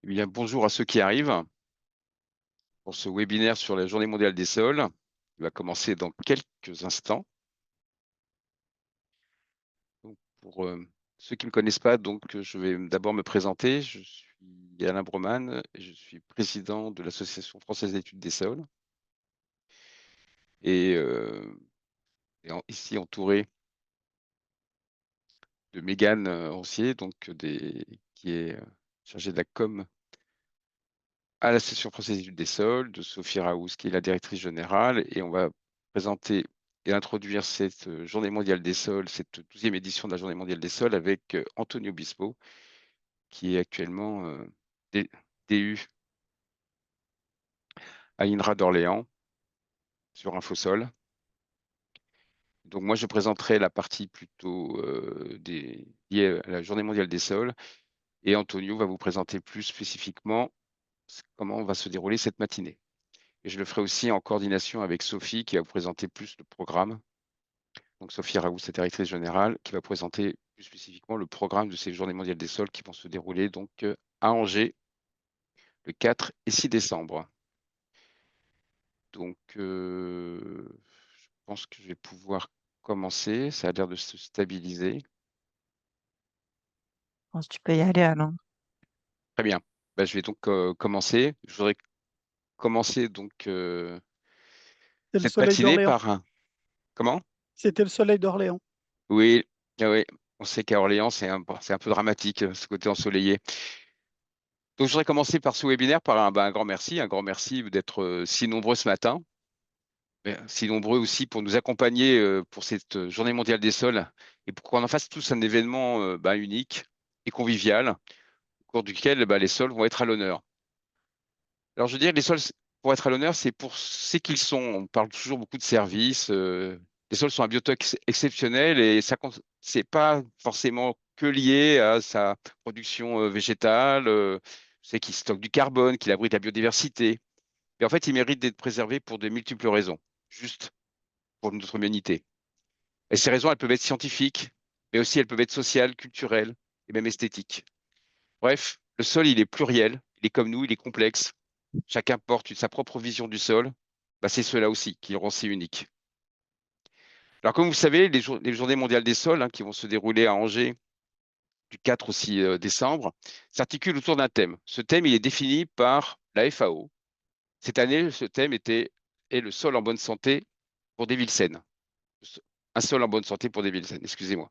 Eh bien, bonjour à ceux qui arrivent pour ce webinaire sur la Journée mondiale des sols. Il va commencer dans quelques instants. Donc, pour ceux qui ne me connaissent pas, je vais d'abord me présenter. Je suis Alain Broman et je suis président de l'Association française d'études des sols. Et, ici entouré de Mégane Ancier, qui est chargée de la com à l'Association française d'études des sols, de Sophie Raouz, qui est la directrice générale, et on va présenter et introduire cette Journée mondiale des sols, cette 12e édition de la Journée mondiale des sols, avec Antonio Bispo, qui est actuellement DU à l'INRA d'Orléans sur Infosol. Donc moi, je présenterai la partie plutôt liée à la Journée mondiale des sols, et Antonio va vous présenter plus spécifiquement comment va se dérouler cette matinée. Et je le ferai aussi en coordination avec Sophie, qui va vous présenter plus le programme. Donc Sophie Raoult, c'est directrice générale, qui va présenter plus spécifiquement le programme de ces Journées mondiales des sols qui vont se dérouler à Angers le 4 et 6 décembre. Donc je pense que je vais pouvoir commencer. Ça a l'air de se stabiliser. Je pense que tu peux y aller, Alain. Très bien. Bah, je vais donc commencer. Je voudrais commencer C'est le cette soleil matinée d'Orléans. par un... Comment? C'était le soleil d'Orléans. Oui, ah oui. On sait qu'à Orléans, c'est un peu dramatique, ce côté ensoleillé. Donc, je voudrais commencer par ce webinaire par un grand merci d'être si nombreux ce matin, mais si nombreux aussi pour nous accompagner pour cette Journée mondiale des sols et pour qu'on en fasse tous un événement unique et convivial au cours duquel les sols vont être à l'honneur. Alors, je veux dire, les sols, pour être à l'honneur, c'est pour ce qu'ils sont. On parle toujours beaucoup de services. Les sols sont un biotope exceptionnel et ça, c'est pas forcément que lié à sa production végétale. C'est qu'il stocke du carbone, qu'il abrite la biodiversité. Et en fait, il mérite d'être préservé pour de multiples raisons, juste pour notre humanité. Et ces raisons, elles peuvent être scientifiques, mais aussi elles peuvent être sociales, culturelles et même esthétiques. Bref, le sol, il est pluriel, il est comme nous, il est complexe. Chacun porte sa propre vision du sol. C'est cela aussi qui le rend si unique. Alors, comme vous savez, les Journées mondiales des sols, qui vont se dérouler à Angers du 4 au 6 décembre, s'articulent autour d'un thème. Ce thème, il est défini par la FAO. Cette année, ce thème est le sol en bonne santé pour des villes saines. Un sol en bonne santé pour des villes saines, excusez-moi.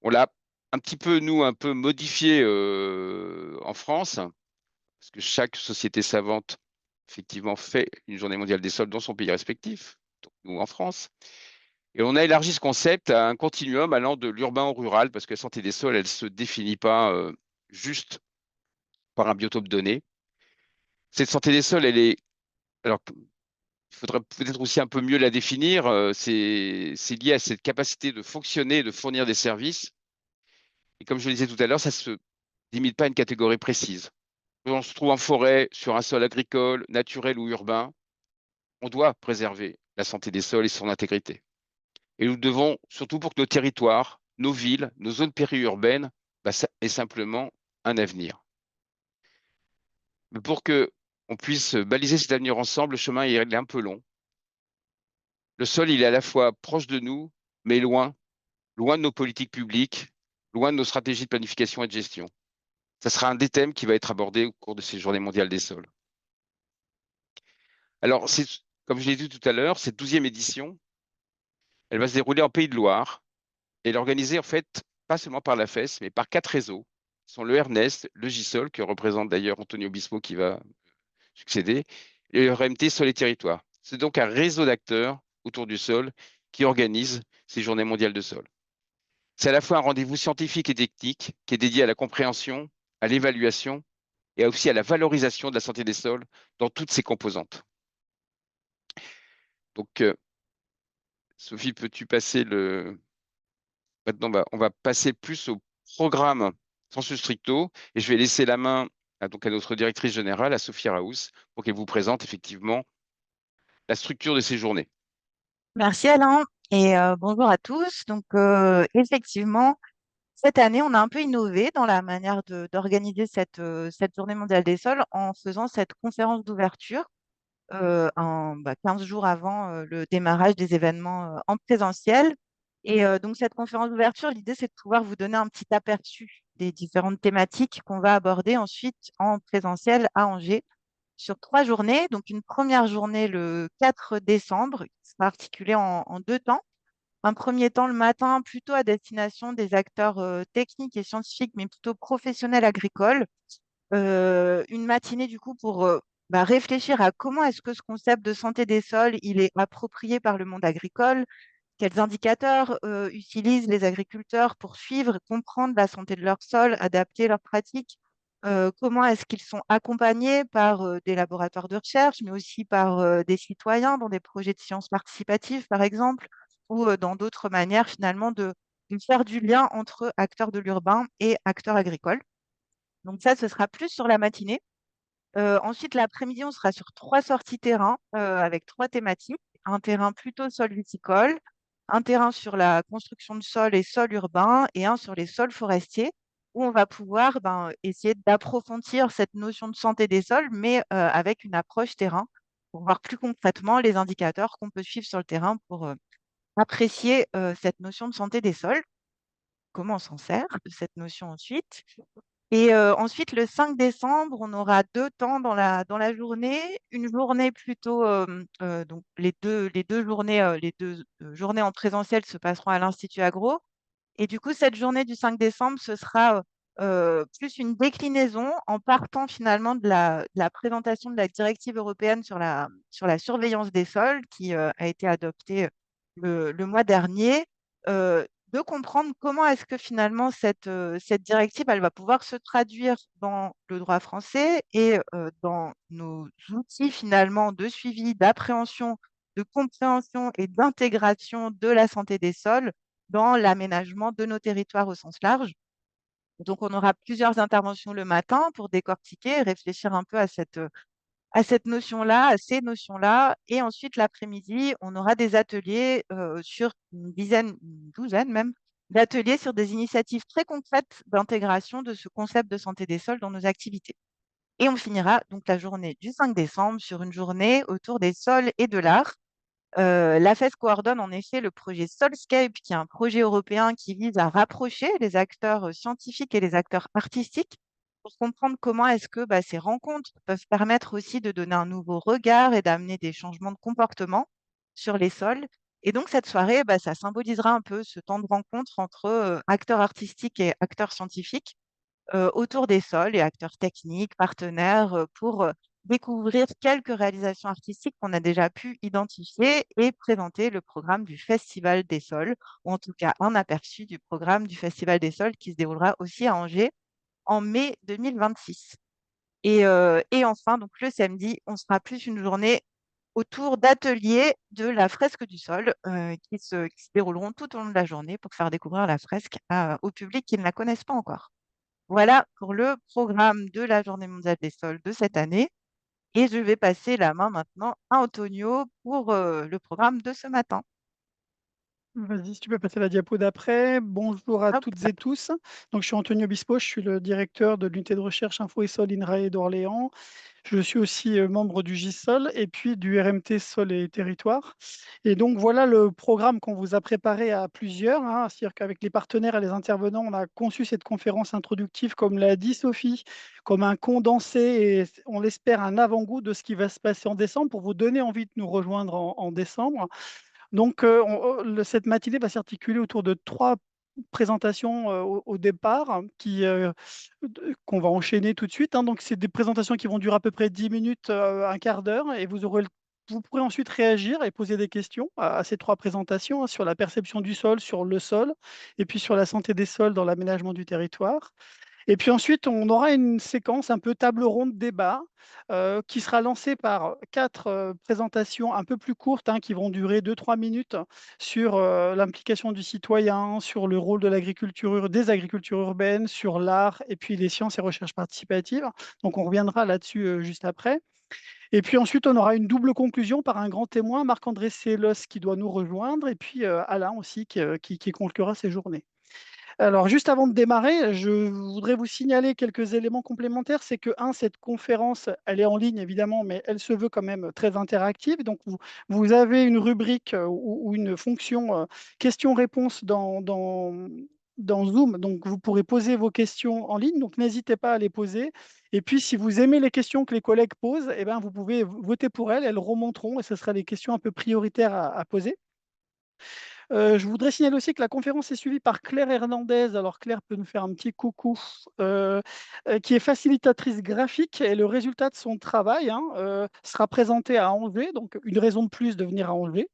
On l'a un peu modifié en France, parce que chaque société savante, effectivement, fait une journée mondiale des sols dans son pays respectif, donc nous en France. Et on a élargi ce concept à un continuum allant de l'urbain au rural, parce que la santé des sols, elle ne se définit pas juste par un biotope donné. Cette santé des sols, elle est... Alors, il faudrait peut-être aussi un peu mieux la définir. C'est lié à cette capacité de fonctionner et de fournir des services. Et comme je le disais tout à l'heure, ça ne se limite pas à une catégorie précise. On se trouve en forêt, sur un sol agricole, naturel ou urbain, on doit préserver la santé des sols et son intégrité. Et nous devons, surtout pour que nos territoires, nos villes, nos zones périurbaines ça aient simplement un avenir. Mais pour que on puisse baliser cet avenir ensemble, le chemin est un peu long. Le sol, il est à la fois proche de nous, mais loin, loin de nos politiques publiques, loin de nos stratégies de planification et de gestion. Ça sera un des thèmes qui va être abordé au cours de ces Journées mondiales des sols. Alors, comme je l'ai dit tout à l'heure, cette 12e édition, elle va se dérouler en Pays de Loire et elle est organisée en fait pas seulement par la FES, mais par 4 réseaux. Ce sont le Ernest, le GISOL, que représente d'ailleurs Antonio Bispo qui va succéder, et le RMT Sol et Territoire. C'est donc un réseau d'acteurs autour du sol qui organise ces Journées mondiales de sol. C'est à la fois un rendez-vous scientifique et technique qui est dédié à la compréhension, à l'évaluation et aussi à la valorisation de la santé des sols dans toutes ses composantes. Donc, Sophie, peux-tu passer le... Maintenant, on va passer plus au programme sensu stricto et je vais laisser la main à notre directrice générale, à Sophie Raous, pour qu'elle vous présente effectivement la structure de ces journées. Merci, Alain. Et bonjour à tous. Donc, effectivement, Cette année, on a un peu innové dans la manière d'organiser cette journée mondiale des sols en faisant cette conférence d'ouverture 15 jours avant le démarrage des événements en présentiel. Et donc, cette conférence d'ouverture, l'idée, c'est de pouvoir vous donner un petit aperçu des différentes thématiques qu'on va aborder ensuite en présentiel à Angers sur 3 journées. Donc, une première journée le 4 décembre, qui sera articulée en deux temps. Un premier temps le matin, plutôt à destination des acteurs techniques et scientifiques, mais plutôt professionnels agricoles. Une matinée du coup pour réfléchir à comment est-ce que ce concept de santé des sols, il est approprié par le monde agricole, quels indicateurs utilisent les agriculteurs pour suivre, comprendre la santé de leur sol, adapter leurs pratiques, comment est-ce qu'ils sont accompagnés par des laboratoires de recherche, mais aussi par des citoyens dans des projets de sciences participatives, par exemple, ou dans d'autres manières finalement de faire du lien entre acteurs de l'urbain et acteurs agricoles. Donc ça, ce sera plus sur la matinée. Ensuite, l'après-midi, on sera sur 3 sorties terrain, avec 3 thématiques. Un terrain plutôt sol viticole, un terrain sur la construction de sol et sol urbain et un sur les sols forestiers, où on va pouvoir, essayer d'approfondir cette notion de santé des sols, mais, avec une approche terrain, pour voir plus concrètement les indicateurs qu'on peut suivre sur le terrain pour, apprécier, cette notion de santé des sols. Comment on s'en sert de cette notion ensuite? Et ensuite, le 5 décembre, on aura 2 temps dans la journée. Une journée plutôt, donc les deux journées, journées en présentiel se passeront à l'Institut Agro. Et du coup, cette journée du 5 décembre, ce sera, plus une déclinaison en partant finalement de la présentation de la directive européenne sur la surveillance des sols qui, a été adoptée, le mois dernier. De comprendre comment est-ce que finalement cette directive, elle va pouvoir se traduire dans le droit français et dans nos outils finalement de suivi, d'appréhension, de compréhension et d'intégration de la santé des sols dans l'aménagement de nos territoires au sens large. Donc, on aura plusieurs interventions le matin pour décortiquer et réfléchir un peu à cette notion-là, à ces notions-là. Et ensuite, l'après-midi, on aura des ateliers sur une dizaine, une douzaine même, d'ateliers sur des initiatives très concrètes d'intégration de ce concept de santé des sols dans nos activités. Et on finira donc la journée du 5 décembre sur une journée autour des sols et de l'art. La FES coordonne en effet le projet Solscape, qui est un projet européen qui vise à rapprocher les acteurs scientifiques et les acteurs artistiques pour comprendre comment est-ce que ces rencontres peuvent permettre aussi de donner un nouveau regard et d'amener des changements de comportement sur les sols. Et donc cette soirée, ça symbolisera un peu ce temps de rencontre entre acteurs artistiques et acteurs scientifiques autour des sols et acteurs techniques, partenaires, pour, découvrir quelques réalisations artistiques qu'on a déjà pu identifier et présenter le programme du Festival des sols, ou en tout cas un aperçu du programme du Festival des sols qui se déroulera aussi à Angers en mai 2026. Et enfin, donc le samedi, on sera plus une journée autour d'ateliers de la fresque du sol, qui se dérouleront tout au long de la journée pour faire découvrir la fresque au public qui ne la connaissent pas encore. Voilà pour le programme de la Journée mondiale des sols de cette année. Et je vais passer la main maintenant à Antonio pour le programme de ce matin. Vas-y, si tu peux passer la diapo d'après. Bonjour à Hop, toutes et tous. Donc, je suis Antonio Bispo, je suis le directeur de l'unité de recherche Info et Sol INRAE d'Orléans. Je suis aussi membre du GISOL et puis du RMT Sol et Territoire. Et donc, voilà le programme qu'on vous a préparé à plusieurs, hein. C'est-à-dire qu'avec les partenaires et les intervenants, on a conçu cette conférence introductive, comme l'a dit Sophie, comme un condensé et on l'espère un avant-goût de ce qui va se passer en décembre pour vous donner envie de nous rejoindre en décembre. Donc, cette matinée va s'articuler autour de trois présentations au départ qu'on va enchaîner tout de suite, hein. Donc, c'est des présentations qui vont durer à peu près 10 minutes, un quart d'heure, et vous pourrez ensuite réagir et poser des questions à ces trois présentations, hein, sur la perception du sol, sur le sol, et puis sur la santé des sols dans l'aménagement du territoire. Et puis ensuite, on aura une séquence un peu table ronde débat qui sera lancée par quatre présentations un peu plus courtes, hein, qui vont durer 2-3 minutes sur l'implication du citoyen, sur le rôle de des agricultures urbaines, sur l'art et puis les sciences et recherches participatives. Donc on reviendra là-dessus juste après. Et puis ensuite, on aura une double conclusion par un grand témoin, Marc-André Sellos, qui doit nous rejoindre, et puis Alain aussi qui conclura ces journées. Alors, juste avant de démarrer, je voudrais vous signaler quelques éléments complémentaires. C'est que, cette conférence, elle est en ligne, évidemment, mais elle se veut quand même très interactive. Donc, vous avez une rubrique ou une fonction questions-réponses dans Zoom. Donc, vous pourrez poser vos questions en ligne. Donc, n'hésitez pas à les poser. Et puis, si vous aimez les questions que les collègues posent, eh ben, vous pouvez voter pour elles. Elles remonteront et ce sera des questions un peu prioritaires à poser. Je voudrais signaler aussi que la conférence est suivie par Claire Hernandez. Alors Claire peut nous faire un petit coucou, qui est facilitatrice graphique et le résultat de son travail sera présenté à Angers, donc une raison de plus de venir à Angers,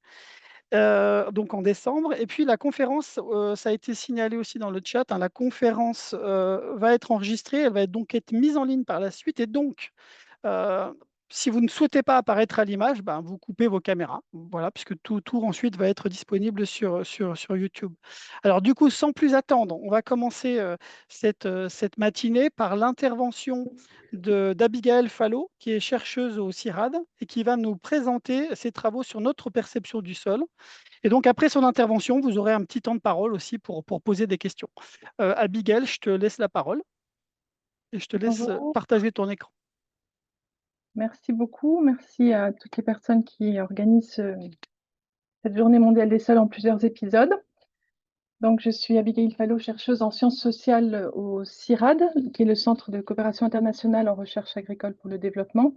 donc en décembre. Et puis la conférence, ça a été signalé aussi dans le chat, la conférence va être enregistrée, elle va donc être mise en ligne par la suite et donc euh, si vous ne souhaitez pas apparaître à l'image, ben, vous coupez vos caméras. Voilà, puisque tout ensuite va être disponible sur YouTube. Alors du coup, sans plus attendre, on va commencer cette matinée par l'intervention d'Abigaël Fallot, qui est chercheuse au CIRAD et qui va nous présenter ses travaux sur notre perception du sol. Et donc après son intervention, vous aurez un petit temps de parole aussi pour poser des questions. Abigaël, je te laisse la parole et je te laisse Bonjour, partager ton écran. merci beaucoup. Merci à toutes les personnes qui organisent cette journée mondiale des sols en plusieurs épisodes. Donc, je suis Abigail Fallot, chercheuse en sciences sociales au CIRAD, qui est le Centre de coopération internationale en recherche agricole pour le développement,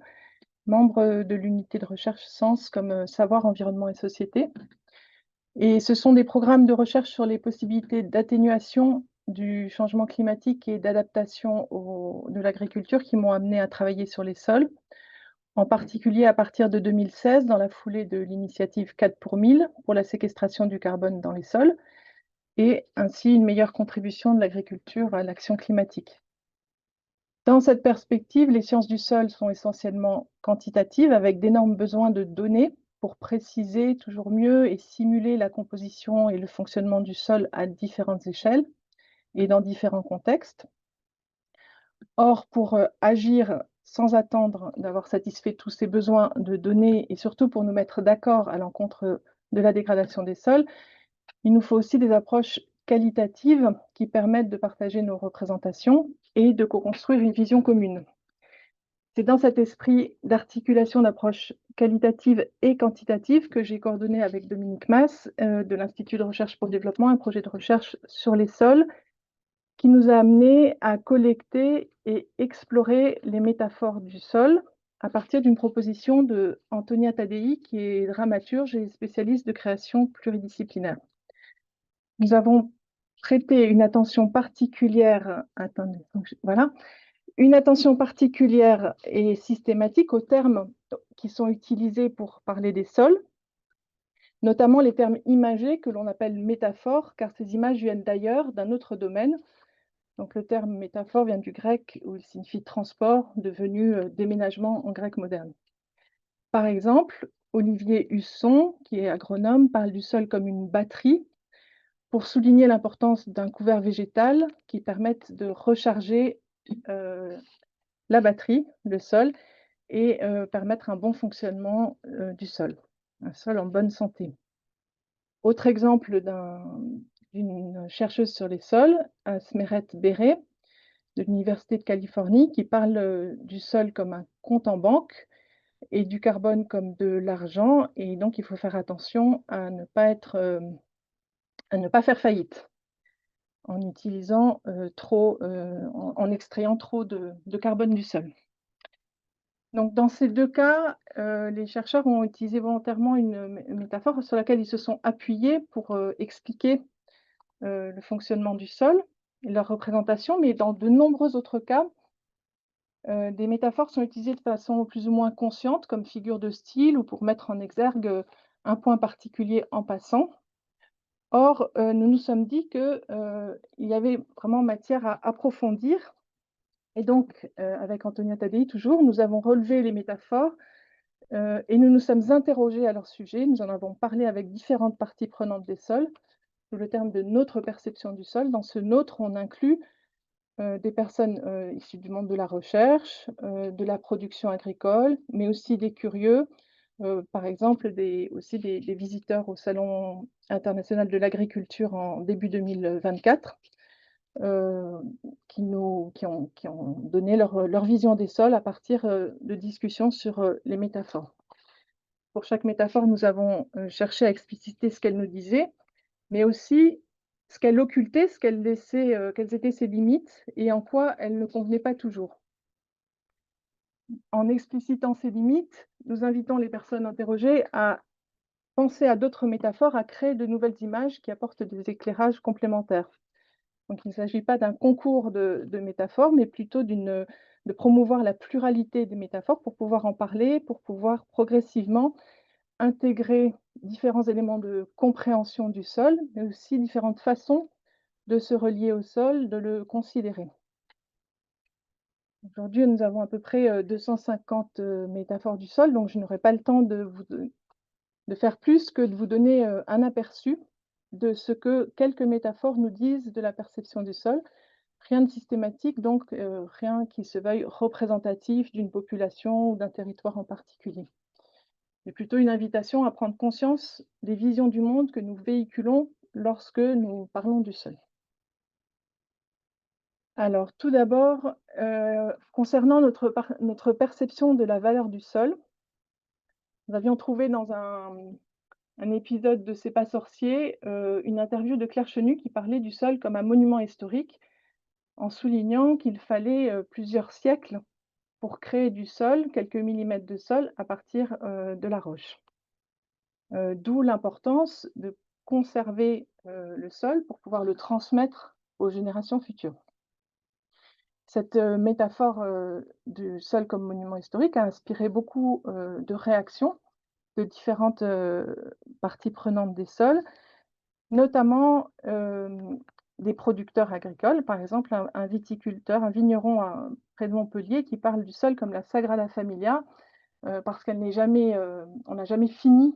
membre de l'unité de recherche SENS comme savoir, environnement et société. Et ce sont des programmes de recherche sur les possibilités d'atténuation du changement climatique et d'adaptation de l'agriculture qui m'ont amené à travailler sur les sols. En particulier à partir de 2016, dans la foulée de l'initiative 4 pour 1000 pour la séquestration du carbone dans les sols, et ainsi une meilleure contribution de l'agriculture à l'action climatique. Dans cette perspective, les sciences du sol sont essentiellement quantitatives, avec d'énormes besoins de données pour préciser toujours mieux et simuler la composition et le fonctionnement du sol à différentes échelles et dans différents contextes. Or, pour agir sans attendre d'avoir satisfait tous ces besoins de données et surtout pour nous mettre d'accord à l'encontre de la dégradation des sols, il nous faut aussi des approches qualitatives qui permettent de partager nos représentations et de co-construire une vision commune. C'est dans cet esprit d'articulation d'approches qualitatives et quantitatives que j'ai coordonné avec Dominique Mas de l'Institut de recherche pour le développement un projet de recherche sur les sols qui nous a amené à collecter et explorer les métaphores du sol à partir d'une proposition de Antonia Tadei, qui est dramaturge et spécialiste de création pluridisciplinaire. Nous avons prêté une attention particulière, une attention particulière et systématique aux termes qui sont utilisés pour parler des sols, notamment les termes imagés que l'on appelle métaphores, car ces images viennent d'ailleurs d'un autre domaine. Donc le terme métaphore vient du grec où il signifie transport, devenu déménagement en grec moderne. Par exemple, Olivier Husson, qui est agronome, parle du sol comme une batterie pour souligner l'importance d'un couvert végétal qui permette de recharger la batterie, le sol, et permettre un bon fonctionnement du sol, un sol en bonne santé. Autre exemple d'une chercheuse sur les sols, Smeret Beret, de l'Université de Californie, qui parle du sol comme un compte en banque et du carbone comme de l'argent. Et donc, il faut faire attention à ne pas faire faillite en utilisant en extrayant trop de carbone du sol. Donc, dans ces deux cas, les chercheurs ont utilisé volontairement une métaphore sur laquelle ils se sont appuyés pour expliquer le fonctionnement du sol et leur représentation, mais dans de nombreux autres cas, des métaphores sont utilisées de façon plus ou moins consciente, comme figure de style ou pour mettre en exergue un point particulier en passant. Or, nous nous sommes dit qu'il y avait vraiment matière à approfondir. Et donc, avec Antonia Tadei, toujours, nous avons relevé les métaphores et nous nous sommes interrogés à leur sujet. Nous en avons parlé avec différentes parties prenantes des sols, sous le terme de notre perception du sol. Dans ce nôtre, on inclut des personnes issues du monde de la recherche, de la production agricole, mais aussi des curieux, par exemple aussi des visiteurs au Salon international de l'agriculture en début 2024, qui ont donné leur vision des sols à partir de discussions sur les métaphores. Pour chaque métaphore, nous avons cherché à expliciter ce qu'elle nous disait, mais aussi ce qu'elle occultait, ce qu'elle laissait, quelles étaient ses limites et en quoi elle ne convenait pas toujours. En explicitant ces limites, nous invitons les personnes interrogées à penser à d'autres métaphores, à créer de nouvelles images qui apportent des éclairages complémentaires. Donc il ne s'agit pas d'un concours de métaphores, mais plutôt de promouvoir la pluralité des métaphores pour pouvoir en parler, pour pouvoir progressivement intégrer différents éléments de compréhension du sol, mais aussi différentes façons de se relier au sol, de le considérer. Aujourd'hui, nous avons à peu près 250 métaphores du sol, donc je n'aurai pas le temps de faire plus que de vous donner un aperçu de ce que quelques métaphores nous disent de la perception du sol. Rien de systématique, donc rien qui se veuille représentatif d'une population ou d'un territoire en particulier. Mais plutôt une invitation à prendre conscience des visions du monde que nous véhiculons lorsque nous parlons du sol. Alors, tout d'abord, concernant notre perception de la valeur du sol, nous avions trouvé dans un épisode de C'est pas sorcier, une interview de Claire Chenu qui parlait du sol comme un monument historique, en soulignant qu'il fallait plusieurs siècles pour créer du sol, quelques millimètres de sol, à partir de la roche. D'où l'importance de conserver le sol pour pouvoir le transmettre aux générations futures. Cette métaphore du sol comme monument historique a inspiré beaucoup de réactions de différentes parties prenantes des sols, notamment des producteurs agricoles, par exemple un viticulteur, un vigneron près de Montpellier qui parle du sol comme la Sagrada Familia, parce qu'elle n'est jamais, on n'a jamais fini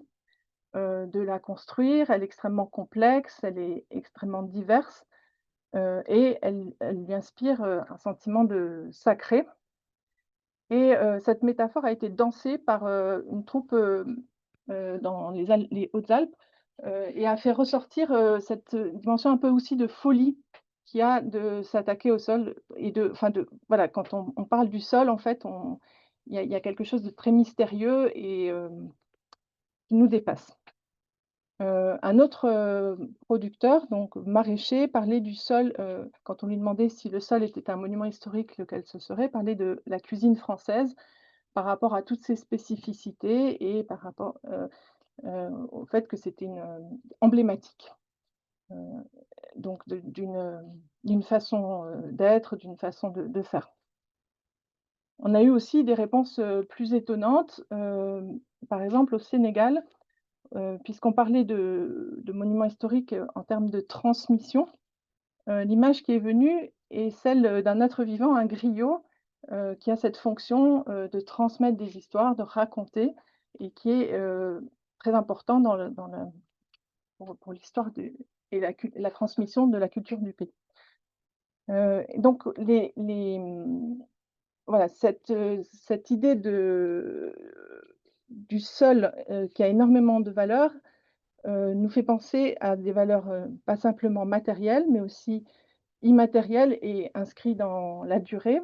de la construire. Elle est extrêmement complexe, elle est extrêmement diverse et elle lui inspire un sentiment de sacré. Et cette métaphore a été dansée par une troupe dans les Hautes-Alpes et a fait ressortir cette dimension un peu aussi de folie qu'il y a de s'attaquer au sol et voilà, quand on parle du sol, en fait, il y a quelque chose de très mystérieux et qui nous dépasse. Un autre producteur, donc maraîcher, parlait du sol, quand on lui demandait si le sol était un monument historique, lequel ce serait, parlait de la cuisine française par rapport à toutes ses spécificités et par rapport, au fait que c'était emblématique, heu, donc d'une façon, d'être, d'une façon de faire. On a eu aussi des réponses, plus étonnantes, par exemple au Sénégal, puisqu'on parlait de monuments historiques, en termes de transmission, l'image qui est venue est celle, d'un être vivant, un griot, qui a cette fonction, de transmettre des histoires, de raconter et qui est, très important pour l'histoire et la transmission de la culture du pays. Donc voilà, cette idée du sol, qui a énormément de valeur, nous fait penser à des valeurs, pas simplement matérielles, mais aussi immatérielles et inscrites dans la durée.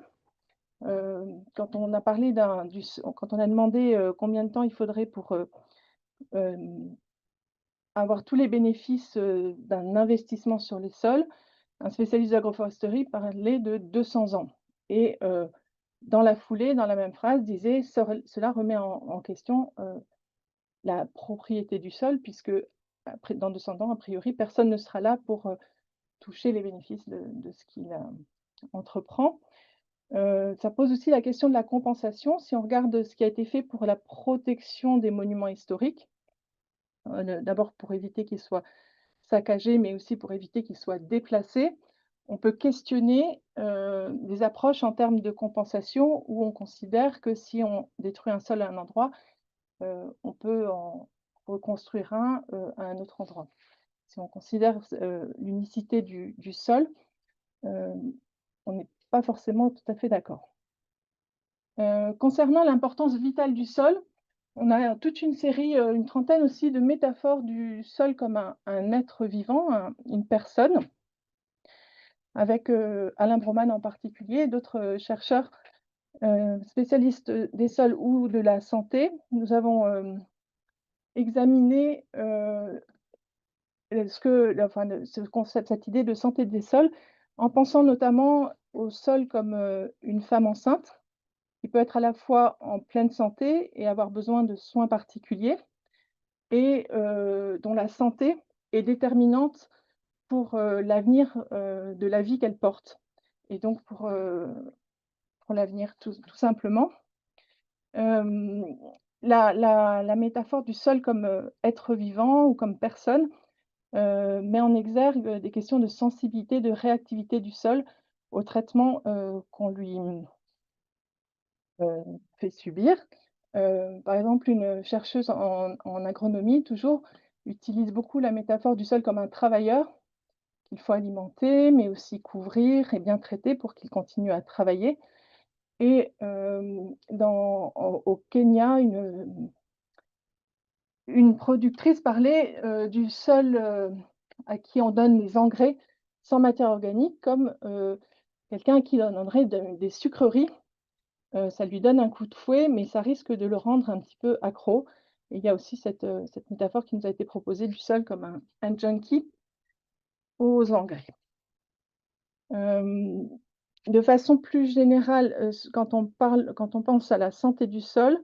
Quand on a parlé quand on a demandé, combien de temps il faudrait pour, hem, avoir tous les bénéfices, d'un investissement sur les sols, un spécialiste d'agroforesterie parlait de 200 ans et dans la foulée, dans la même phrase, disait: Cela remet en question, la propriété du sol puisque après dans 200 ans, a priori, personne ne sera là pour, toucher les bénéfices de ce qu'il, entreprend. Ça pose aussi la question de la compensation. Si on regarde ce qui a été fait pour la protection des monuments historiques, d'abord pour éviter qu'ils soient saccagés, mais aussi pour éviter qu'ils soient déplacés, on peut questionner, des approches en termes de compensation où on considère que si on détruit un sol à un endroit, on peut en reconstruire un, à un autre endroit. Si on considère l'unicité du sol, on n'est pas forcément tout à fait d'accord. Concernant l'importance vitale du sol, on a toute une série, une trentaine aussi de métaphores du sol comme un être vivant, une personne. avec Alain Broman en particulier et d'autres chercheurs spécialistes des sols ou de la santé. Nous avons examiné ce concept, cette idée de santé des sols, en pensant notamment au sol comme une femme enceinte, qui peut être à la fois en pleine santé et avoir besoin de soins particuliers, et dont la santé est déterminante pour l'avenir de la vie qu'elle porte, et donc pour l'avenir tout simplement. Hem, la métaphore du sol comme être vivant ou comme personne met en exergue des questions de sensibilité, de réactivité du sol au traitement qu'on lui fait subir. Par exemple, une chercheuse en agronomie toujours utilise beaucoup la métaphore du sol comme un travailleur qu'il faut alimenter, mais aussi couvrir et bien traiter pour qu'il continue à travailler. Et au Kenya, une productrice parlait du sol à qui on donne les engrais sans matière organique comme quelqu'un à qui on donnerait des sucreries. Ça lui donne un coup de fouet, mais ça risque de le rendre un petit peu accro. Et il y a aussi cette métaphore qui nous a été proposée du sol comme un junkie aux engrais. De façon plus générale, quand on pense à la santé du sol,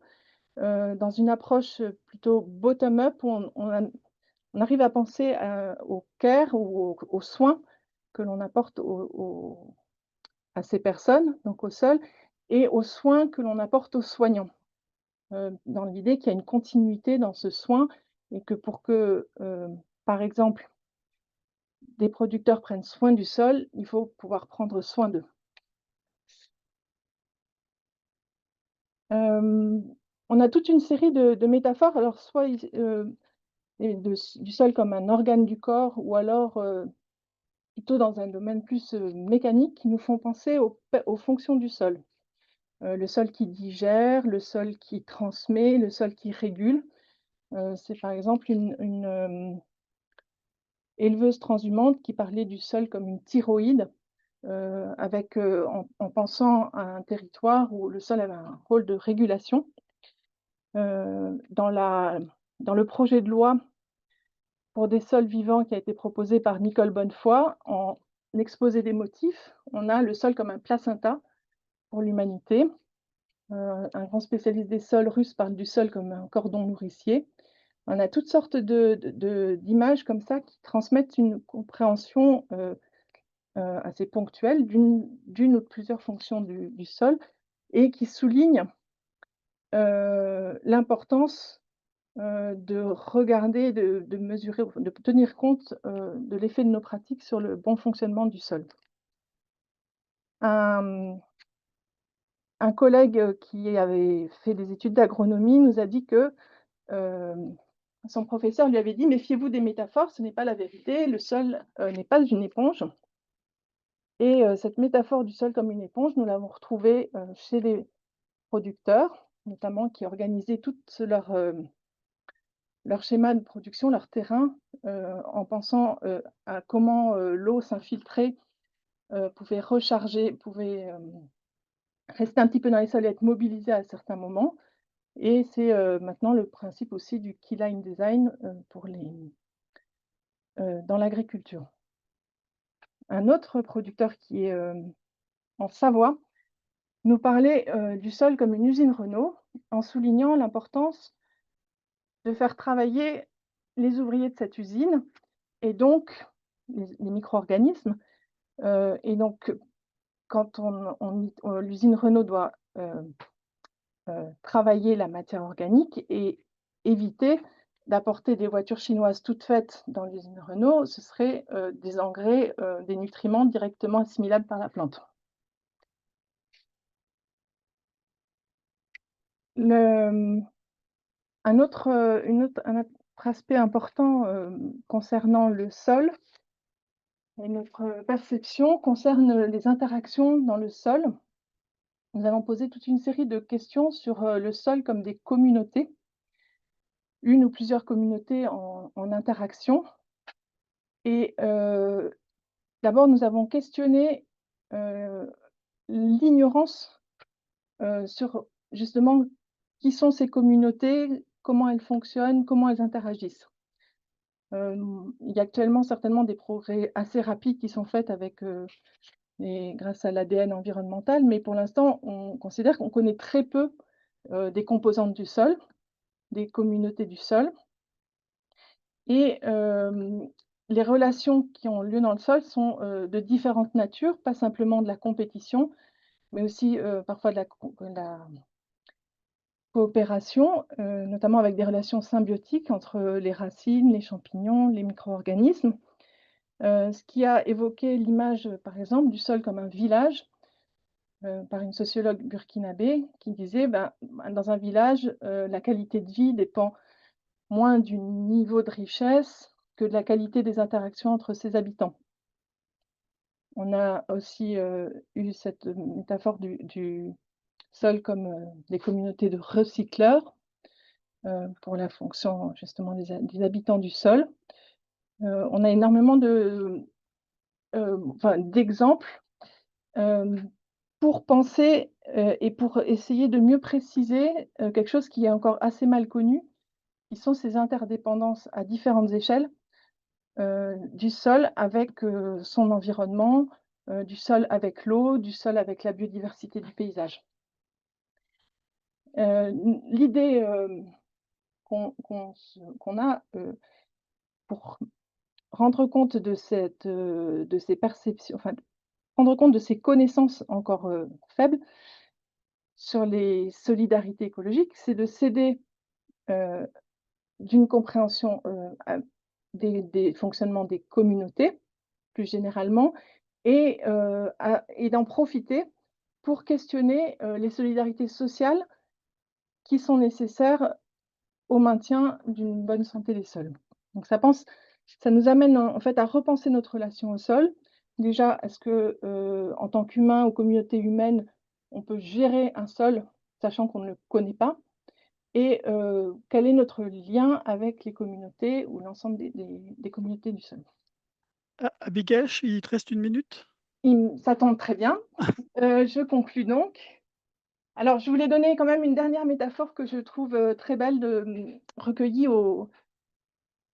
dans une approche plutôt bottom-up, on arrive à penser au care ou aux soins que l'on apporte à ces personnes, donc au sol, et aux soins que l'on apporte aux soignants. Dans l'idée qu'il y a une continuité dans ce soin et que pour que, par exemple, des producteurs prennent soin du sol, il faut pouvoir prendre soin d'eux. On a toute une série de métaphores, alors soit du sol comme un organe du corps ou alors plutôt dans un domaine plus mécanique qui nous font penser aux fonctions du sol. Le sol qui digère, le sol qui transmet, le sol qui régule. C'est par exemple une éleveuse transhumante qui parlait du sol comme une thyroïde, en pensant à un territoire où le sol avait un rôle de régulation. Dans le projet de loi pour des sols vivants qui a été proposé par Nicole Bonnefoy, en exposé des motifs, on a le sol comme un placenta pour l'humanité. Un grand spécialiste des sols russe parle du sol comme un cordon nourricier. On a toutes sortes d'images comme ça qui transmettent une compréhension assez ponctuelle d'une ou de plusieurs fonctions du sol et qui soulignent l'importance de regarder, de mesurer, de tenir compte de l'effet de nos pratiques sur le bon fonctionnement du sol. Un collègue qui avait fait des études d'agronomie nous a dit que son professeur lui avait dit: «Méfiez-vous des métaphores, ce n'est pas la vérité, le sol n'est pas une éponge». Et cette métaphore du sol comme une éponge, nous l'avons retrouvée chez les producteurs, notamment qui organisaient toutes leur schéma de production, leur terrain, en pensant à comment l'eau s'infiltrait, pouvait recharger, pouvait rester un petit peu dans les sols et être mobilisée à certains moments. Et c'est maintenant le principe aussi du keyline design dans l'agriculture. Un autre producteur qui est en Savoie nous parlait du sol comme une usine Renault, en soulignant l'importance de faire travailler les ouvriers de cette usine et donc les micro-organismes. Et donc quand l'usine Renault doit travailler la matière organique et éviter d'apporter des voitures chinoises toutes faites dans l'usine Renault, ce serait des engrais, des nutriments directement assimilables par la plante. Un autre aspect important concernant le sol et notre perception concerne les interactions dans le sol. Nous avons posé toute une série de questions sur le sol comme des communautés, une ou plusieurs communautés en interaction. Et d'abord, nous avons questionné l'ignorance sur justement qui sont ces communautés, comment elles fonctionnent, comment elles interagissent. Il y a actuellement certainement des progrès assez rapides qui sont faits avec grâce à l'ADN environnemental, mais pour l'instant, on considère qu'on connaît très peu des composantes du sol, des communautés du sol. Et les relations qui ont lieu dans le sol sont de différentes natures, pas simplement de la compétition, mais aussi parfois de la coopération, notamment avec des relations symbiotiques entre les racines, les champignons, les micro-organismes. Ce qui a évoqué l'image, par exemple, du sol comme un village, par une sociologue burkinabé qui disait, dans un village, la qualité de vie dépend moins du niveau de richesse que de la qualité des interactions entre ses habitants. On a aussi eu cette métaphore du sol comme des communautés de recycleurs pour la fonction justement des habitants du sol. On a énormément d'exemples pour penser et pour essayer de mieux préciser quelque chose qui est encore assez mal connu, qui sont ces interdépendances à différentes échelles du sol avec son environnement, du sol avec l'eau, du sol avec la biodiversité du paysage. L'idée qu'on a pour rendre compte de ces perceptions, enfin, rendre compte de ces connaissances encore faibles sur les solidarités écologiques, c'est de s'aider d'une compréhension des fonctionnements des communautés, plus généralement, et d'en profiter pour questionner les solidarités sociales qui sont nécessaires au maintien d'une bonne santé des sols. Donc ça nous amène en fait à repenser notre relation au sol. Déjà, est-ce que en tant qu'humain ou communauté humaine, on peut gérer un sol sachant qu'on ne le connaît pas? Et quel est notre lien avec les communautés ou l'ensemble des communautés du sol? Abigail, il te reste 1 minute? Ça tombe très bien. Je conclus donc. Alors, je voulais donner quand même une dernière métaphore que je trouve très belle, recueillie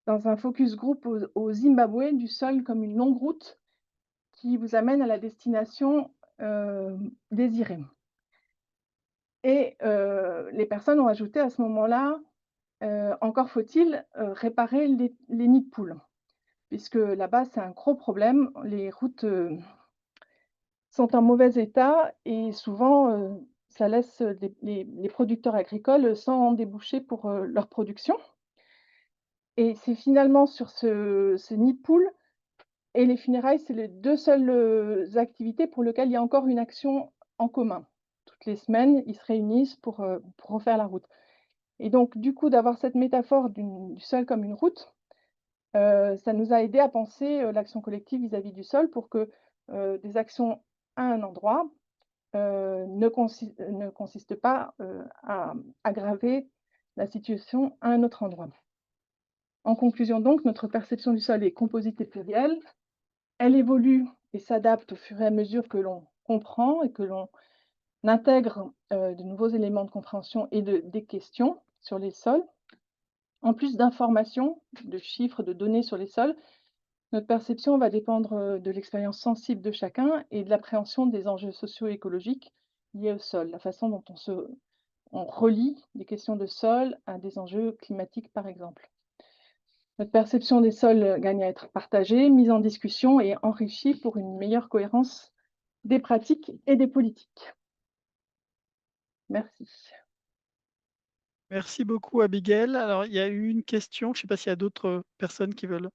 dans un focus group au Zimbabwe, du sol comme une longue route qui vous amène à la destination désirée. Et les personnes ont ajouté à ce moment-là, encore faut-il réparer les nids de poules, puisque là-bas, c'est un gros problème. Les routes sont en mauvais état et souvent, ça laisse les producteurs agricoles sans débouchés pour leur production. Et c'est finalement sur ce nid de poule et les funérailles, c'est les 2 seules activités pour lesquelles il y a encore une action en commun. Toutes les semaines, ils se réunissent pour refaire la route. Et donc du coup, d'avoir cette métaphore du sol comme une route, ça nous a aidés à penser l'action collective vis-à-vis du sol pour que des actions à un endroit ne consiste pas à aggraver la situation à un autre endroit. En conclusion donc, notre perception du sol est composite et plurielle. Elle évolue et s'adapte au fur et à mesure que l'on comprend et que l'on intègre de nouveaux éléments de compréhension et des questions sur les sols. En plus d'informations, de chiffres, de données sur les sols, notre perception va dépendre de l'expérience sensible de chacun et de l'appréhension des enjeux socio-écologiques liés au sol, la façon dont on relie des questions de sol à des enjeux climatiques, par exemple. Notre perception des sols gagne à être partagée, mise en discussion et enrichie pour une meilleure cohérence des pratiques et des politiques. Merci. Merci beaucoup, Abigail. Alors, il y a eu une question, je ne sais pas s'il y a d'autres personnes qui veulent.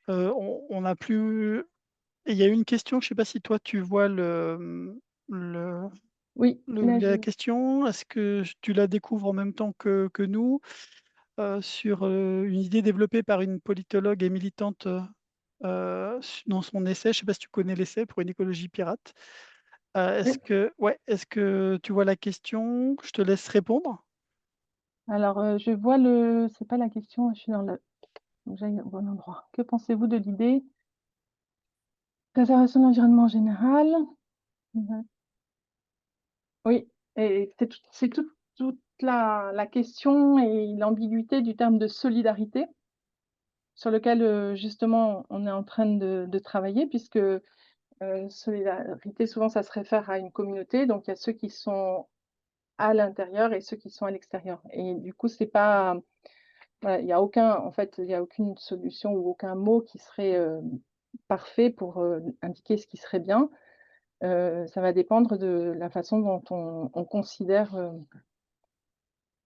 On n'a plus. Il y a eu une question, je ne sais pas si toi tu vois Oui, là, la question. Est-ce que tu la découvres en même temps que nous sur une idée développée par une politologue et militante dans son essai? Je ne sais pas si tu connais l'essai pour une écologie pirate. Est-ce que tu vois la question? Je te laisse répondre. alors je vois c'est pas la question, je suis dans le faut que j'aille au bon endroit. Que pensez-vous de l'idée Préservation de l'environnement en général. Oui, et c'est toute la question et l'ambiguïté du terme de solidarité sur lequel justement on est en train de travailler, puisque solidarité, souvent ça se réfère à une communauté, donc il y a ceux qui sont à l'intérieur et ceux qui sont à l'extérieur. Et du coup, c'est pas, voilà, il y a aucune solution ou aucun mot qui serait parfait pour indiquer ce qui serait bien. Ça va dépendre de la façon dont on considère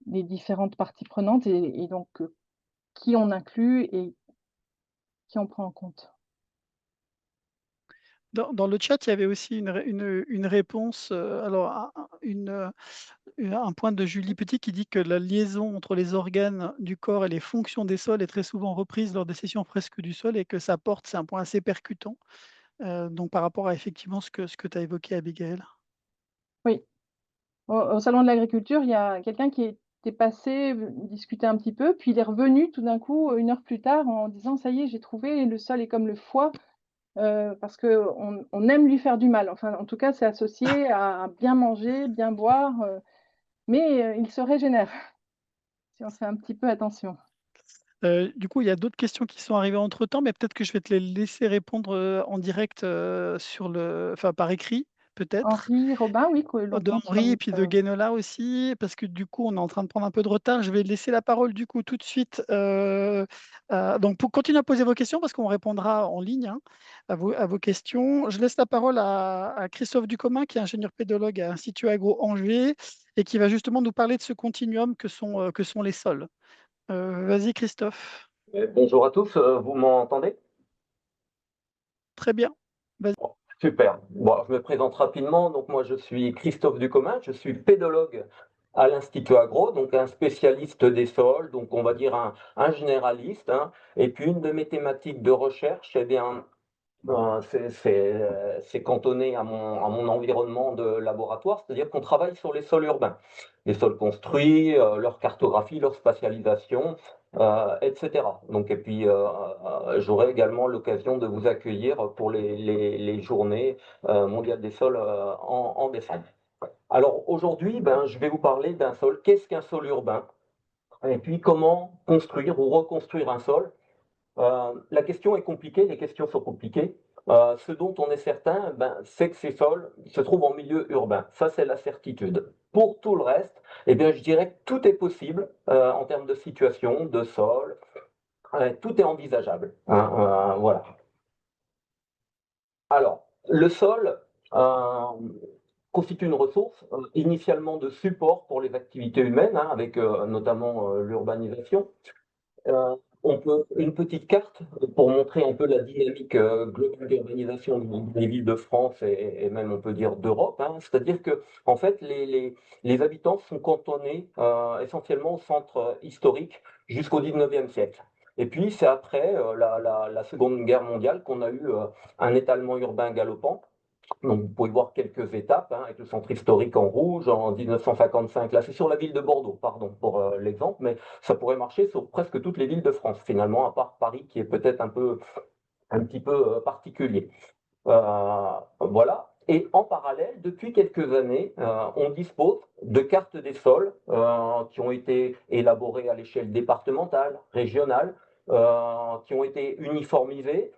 les différentes parties prenantes et donc qui on inclut et qui on prend en compte. Dans le chat, il y avait aussi une réponse, alors un point de Julie Petit qui dit que la liaison entre les organes du corps et les fonctions des sols est très souvent reprise lors des sessions fresques du sol et que ça porte, c'est un point assez percutant. Donc par rapport à effectivement ce que tu as évoqué, Abigail. Oui. Au salon de l'agriculture, il y a quelqu'un qui était passé, discuter un petit peu, puis il est revenu tout d'un coup, 1 heure plus tard en disant: «Ça y est, j'ai trouvé, le sol est comme le foie», parce qu'on aime lui faire du mal. Enfin, en tout cas, c'est associé à bien manger, bien boire, mais il se régénère si on fait un petit peu attention. Du coup, il y a d'autres questions qui sont arrivées entre-temps, mais peut-être que je vais te les laisser répondre, en direct, par écrit, peut-être. Henri Robin, oui, que De l'autre sur Henri et puis de Guénola aussi, parce que du coup, on est en train de prendre un peu de retard. Je vais laisser la parole du coup tout de suite. Donc, pour continuer à poser vos questions, parce qu'on répondra en ligne hein, à vos questions. Je laisse la parole à Christophe Ducommun, qui est ingénieur pédologue à Institut Agro Angers et qui va justement nous parler de ce continuum que sont les sols. Vas-y, Christophe. Bonjour à tous, vous m'entendez? Très bien. Vas-y. Bon, super. Bon, je me présente rapidement. Donc moi, je suis Christophe Ducommun, je suis pédologue à l'Institut Agro, donc un spécialiste des sols, donc on va dire un généraliste. Hein. Et puis une de mes thématiques de recherche, eh bien, c'est cantonné à mon environnement de laboratoire, c'est-à-dire qu'on travaille sur les sols urbains, les sols construits, leur cartographie, leur spatialisation, etc. Donc, et puis, j'aurai également l'occasion de vous accueillir pour les journées mondiales des sols en décembre. Alors aujourd'hui, ben, je vais vous parler d'un sol. Qu'est-ce qu'un sol urbain? Et puis comment construire ou reconstruire un sol. La question est compliquée, les questions sont compliquées. Ce dont on est certain, ben, c'est que ces sols se trouvent en milieu urbain. Ça, c'est la certitude. Pour tout le reste, eh bien, je dirais que tout est possible en termes de situation, de sol. Tout est envisageable. Hein, voilà. Alors, le sol constitue une ressource initialement de support pour les activités humaines, hein, avec notamment l'urbanisation. Euh, on peut une petite carte pour montrer un peu la dynamique globale d'urbanisation des villes de France et même on peut dire d'Europe. Hein. C'est-à-dire que en fait les habitants sont cantonnés essentiellement au centre historique jusqu'au 19e siècle. Et puis c'est après la Seconde Guerre mondiale qu'on a eu un étalement urbain galopant. Donc, vous pouvez voir quelques étapes hein, avec le centre historique en rouge en 1955. Là, c'est sur la ville de Bordeaux, pardon pour l'exemple, mais ça pourrait marcher sur presque toutes les villes de France, finalement, à part Paris qui est peut-être un petit peu particulier. Voilà. Et en parallèle, depuis quelques années, on dispose de cartes des sols qui ont été élaborées à l'échelle départementale, régionale, qui ont été uniformisées.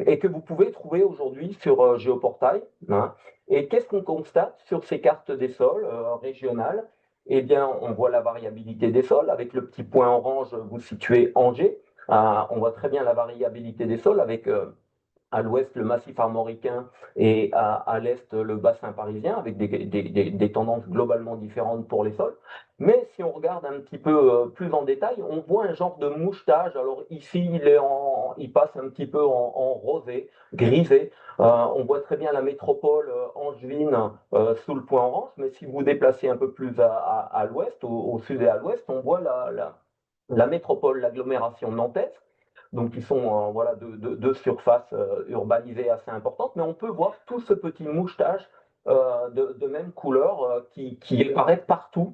Et que vous pouvez trouver aujourd'hui sur Géoportail. Hein. Et qu'est-ce qu'on constate sur ces cartes des sols régionales? Eh bien, on voit la variabilité des sols. Avec le petit point orange, vous situez Angers. On voit très bien la variabilité des sols avec à l'ouest le massif armoricain et à l'est le bassin parisien, avec des tendances globalement différentes pour les sols. Mais si on regarde un petit peu plus en détail, on voit un genre de mouchetage. Alors ici, il passe un petit peu en rosé, grisé. On voit très bien la métropole angevine sous le point orange, mais si vous vous déplacez un peu plus à l'ouest, au sud et à l'ouest, on voit la métropole, l'agglomération nantaise, donc qui sont voilà, de surfaces urbanisées assez importantes, mais on peut voir tout ce petit mouchetage de même couleur qui apparaît partout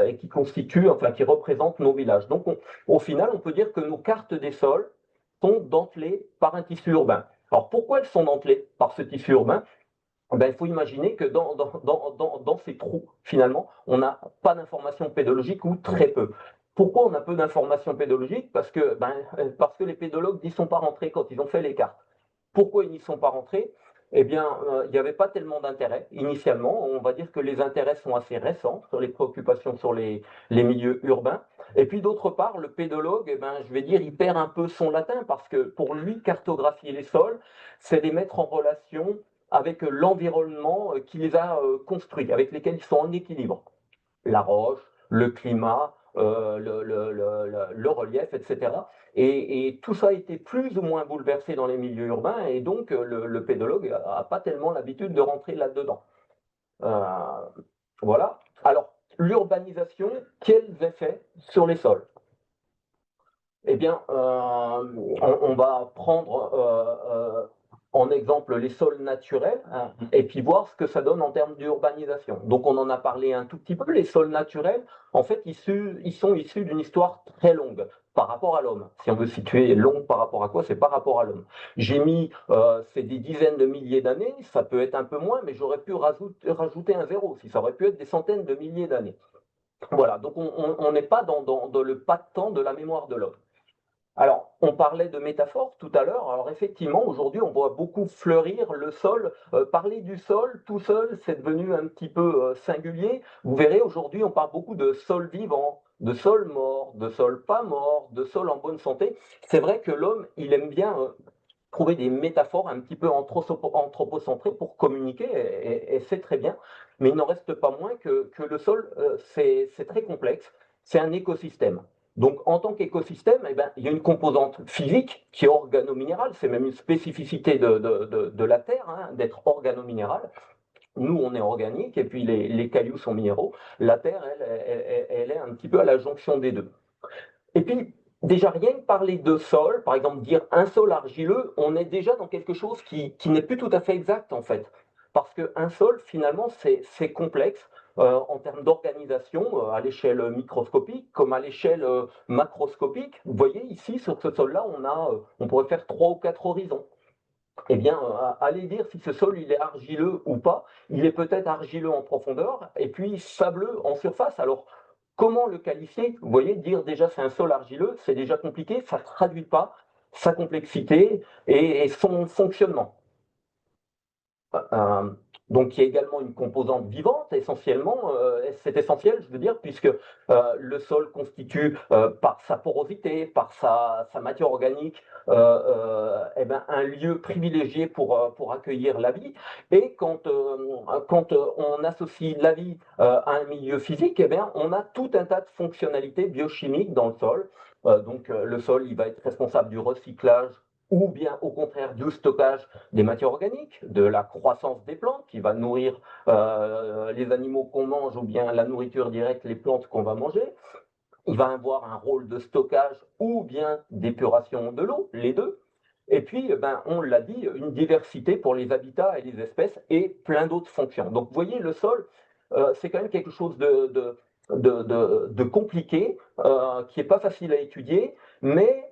et qui constitue, enfin qui représente nos villages. Donc au final, on peut dire que nos cartes des sols sont dentelées par un tissu urbain. Alors pourquoi elles sont dentelées par ce tissu urbain? Ben, il faut imaginer que dans ces trous, finalement, on n'a pas d'informations pédologiques ou très peu. Pourquoi on a peu d'informations pédologiques? Parce que les pédologues n'y sont pas rentrés quand ils ont fait les cartes. Pourquoi ils n'y sont pas rentrés? Eh bien, il n'y avait pas tellement d'intérêt initialement. On va dire que les intérêts sont assez récents sur les préoccupations sur les milieux urbains. Et puis d'autre part, le pédologue, eh ben, je vais dire, il perd un peu son latin parce que pour lui, cartographier les sols, c'est les mettre en relation avec l'environnement qui les a construits, avec lesquels ils sont en équilibre. La roche, le climat, le relief, etc. Et tout ça a été plus ou moins bouleversé dans les milieux urbains, et donc le pédologue n'a pas tellement l'habitude de rentrer là-dedans. Voilà. Alors, l'urbanisation, quels effets sur les sols? Eh bien, on va prendre en exemple les sols naturels, hein, et puis voir ce que ça donne en termes d'urbanisation. Donc on en a parlé un tout petit peu. Les sols naturels, en fait, ils sont issus d'une histoire très longue par rapport à l'homme. Si on veut situer long par rapport à quoi, c'est par rapport à l'homme. J'ai mis, c'est des dizaines de milliers d'années, ça peut être un peu moins, mais j'aurais pu rajouter un zéro aussi, ça aurait pu être des centaines de milliers d'années. Voilà, donc on n'est pas dans le pas de temps de la mémoire de l'homme. Alors, on parlait de métaphore tout à l'heure. Alors, effectivement, aujourd'hui, on voit beaucoup fleurir le sol. Parler du sol tout seul, c'est devenu un petit peu singulier. Vous verrez, aujourd'hui, on parle beaucoup de sol vivant, de sol mort, de sol pas mort, de sol en bonne santé. C'est vrai que l'homme, il aime bien trouver des métaphores un petit peu anthropocentrées pour communiquer, et c'est très bien. Mais il n'en reste pas moins que le sol, c'est très complexe. C'est un écosystème. Donc, en tant qu'écosystème, eh ben, il y a une composante physique qui est organo-minérale. C'est même une spécificité de la Terre, hein, d'être organo-minérale. Nous, on est organique, et puis les cailloux sont minéraux. La Terre, elle est un petit peu à la jonction des deux. Et puis, déjà, rien que parler de sol, par exemple, dire un sol argileux, on est déjà dans quelque chose qui n'est plus tout à fait exact, en fait. Parce qu'un sol, finalement, c'est complexe en termes d'organisation à l'échelle microscopique comme à l'échelle macroscopique. Vous voyez, ici, sur ce sol-là, on pourrait faire 3 ou 4 horizons. Eh bien, allez dire si ce sol il est argileux ou pas. Il est peut-être argileux en profondeur et puis sableux en surface. Alors, comment le qualifier? Vous voyez, dire déjà c'est un sol argileux, c'est déjà compliqué, ça ne traduit pas sa complexité et son fonctionnement. Euh, donc, il y a également une composante vivante, essentiellement, c'est essentiel, je veux dire, puisque le sol constitue, par sa porosité, par sa matière organique, eh ben, un lieu privilégié pour accueillir la vie. Et quand on associe la vie à un milieu physique, eh bien, on a tout un tas de fonctionnalités biochimiques dans le sol. Donc, le sol, il va être responsable du recyclage ou bien au contraire du stockage des matières organiques, de la croissance des plantes qui va nourrir les animaux qu'on mange ou bien la nourriture directe, les plantes qu'on va manger. Il va avoir un rôle de stockage ou bien d'épuration de l'eau, les deux. Et puis, ben, on l'a dit, une diversité pour les habitats et les espèces et plein d'autres fonctions. Donc, vous voyez, le sol, c'est quand même quelque chose de compliqué, qui n'est pas facile à étudier, mais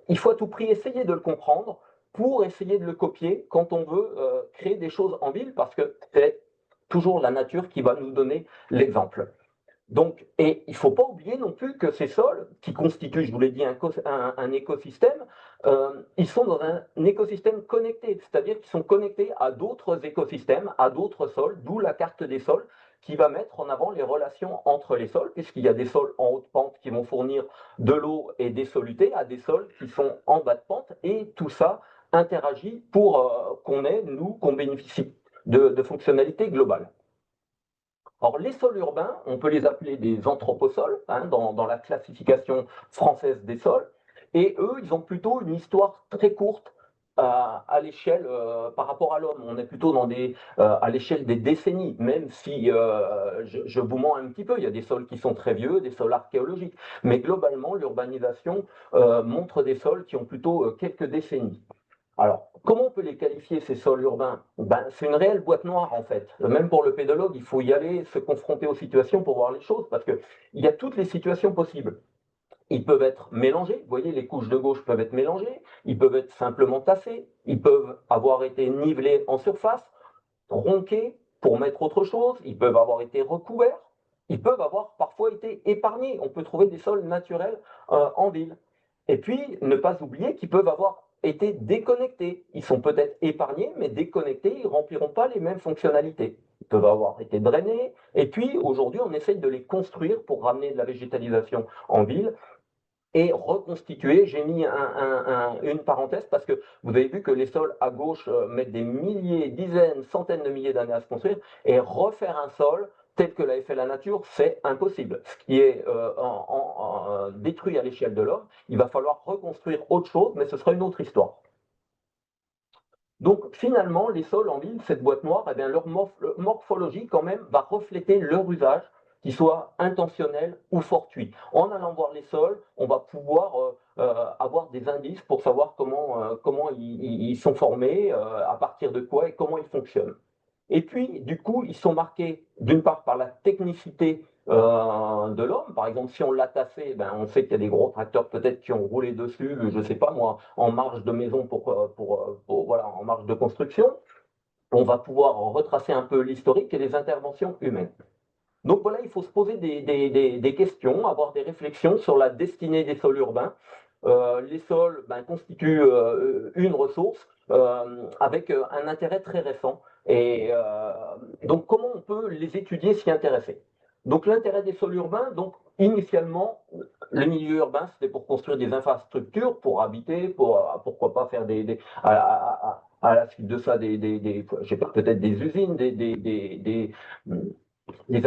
il faut à tout prix essayer de le comprendre pour essayer de le copier quand on veut créer des choses en ville, parce que c'est toujours la nature qui va nous donner l'exemple. Donc, et il ne faut pas oublier non plus que ces sols, qui constituent, je vous l'ai dit, un écosystème, ils sont dans un écosystème connecté, c'est-à-dire qu'ils sont connectés à d'autres écosystèmes, à d'autres sols, d'où la carte des sols, qui va mettre en avant les relations entre les sols, puisqu'il y a des sols en haute pente qui vont fournir de l'eau et des solutés à des sols qui sont en bas de pente, et tout ça interagit pour qu'on bénéficie de fonctionnalités globales. Or, les sols urbains, on peut les appeler des anthroposols, hein, dans la classification française des sols, et eux, ils ont plutôt une histoire très courte à l'échelle par rapport à l'homme. On est plutôt à l'échelle des décennies, même si je vous mens un petit peu, il y a des sols qui sont très vieux, des sols archéologiques, mais globalement, l'urbanisation montre des sols qui ont plutôt quelques décennies. Alors, comment on peut les qualifier, ces sols urbains? Ben, c'est une réelle boîte noire, en fait. Même pour le pédologue, il faut y aller, se confronter aux situations pour voir les choses, parce qu'il y a toutes les situations possibles. Ils peuvent être mélangés, vous voyez, les couches de gauche peuvent être mélangées, ils peuvent être simplement tassés, ils peuvent avoir été nivelés en surface, tronqués pour mettre autre chose, ils peuvent avoir été recouverts, ils peuvent avoir parfois été épargnés. On peut trouver des sols naturels en ville. Et puis, ne pas oublier qu'ils peuvent avoir été déconnectés. Ils sont peut-être épargnés, mais déconnectés, ils ne rempliront pas les mêmes fonctionnalités. Ils peuvent avoir été drainés. Et puis, aujourd'hui, on essaye de les construire pour ramener de la végétalisation en ville et reconstituer. J'ai mis une parenthèse parce que vous avez vu que les sols à gauche mettent des milliers, dizaines, centaines de milliers d'années à se construire, et refaire un sol tel que l'avait fait la nature, c'est impossible. Ce qui est détruit à l'échelle de l'homme, il va falloir reconstruire autre chose, mais ce sera une autre histoire. Donc finalement, les sols en ville, cette boîte noire, eh bien, leur morphologie quand même va refléter leur usage, qu'il soit intentionnel ou fortuit. En allant voir les sols, on va pouvoir avoir des indices pour savoir comment ils sont formés, à partir de quoi et comment ils fonctionnent. Et puis, du coup, ils sont marqués d'une part par la technicité de l'homme. Par exemple, si on l'a tassé, ben, on sait qu'il y a des gros tracteurs peut-être qui ont roulé dessus, je ne sais pas moi, en marge de maison voilà, en marge de construction. On va pouvoir retracer un peu l'historique et les interventions humaines. Donc voilà, il faut se poser des questions, avoir des réflexions sur la destinée des sols urbains. Les sols constituent une ressource avec un intérêt très récent. Et donc comment on peut les étudier, s'y intéresser? Donc l'intérêt des sols urbains, donc initialement, le milieu urbain, c'était pour construire des infrastructures, pour habiter, pourquoi pas faire à la suite de ça, je sais pas, peut-être des usines, des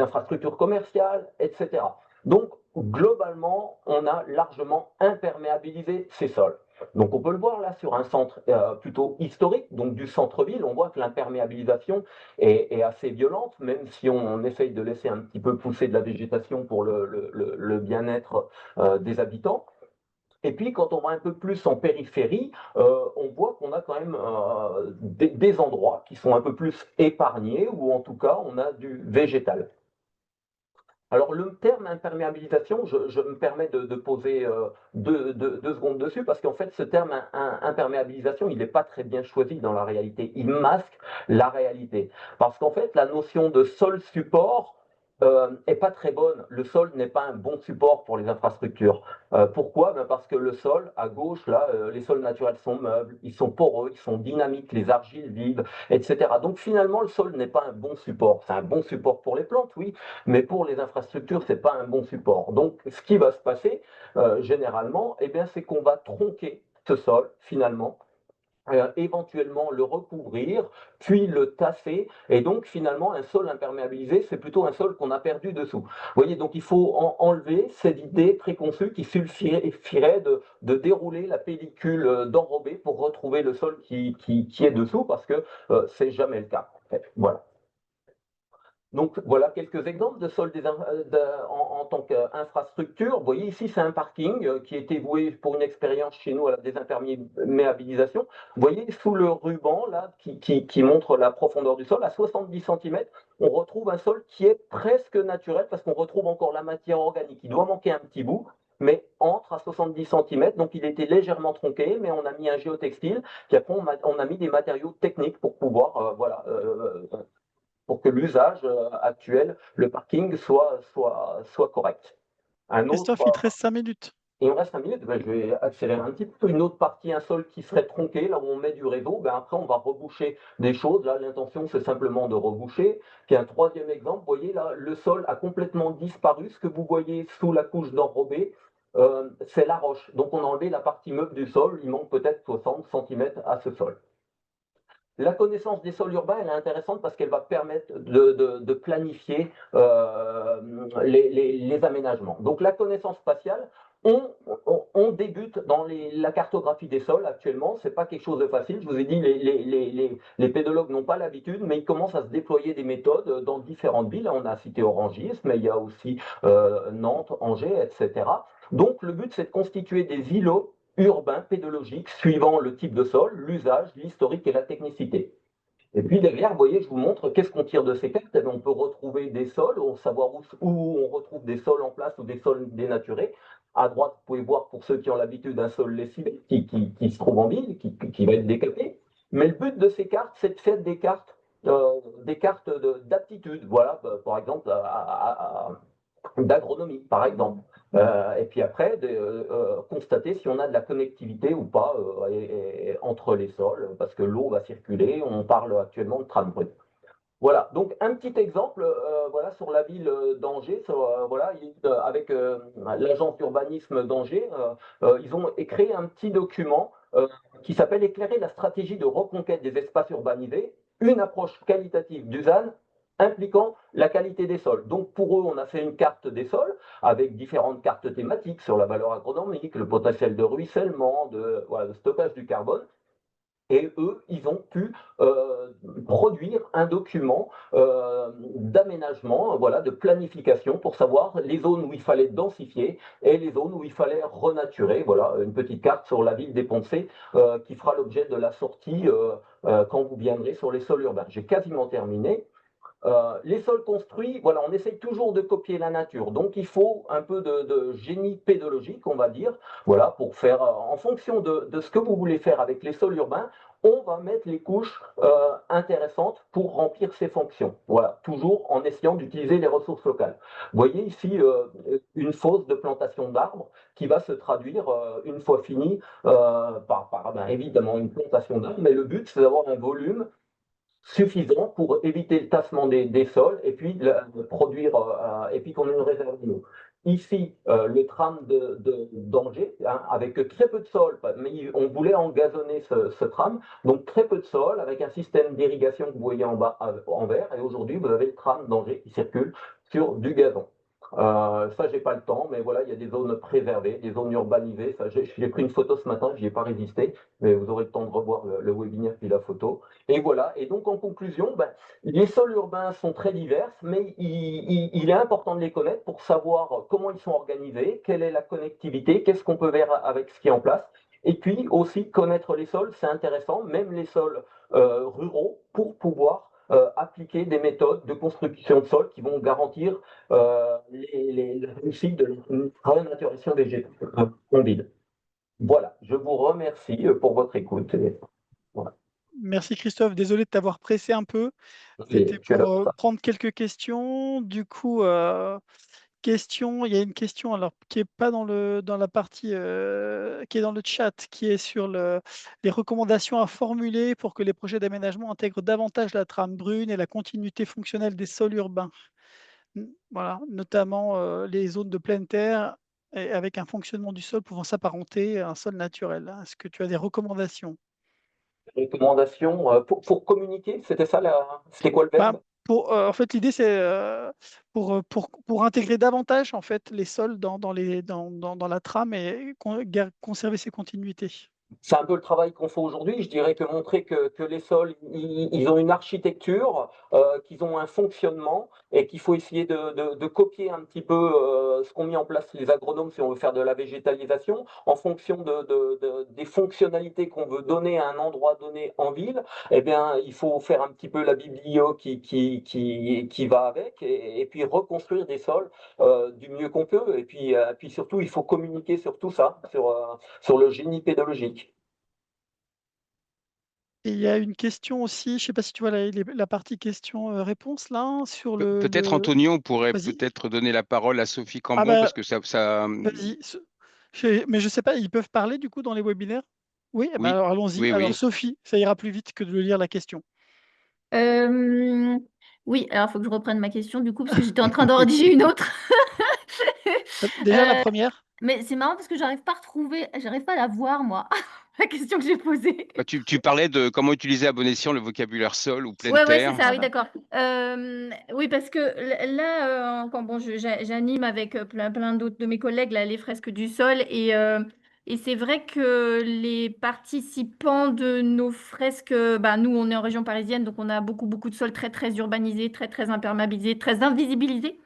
infrastructures commerciales, etc. Donc, globalement, on a largement imperméabilisé ces sols. Donc, on peut le voir là sur un centre plutôt historique, donc du centre-ville, on voit que l'imperméabilisation est assez violente, même si on essaye de laisser un petit peu pousser de la végétation pour le bien-être des habitants. Et puis, quand on va un peu plus en périphérie, on voit qu'on a quand même des endroits qui sont un peu plus épargnés, ou en tout cas, on a du végétal. Alors, le terme imperméabilisation, je me permets de poser deux secondes dessus, parce qu'en fait, ce terme imperméabilisation, il n'est pas très bien choisi dans la réalité. Il masque la réalité. Parce qu'en fait, la notion de sol support est pas très bonne. Le sol n'est pas un bon support pour les infrastructures. Pourquoi? Parce que le sol, à gauche, là, les sols naturels sont meubles, ils sont poreux, ils sont dynamiques, les argiles vives, etc. Donc finalement, le sol n'est pas un bon support. C'est un bon support pour les plantes, oui, mais pour les infrastructures, ce n'est pas un bon support. Donc, ce qui va se passer, généralement, eh bien, c'est qu'on va tronquer ce sol, finalement, éventuellement le recouvrir, puis le tasser, et donc finalement un sol imperméabilisé, c'est plutôt un sol qu'on a perdu dessous. Vous voyez, donc il faut enlever cette idée préconçue qui suffirait de dérouler la pellicule d'enrobé pour retrouver le sol qui est dessous, parce que c'est jamais le cas. Voilà. Donc voilà quelques exemples de sols en tant qu'infrastructure. Vous voyez ici, c'est un parking qui était voué pour une expérience chez nous à la désimperméabilisation. Vous voyez sous le ruban là qui montre la profondeur du sol, à 70 cm, on retrouve un sol qui est presque naturel parce qu'on retrouve encore la matière organique. Il doit manquer un petit bout, mais entre à 70 cm, donc il était légèrement tronqué, mais on a mis un géotextile, puis après on a mis des matériaux techniques pour pouvoir pour que l'usage actuel, le parking, soit correct. Christophe, il te reste 5 minutes. Et il me reste 5 minutes, je vais accélérer un petit peu. Une autre partie, un sol qui serait tronqué, là où on met du réseau, après on va reboucher des choses. Là, l'intention, c'est simplement de reboucher. Puis un troisième exemple, vous voyez là, le sol a complètement disparu. Ce que vous voyez sous la couche d'enrobé, c'est la roche. Donc on a enlevé la partie meuble du sol. Il manque peut-être 60 cm à ce sol. La connaissance des sols urbains, elle est intéressante parce qu'elle va permettre de planifier les aménagements. Donc la connaissance spatiale, on débute dans la cartographie des sols actuellement. Ce n'est pas quelque chose de facile. Je vous ai dit, les pédologues n'ont pas l'habitude, mais ils commencent à se déployer des méthodes dans différentes villes. On a cité Orangis, mais il y a aussi Nantes, Angers, etc. Donc le but, c'est de constituer des îlots urbain, pédologique, suivant le type de sol, l'usage, l'historique et la technicité. Et puis derrière, vous voyez, je vous montre qu'est-ce qu'on tire de ces cartes. On peut retrouver des sols, savoir où on retrouve des sols en place ou des sols dénaturés. À droite, vous pouvez voir pour ceux qui ont l'habitude un sol lessivé qui se trouve en ville, qui va être décapé. Mais le but de ces cartes, c'est de faire des cartes d'aptitude, voilà, par exemple, d'agronomie, par exemple. Et puis après, constater si on a de la connectivité ou pas entre les sols, parce que l'eau va circuler. On parle actuellement de tram brut. Voilà, donc un petit exemple voilà, sur la ville d'Angers, voilà, avec l'agence d'urbanisme d'Angers, ils ont créé un petit document qui s'appelle Éclairer la stratégie de reconquête des espaces urbanisés, une approche qualitative du ZAN impliquant la qualité des sols. Donc pour eux, on a fait une carte des sols avec différentes cartes thématiques sur la valeur agronomique, le potentiel de ruissellement, voilà, le stockage du carbone. Et eux, ils ont pu produire un document d'aménagement, voilà, de planification pour savoir les zones où il fallait densifier et les zones où il fallait renaturer. Voilà, une petite carte sur la ville des Poncés qui fera l'objet de la sortie quand vous viendrez sur les sols urbains. J'ai quasiment terminé. Les sols construits, voilà, on essaye toujours de copier la nature. Donc, il faut un peu de génie pédologique, on va dire, voilà, pour faire, en fonction de ce que vous voulez faire avec les sols urbains, on va mettre les couches intéressantes pour remplir ces fonctions. Voilà, toujours en essayant d'utiliser les ressources locales. Vous voyez ici une fosse de plantation d'arbres qui va se traduire, une fois finie, par évidemment une plantation d'arbres, mais le but, c'est d'avoir un volume suffisant pour éviter le tassement des sols et puis produire et puis qu'on ait une réserve d'eau. Ici, le tram d'Angers, hein, avec très peu de sol, mais on voulait engazonner ce tram, donc très peu de sol, avec un système d'irrigation que vous voyez en bas en vert, et aujourd'hui, vous avez le tram d'Angers qui circule sur du gazon. Ça, j'ai pas le temps, mais voilà, il y a des zones préservées, des zones urbanisées. J'ai pris une photo ce matin, je n'y ai pas résisté, mais vous aurez le temps de revoir le webinaire puis la photo. Et voilà. Et donc, en conclusion, les sols urbains sont très divers, mais il est important de les connaître pour savoir comment ils sont organisés, quelle est la connectivité, qu'est-ce qu'on peut faire avec ce qui est en place. Et puis aussi, connaître les sols, c'est intéressant, même les sols ruraux, pour pouvoir appliquer des méthodes de construction de sol qui vont garantir la réussite de la renaturation végétale en ville. Voilà, je vous remercie pour votre écoute. Voilà. Merci Christophe, désolé de t'avoir pressé un peu. Et C'était je suis là pour pour ça. prendre quelques questions. Du coup, il y a une question alors, qui n'est pas dans la partie qui est dans le chat, qui est sur les recommandations à formuler pour que les projets d'aménagement intègrent davantage la trame brune et la continuité fonctionnelle des sols urbains. Voilà, notamment les zones de pleine terre et avec un fonctionnement du sol pouvant s'apparenter à un sol naturel. Est-ce que tu as des recommandations? Recommandations pour communiquer, c'était quoi le Bah, verbe? en fait, l'idée, c'est pour intégrer davantage en fait, les sols dans la trame et conserver ces continuités. C'est un peu le travail qu'on fait aujourd'hui. Je dirais que montrer que les sols, ils ont une architecture, qu'ils ont un fonctionnement et qu'il faut essayer de copier un petit peu ce qu'ont mis en place les agronomes si on veut faire de la végétalisation en fonction des fonctionnalités qu'on veut donner à un endroit donné en ville. Eh bien, il faut faire un petit peu la biblio qui va avec et puis reconstruire des sols du mieux qu'on peut. Et puis surtout, il faut communiquer sur tout ça, sur le génie pédologique. Et il y a une question aussi, je ne sais pas si tu vois la partie questions-réponses là, sur Peut-être Antonio, on pourrait Vas-y. peut-être donner la parole à Sophie Ah Cambon bah, parce que ça, vas-y. Mais je ne sais pas, ils peuvent parler du coup dans les webinaires? Oui, bah oui, alors allons-y. oui, Alors oui. Sophie, ça ira plus vite que de lire la question. Euh, Oui, alors il faut que je reprenne ma question du coup, parce que j'étais en train d'en rédiger une autre. Déjà la première. Mais c'est marrant parce que j'arrive pas à retrouver, j'arrive pas à la voir, moi, la question que j'ai posée. Bah, tu parlais de comment utiliser à bon escient le vocabulaire sol ou pleine Ouais, c'est terre. ça, oui, Voilà. d'accord. Oui, parce que là, quand bon, j'anime avec plein d'autres de mes collègues là, les fresques du sol, et c'est vrai que les participants de nos fresques, bah, nous, on est en région parisienne, donc on a beaucoup de sols très, très urbanisés, très, très imperméabilisés, très invisibilisés.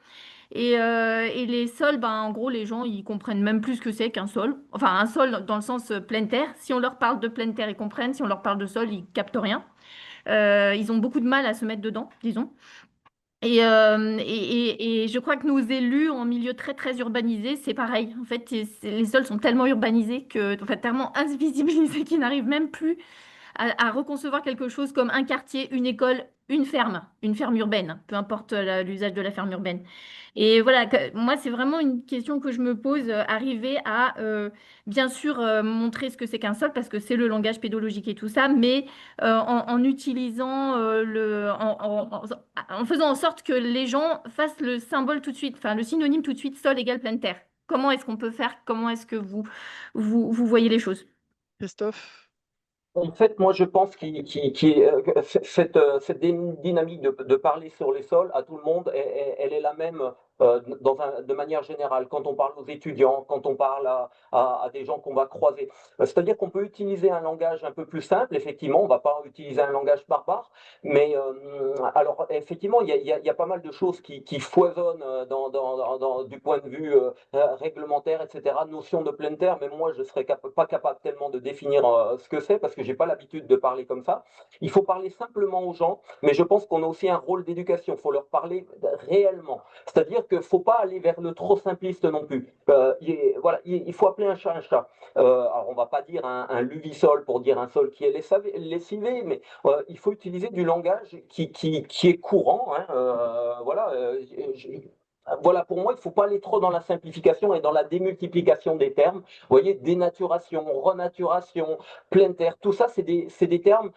Et les sols, ben, en gros, les gens, ils comprennent même plus ce que c'est qu'un sol. Enfin, un sol dans le sens pleine terre. Si on leur parle de pleine terre, ils comprennent. Si on leur parle de sol, ils captent rien. Ils ont beaucoup de mal à se mettre dedans, disons. Et je crois que nos élus en milieu très très urbanisé, c'est pareil. En fait, les sols sont tellement urbanisés enfin tellement invisibilisés qu'ils n'arrivent même plus à reconcevoir quelque chose comme un quartier, une école, une ferme urbaine, peu importe l'usage de la ferme urbaine. Et voilà, moi, c'est vraiment une question que je me pose, arriver à, bien sûr, montrer ce que c'est qu'un sol, parce que c'est le langage pédologique et tout ça, mais en utilisant en faisant en sorte que les gens fassent le symbole tout de suite, enfin, le synonyme tout de suite, sol égale pleine terre. Comment est-ce qu'on peut faire? Comment est-ce que vous voyez les choses? Christophe? En fait, moi, je pense que cette dynamique de parler sur les sols à tout le monde, elle est la même de manière générale. Quand on parle aux étudiants, quand on parle à des gens qu'on va croiser. C'est-à-dire qu'on peut utiliser un langage un peu plus simple, effectivement, on ne va pas utiliser un langage barbare, mais alors, effectivement, il y a pas mal de choses qui foisonnent du point de vue réglementaire, etc., notion de pleine terre, mais moi, je ne serais pas capable tellement de définir ce que c'est, parce que j'ai pas l'habitude de parler comme ça. Il faut parler simplement aux gens, mais je pense qu'on a aussi un rôle d'éducation, il faut leur parler réellement. C'est-à-dire qu'il ne faut pas aller vers le trop simpliste non plus. Voilà, il faut appeler un chat un chat. Alors, on ne va pas dire un luvisol pour dire un sol qui est lessivé, mais il faut utiliser du langage qui est courant. Hein, voilà, voilà, pour moi, il ne faut pas aller trop dans la simplification et dans la démultiplication des termes. Vous voyez, dénaturation, renaturation, pleine terre, tout ça, c'est des termes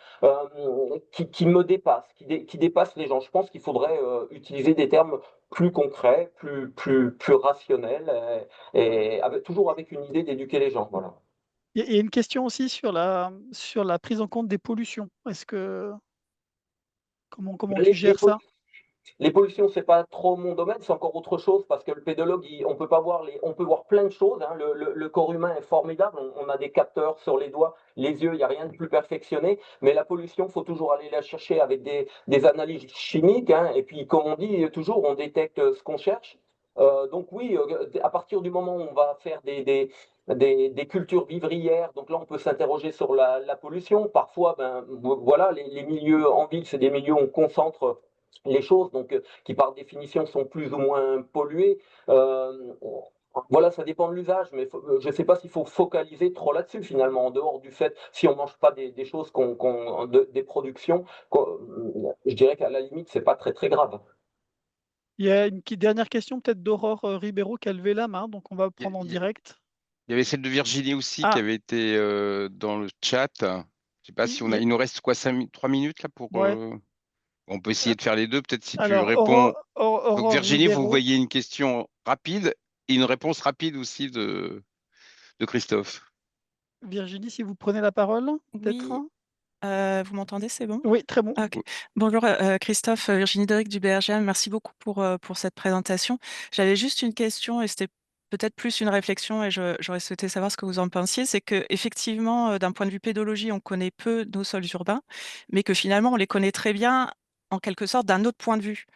qui me dépassent, qui dépassent les gens. Je pense qu'il faudrait utiliser des termes plus concrets, plus rationnels, toujours avec une idée d'éduquer les gens. Voilà. Il y a une question aussi sur la prise en compte des pollutions. Comment tu Les, les gères ça? Les pollutions, c'est pas trop mon domaine, c'est encore autre chose parce que le pédologue, on peut pas voir on peut voir plein de choses. Hein. Le corps humain est formidable. On a des capteurs sur les doigts, les yeux, il n'y a rien de plus perfectionné. Mais la pollution, faut toujours aller la chercher avec des analyses chimiques. Hein. Et puis, comme on dit toujours, on détecte ce qu'on cherche. Donc oui, à partir du moment où on va faire des cultures vivrières, donc là on peut s'interroger sur la pollution. Parfois, ben voilà, les milieux en ville, c'est des milieux où on concentre les choses, donc qui par définition sont plus ou moins polluées. Euh, voilà, ça dépend de l'usage, mais je ne sais pas s'il faut focaliser trop là-dessus finalement, en dehors du fait, si on ne mange pas des choses, des productions, je dirais qu'à la limite, c'est pas très très grave. Il y a une dernière question peut-être d'Aurore Ribeiro qui a levé la main, donc on va Il prendre en y, direct. il y avait celle de Virginie aussi qui Ah, avait été dans le chat. Je sais pas si il- il nous reste quoi, 3 minutes là pour. ouais. On peut essayer de faire les deux. Peut-être si tu Alors, réponds. Donc Aurore Virginie, vous Ribeiro, voyez une question rapide et une réponse rapide aussi de Christophe. Virginie, si vous prenez la parole, peut-être. Oui, vous m'entendez, c'est bon? Oui, très bon. Ah, ok. Oui. Bonjour Christophe, Virginie Deric du BRGM, merci beaucoup pour cette présentation. J'avais juste une question et c'était peut-être plus une réflexion et j'aurais souhaité savoir ce que vous en pensiez. C'est que effectivement, d'un point de vue pédologie, on connaît peu nos sols urbains, mais que finalement, on les connaît très bien en quelque sorte d'un autre point de vue.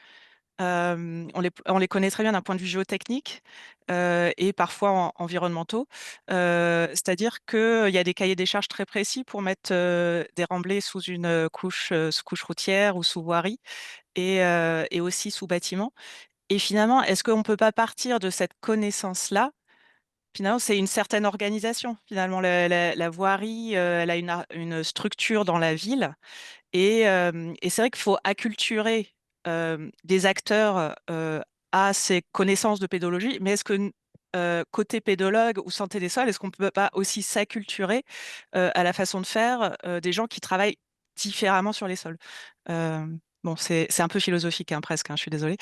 On les connaît très bien d'un point de vue géotechnique et parfois environnementaux. C'est-à-dire qu'il y a des cahiers des charges très précis pour mettre des remblais sous une sous couche routière ou sous voirie et aussi sous bâtiment. Et finalement, est-ce qu'on ne peut pas partir de cette connaissance-là? Finalement, c'est une certaine organisation. Finalement, la voirie, elle a une structure dans la ville et c'est vrai qu'il faut acculturer des acteurs à ces connaissances de pédologie, mais est-ce que côté pédologue ou santé des sols, est-ce qu'on ne peut pas aussi s'acculturer à la façon de faire des gens qui travaillent différemment sur les sols? Euh, bon, c'est un peu philosophique hein, presque, hein, je suis désolée.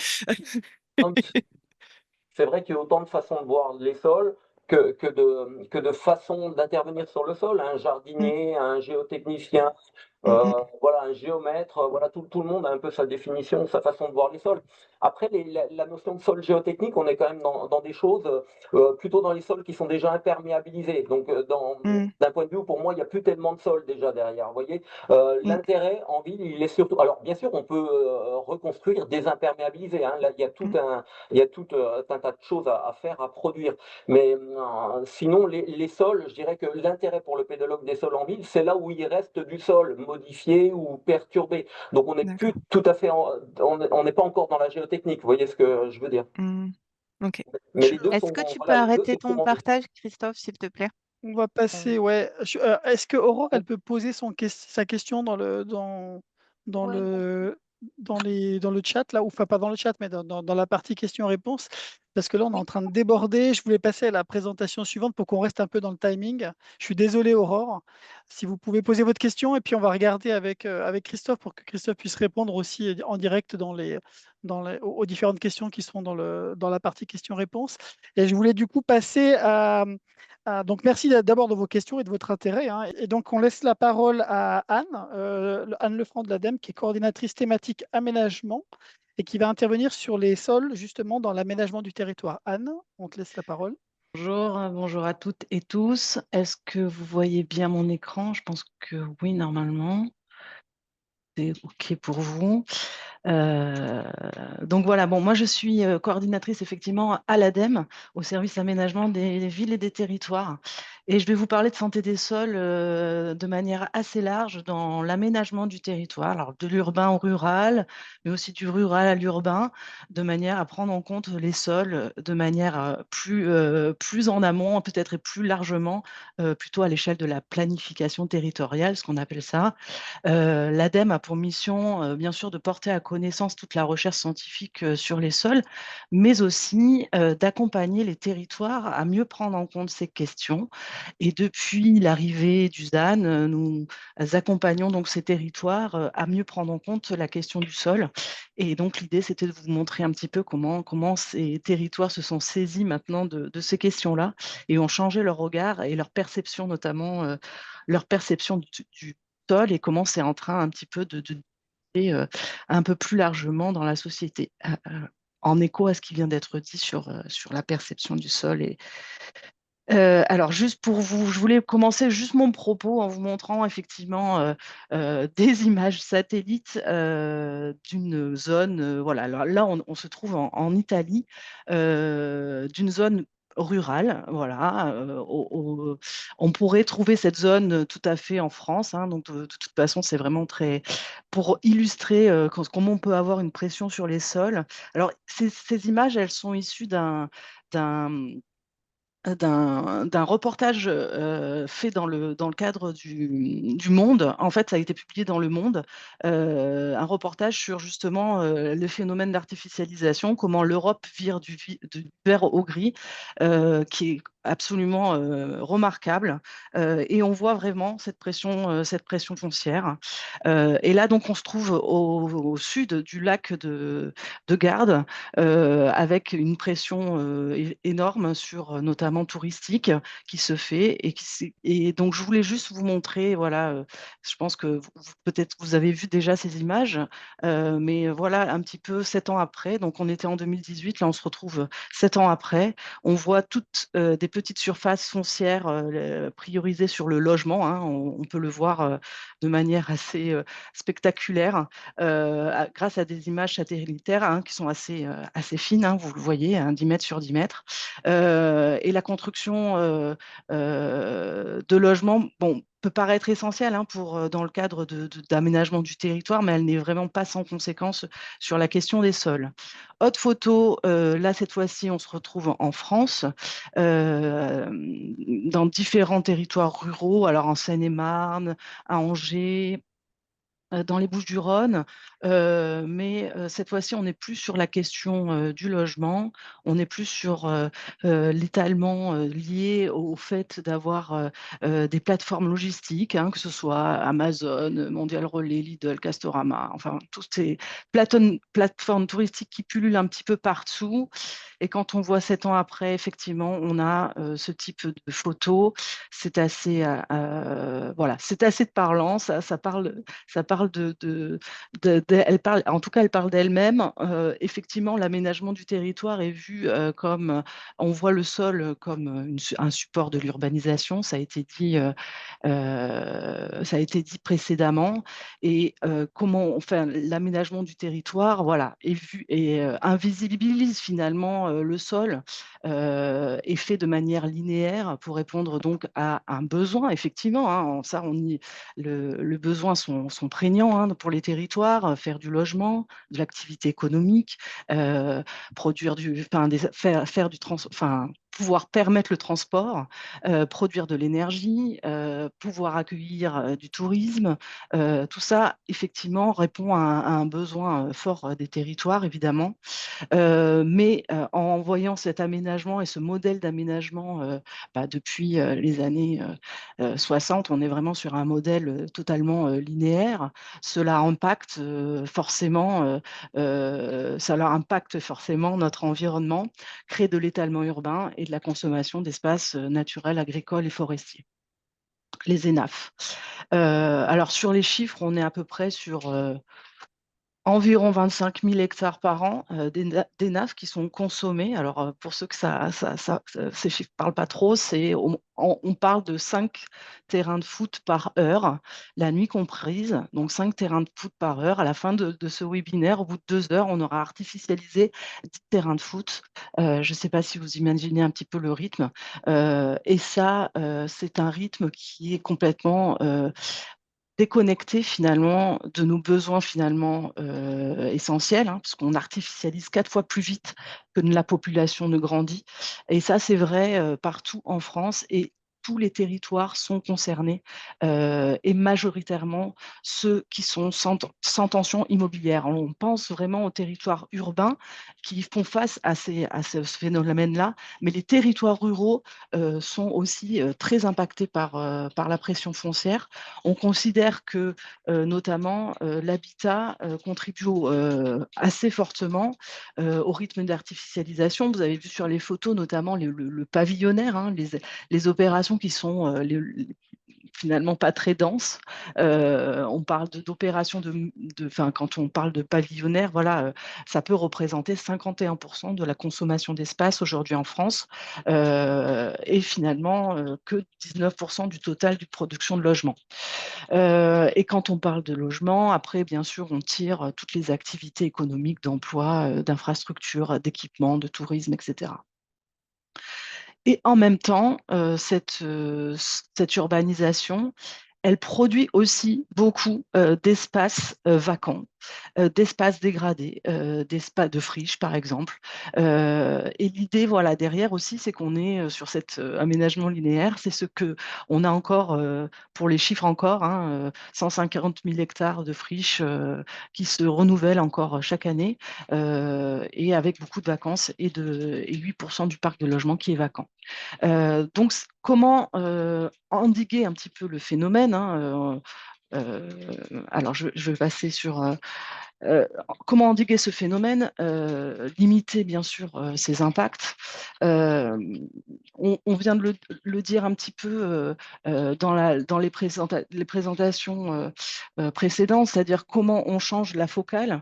C'est vrai qu'il y a autant de façons de voir les sols que de façons d'intervenir sur le sol. Un Mm, jardinier, un géotechnicien, mm, mm, voilà, un géomètre, voilà, tout le monde a un peu sa définition, sa façon de voir les sols. Après, la notion de sol géotechnique, on est quand même dans des choses, plutôt dans les sols qui sont déjà imperméabilisés. Donc, mm, d'un point de vue où pour moi, il n'y a plus tellement de sol déjà derrière. Vous voyez, mm, l'intérêt en ville, il est surtout. Alors, bien sûr, on peut reconstruire, désimperméabiliser. Hein. Là, mm, il y a tout un tas de choses à faire, à produire. Mais sinon, les sols, je dirais que l'intérêt pour le pédologue des sols en ville, c'est là où il reste du sol modifier ou perturber. Donc on n'est plus D'accord. tout à fait, on n'est pas encore dans la géotechnique, vous voyez ce que je veux dire. Hmm. Ok. Mais les deux Est-ce sont, que tu peux voilà, les deux arrêter sont ton commentés. partage, Christophe, s'il te plaît? On va passer, ouais. Est-ce que Aurore, elle peut poser sa question dans Ouais. le, dans le chat, là, ou enfin pas dans le chat, mais dans la partie questions-réponses? Parce que là, on est en train de déborder. Je voulais passer à la présentation suivante pour qu'on reste un peu dans le timing. Je suis désolé, Aurore. Si vous pouvez poser votre question, et puis on va regarder avec Christophe pour que Christophe puisse répondre aussi en direct aux différentes questions qui sont dans la partie questions-réponses. Et je voulais du coup passer donc, merci d'abord de vos questions et de votre intérêt, hein. Et donc, on laisse la parole à Anne, Anne Lefranc de l'ADEME, qui est coordinatrice thématique aménagement et qui va intervenir sur les sols, justement, dans l'aménagement du territoire. Anne, on te laisse la parole. Bonjour à toutes et tous. Est-ce que vous voyez bien mon écran? Je pense que oui, normalement. C'est OK pour vous. Donc voilà, bon, moi je suis coordinatrice effectivement à l'ADEME, au service aménagement des villes et des territoires. Et je vais vous parler de santé des sols de manière assez large dans l'aménagement du territoire, alors de l'urbain au rural, mais aussi du rural à l'urbain, de manière à prendre en compte les sols de manière plus en amont, peut-être et plus largement, plutôt à l'échelle de la planification territoriale, ce qu'on appelle ça. L'ADEME a pour mission, bien sûr, de porter à connaissance toute la recherche scientifique sur les sols, mais aussi d'accompagner les territoires à mieux prendre en compte ces questions. Et depuis l'arrivée du ZAN, nous accompagnons donc ces territoires à mieux prendre en compte la question du sol. Et donc l'idée, c'était de vous montrer un petit peu comment ces territoires se sont saisis maintenant de ces questions-là et ont changé leur regard et leur perception, notamment leur perception du sol et comment c'est en train un petit peu de un peu plus largement dans la société, en écho à ce qui vient d'être dit sur la perception du sol. Alors juste pour vous, je voulais commencer juste mon propos en vous montrant effectivement des images satellites d'une zone. Voilà, alors là on se trouve en Italie, d'une zone rurale. Voilà, on pourrait trouver cette zone tout à fait en France, hein, donc de toute façon c'est vraiment très pour illustrer comment on peut avoir une pression sur les sols. Alors ces images, elles sont issues d'un d'un reportage fait dans le cadre du Monde. En fait, ça a été publié dans Le Monde, un reportage sur justement le phénomène d'artificialisation, comment l'Europe vire du vert au gris, qui est absolument remarquable. Et on voit vraiment cette pression foncière. Et là, donc, on se trouve au sud du lac de Garde, avec une pression énorme sur notamment touristique qui se fait et donc je voulais juste vous montrer, voilà, je pense que peut-être vous avez vu déjà ces images, mais voilà un petit peu 7 ans après, donc on était en 2018, là on se retrouve 7 ans après, on voit toutes des petites surfaces foncières priorisées sur le logement, hein, on peut le voir de manière assez spectaculaire grâce à des images satellitaires, hein, qui sont assez fines, hein, vous le voyez, hein, 10 mètres sur 10 mètres. Et la construction de logements, bon, peut paraître essentielle, hein, dans le cadre d'aménagement du territoire, mais elle n'est vraiment pas sans conséquence sur la question des sols. Autre photo, là cette fois-ci on se retrouve en France, dans différents territoires ruraux, alors en Seine-et-Marne, à Angers, dans les Bouches-du-Rhône, mais cette fois-ci, on n'est plus sur la question du logement, on est plus sur l'étalement lié au fait d'avoir des plateformes logistiques, hein, que ce soit Amazon, Mondial Relais, Lidl, Castorama, enfin, toutes ces plateformes touristiques qui pullulent un petit peu partout. Et quand on voit 7 ans après, effectivement, on a ce type de photos. C'est assez, voilà, c'est assez parlant, ça parle parle en tout cas, elle parle d'elle-même. Effectivement, l'aménagement du territoire est vu comme, on voit le sol comme un support de l'urbanisation, ça a été dit précédemment, et l'aménagement du territoire, voilà, est vu et invisibilise finalement le sol, est fait de manière linéaire pour répondre donc à un besoin, effectivement, hein, le besoin sont prégnants, hein, pour les territoires, faire du logement, de l'activité économique, produire pouvoir permettre le transport, produire de l'énergie, pouvoir accueillir du tourisme. Tout ça, effectivement, répond à un besoin fort des territoires, évidemment. Mais en voyant cet aménagement et ce modèle d'aménagement depuis les années 60, on est vraiment sur un modèle totalement linéaire. Cela impacte forcément notre environnement, crée de l'étalement urbain et de la consommation d'espaces naturels, agricoles et forestiers, les ENAF. Alors sur les chiffres, on est à peu près sur environ 25 000 hectares par an d'ENAF qui sont consommés. Alors, pour ceux que ces chiffres ne parlent pas trop, on parle de 5 terrains de foot par heure, la nuit comprise, donc 5 terrains de foot par heure. À la fin de ce webinaire, au bout de 2 heures, on aura artificialisé 10 terrains de foot. Je ne sais pas si vous imaginez un petit peu le rythme. Et ça, c'est un rythme qui est complètement déconnecté finalement de nos besoins finalement essentiels, hein, parce qu'on artificialise 4 fois plus vite que la population ne grandit. Et ça, c'est vrai partout en France, et tous les territoires sont concernés, et majoritairement ceux qui sont sans tension immobilière. On pense vraiment aux territoires urbains qui font face à ce phénomène-là, mais les territoires ruraux sont aussi très impactés par la pression foncière. On considère que notamment l'habitat contribue assez fortement au rythme d'artificialisation. Vous avez vu sur les photos notamment le pavillonnaire, hein, les opérations qui sont finalement pas très denses. On parle d'opérations quand on parle de pavillonnaire, voilà, ça peut représenter 51% de la consommation d'espace aujourd'hui en France, et finalement que 19% du total de production de logements. Et quand on parle de logement, après, bien sûr, on tire toutes les activités économiques, d'emploi, d'infrastructures, d'équipements, de tourisme, etc. Et en même temps, cette urbanisation, elle produit aussi beaucoup d'espaces vacants, d'espaces dégradés, d'espaces de friches, par exemple. Et l'idée, voilà, derrière aussi, c'est qu'on est sur cet aménagement linéaire. C'est ce qu'on a encore, pour les chiffres encore, hein, 150 000 hectares de friches qui se renouvellent encore chaque année, et avec beaucoup de vacances et 8% du parc de logement qui est vacant. Donc, comment endiguer un petit peu le phénomène, hein, alors, je vais passer sur comment endiguer ce phénomène, limiter bien sûr ses impacts. On vient de le dire un petit peu dans les présentations précédentes, c'est-à-dire comment on change la focale,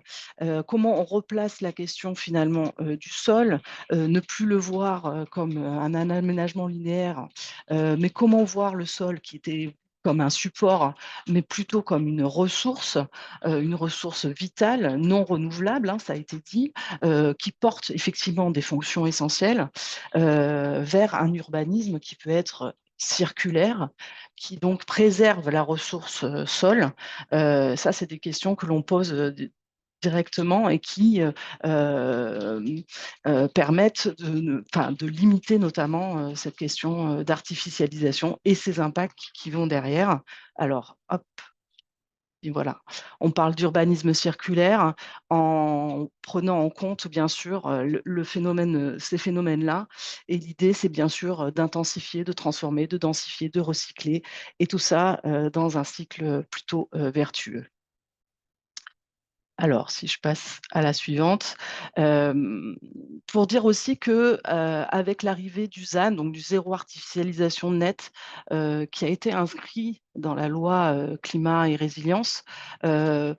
comment on replace la question finalement du sol, ne plus le voir comme un aménagement linéaire, mais comment voir le sol qui était comme un support, mais plutôt comme une ressource vitale, non renouvelable, hein, ça a été dit, qui porte effectivement des fonctions essentielles vers un urbanisme qui peut être circulaire, qui donc préserve la ressource sol. Ça, c'est des questions que l'on pose directement et qui permettent de limiter notamment cette question d'artificialisation et ses impacts qui vont derrière. Alors, hop, et voilà, on parle d'urbanisme circulaire en prenant en compte, bien sûr, ces phénomènes-là. Et l'idée, c'est bien sûr d'intensifier, de transformer, de densifier, de recycler, et tout ça dans un cycle plutôt vertueux. Alors, si je passe à la suivante, pour dire aussi que, avec l'arrivée du ZAN, donc du zéro artificialisation nette, qui a été inscrit dans la loi, climat et résilience, heu,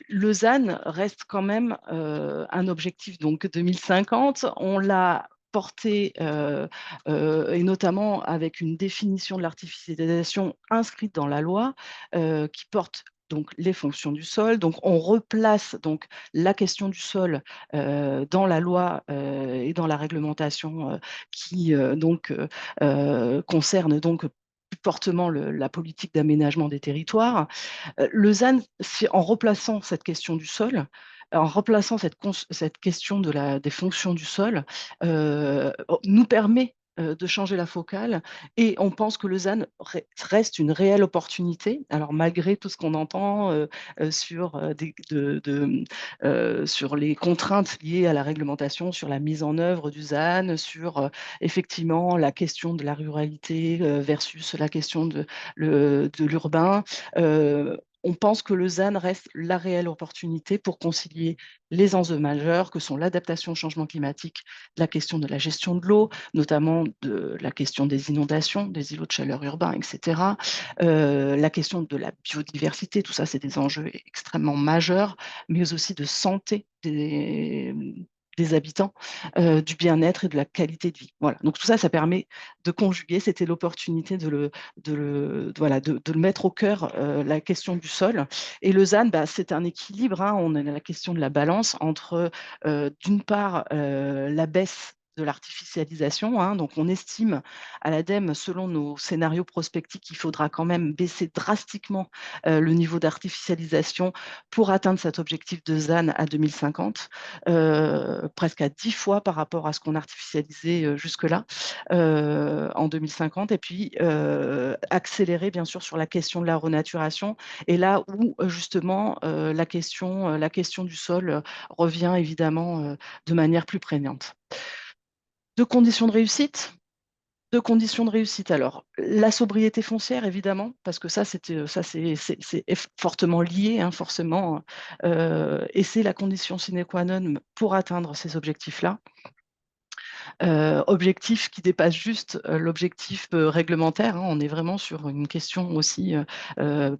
le ZAN reste quand même, un objectif donc 2050. On l'a porté, et notamment avec une définition de l'artificialisation inscrite dans la loi, qui porte donc les fonctions du sol. Donc on replace donc la question du sol, dans la loi, et dans la réglementation, qui, concerne donc plus fortement la politique d'aménagement des territoires. Le ZAN, en replaçant cette question du sol, en replaçant cette question des fonctions du sol, nous permet, de changer la focale et on pense que le ZAN reste une réelle opportunité. Alors malgré tout ce qu'on entend, sur, sur les contraintes liées à la réglementation, sur la mise en œuvre du ZAN, sur, effectivement la question de la ruralité, versus la question de l'urbain. On pense que le ZAN reste la réelle opportunité pour concilier les enjeux majeurs que sont l'adaptation au changement climatique, la question de la gestion de l'eau, notamment de la question des inondations, des îlots de chaleur urbains, etc. La question de la biodiversité, tout ça, c'est des enjeux extrêmement majeurs, mais aussi de santé des habitants, du bien-être et de la qualité de vie. Voilà. Donc tout ça, ça permet de conjuguer. C'était l'opportunité de le mettre au cœur, la question du sol. Et le ZAN, bah, c'est un équilibre, hein. On a la question de la balance entre, d'une part, la baisse de l'artificialisation, hein. Donc on estime à l'ADEME, selon nos scénarios prospectifs, qu'il faudra quand même baisser drastiquement, le niveau d'artificialisation pour atteindre cet objectif de ZAN à 2050, presque à 10 fois par rapport à ce qu'on artificialisait, jusque-là, en 2050. Et puis, accélérer bien sûr sur la question de la renaturation. Et là où, justement, la question du sol, revient évidemment, de manière plus prégnante. 2 conditions de réussite. 2 conditions de réussite. Alors, la sobriété foncière évidemment, parce que ça c'est fortement lié, hein, forcément, et c'est la condition sine qua non pour atteindre ces objectifs-là. Objectif qui dépasse juste, l'objectif, réglementaire, hein. On est vraiment sur une question aussi,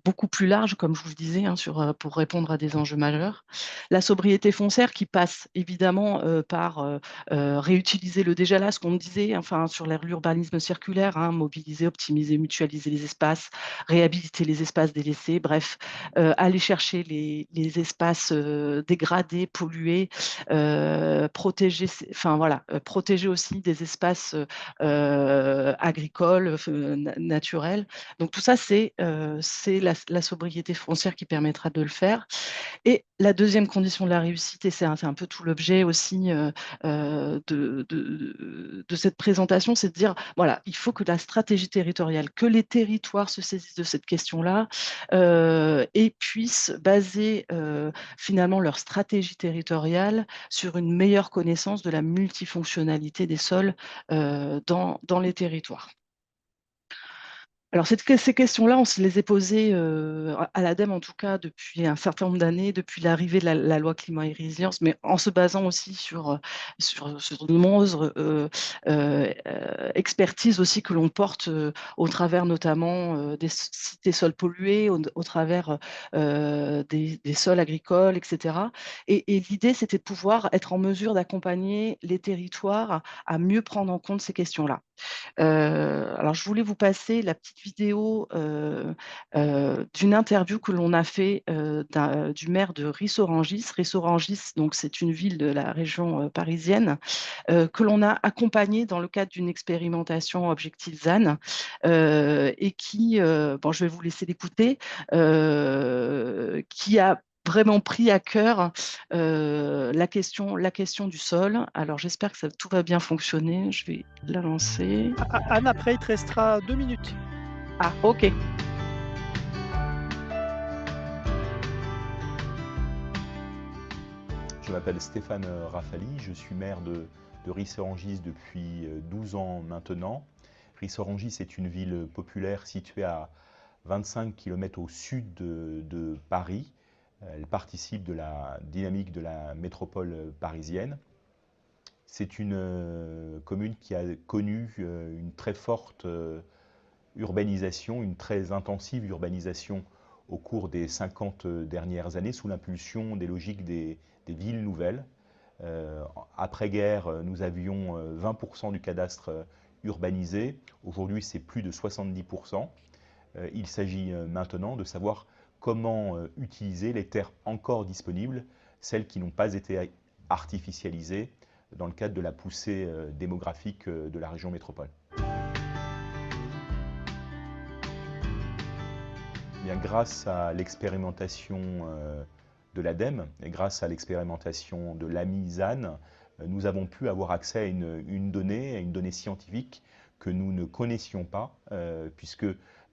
beaucoup plus large, comme je vous le disais, hein, pour répondre à des enjeux majeurs. La sobriété foncière qui passe évidemment, par, réutiliser le déjà là, ce qu'on disait, enfin sur l'urbanisme circulaire, hein, mobiliser, optimiser, mutualiser les espaces, réhabiliter les espaces délaissés, bref, aller chercher les espaces, dégradés, pollués, protéger protéger aussi des espaces, agricoles, naturels. Donc tout ça, c'est la sobriété foncière qui permettra de le faire. Et la deuxième condition de la réussite, et c'est un peu tout l'objet aussi, de cette présentation, c'est de dire, voilà, il faut que la stratégie territoriale, que les territoires se saisissent de cette question-là, et puissent baser, finalement leur stratégie territoriale sur une meilleure connaissance de la multifonctionnalité des sols, dans les territoires. Alors ces questions-là, on se les est posées, à l'ADEME en tout cas depuis un certain nombre d'années, depuis l'arrivée de la loi climat et résilience, mais en se basant aussi sur de nombreuses, expertises aussi que l'on porte, au travers notamment, des cités sols pollués, au travers, des sols agricoles, etc. Et l'idée, c'était de pouvoir être en mesure d'accompagner les territoires à mieux prendre en compte ces questions-là. Alors je voulais vous passer la petite vidéo, d'une interview que l'on a fait, du maire de Ris-Orangis. Ris-Orangis, donc c'est une ville de la région, parisienne, que l'on a accompagnée dans le cadre d'une expérimentation Objectif ZAN, et qui, bon je vais vous laisser l'écouter, qui a vraiment pris à cœur, la question du sol. Alors j'espère que tout va bien fonctionner. Je vais la lancer. Anne, après, il te restera 2 minutes. Ah, ok. Je m'appelle Stéphane Rafali, je suis maire de Ris-Orangis depuis 12 ans maintenant. Ris-Orangis est une ville populaire située à 25 km au sud de Paris, Elle participe de la dynamique de la métropole parisienne. C'est une commune qui a connu une très forte urbanisation, une très intensive urbanisation au cours des 50 dernières années, sous l'impulsion des logiques des villes nouvelles. Après-guerre, nous avions 20% du cadastre urbanisé. Aujourd'hui, c'est plus de 70%. Il s'agit maintenant de savoir comment utiliser les terres encore disponibles, celles qui n'ont pas été artificialisées dans le cadre de la poussée démographique de la région métropole. Bien, grâce à l'expérimentation de l'ADEME et grâce à l'expérimentation de l'AMI-ZAN, nous avons pu avoir accès à une donnée scientifique que nous ne connaissions pas, puisque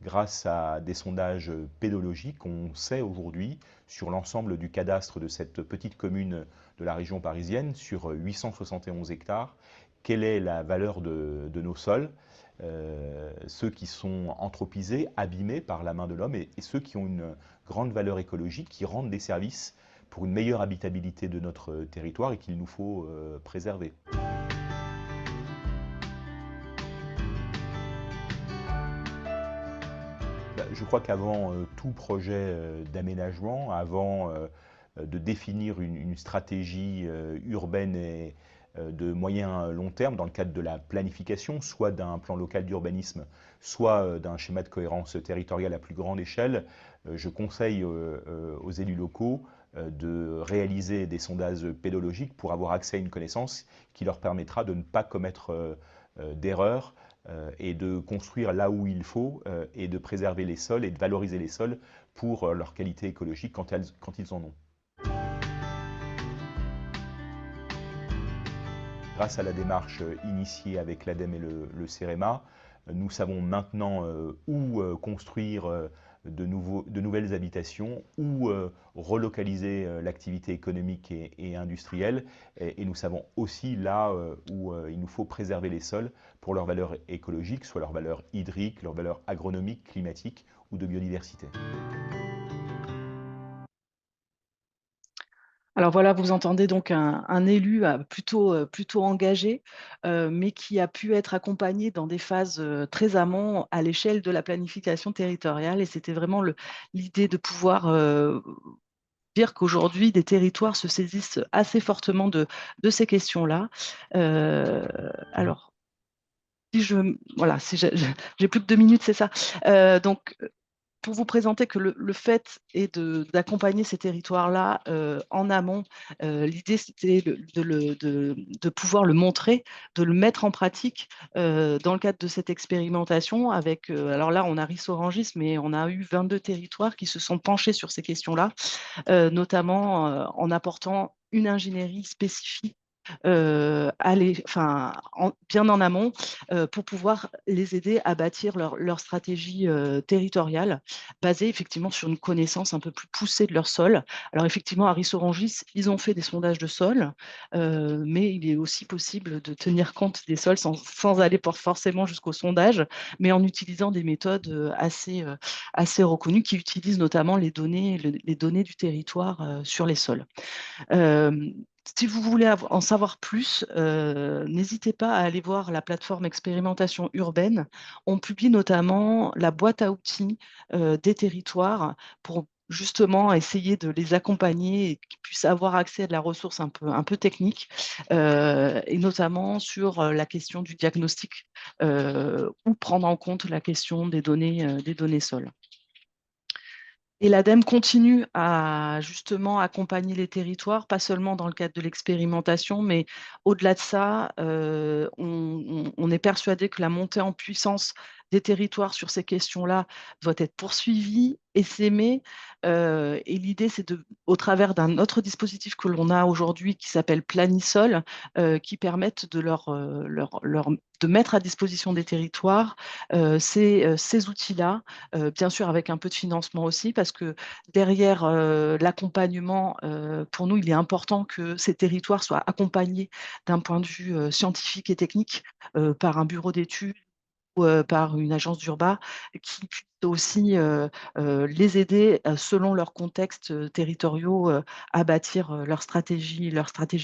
grâce à des sondages pédologiques, on sait aujourd'hui, sur l'ensemble du cadastre de cette petite commune de la région parisienne, sur 871 hectares, quelle est la valeur de nos sols, ceux qui sont anthropisés, abîmés par la main de l'homme, et ceux qui ont une grande valeur écologique, qui rendent des services pour une meilleure habitabilité de notre territoire et qu'il nous faut préserver. Je crois qu'avant tout projet d'aménagement, avant de définir une stratégie urbaine et de moyen long terme dans le cadre de la planification, soit d'un plan local d'urbanisme, soit d'un schéma de cohérence territoriale à plus grande échelle, je conseille aux élus locaux de réaliser des sondages pédologiques pour avoir accès à une connaissance qui leur permettra de ne pas commettre d'erreurs et de construire là où il faut et de préserver les sols et de valoriser les sols pour leur qualité écologique quand ils en ont. Grâce à la démarche initiée avec l'ADEME et le CEREMA, nous savons maintenant où construire de nouvelles habitations, où relocaliser l'activité économique et industrielle. Et nous savons aussi là où il nous faut préserver les sols pour leur valeur écologique, soit leur valeur hydrique, leur valeur agronomique, climatique ou de biodiversité. Alors voilà, vous entendez donc un élu plutôt engagé, mais qui a pu être accompagné dans des phases très amont à l'échelle de la planification territoriale. Et c'était vraiment l'idée de pouvoir dire qu'aujourd'hui, des territoires se saisissent assez fortement de ces questions-là. Alors, voilà, si j'ai plus que 2 minutes, c'est ça. Donc, pour vous présenter que le fait est d'accompagner ces territoires-là en amont. L'idée, c'était de pouvoir le montrer, de le mettre en pratique dans le cadre de cette expérimentation. Avec, alors là, on a Rissorangis, mais on a eu 22 territoires qui se sont penchés sur ces questions-là, notamment en apportant une ingénierie spécifique bien en amont pour pouvoir les aider à bâtir leur stratégie territoriale basée effectivement sur une connaissance un peu plus poussée de leur sol. Alors effectivement, à Rissorangis, ils ont fait des sondages de sol, mais il est aussi possible de tenir compte des sols sans aller forcément jusqu'au sondage, mais en utilisant des méthodes assez reconnues qui utilisent notamment les données du territoire sur les sols. Si vous voulez en savoir plus, n'hésitez pas à aller voir la plateforme Expérimentation urbaine. On publie notamment la boîte à outils des territoires pour justement essayer de les accompagner et qu'ils puissent avoir accès à de la ressource un peu technique, et notamment sur la question du diagnostic ou prendre en compte la question des données sols. Et l'ADEME continue à justement accompagner les territoires, pas seulement dans le cadre de l'expérimentation, mais au-delà de ça, on est persuadé que la montée en puissance des territoires sur ces questions-là doit être poursuivie, essaimée. Et l'idée, c'est au travers d'un autre dispositif que l'on a aujourd'hui qui s'appelle Planisol, qui permettent de mettre à disposition des territoires ces outils-là, bien sûr avec un peu de financement aussi, parce que derrière l'accompagnement, pour nous, il est important que ces territoires soient accompagnés d'un point de vue scientifique et technique par un bureau d'études ou par une agence d'urba qui puisse aussi les aider selon leurs contextes territoriaux à bâtir leur stratégie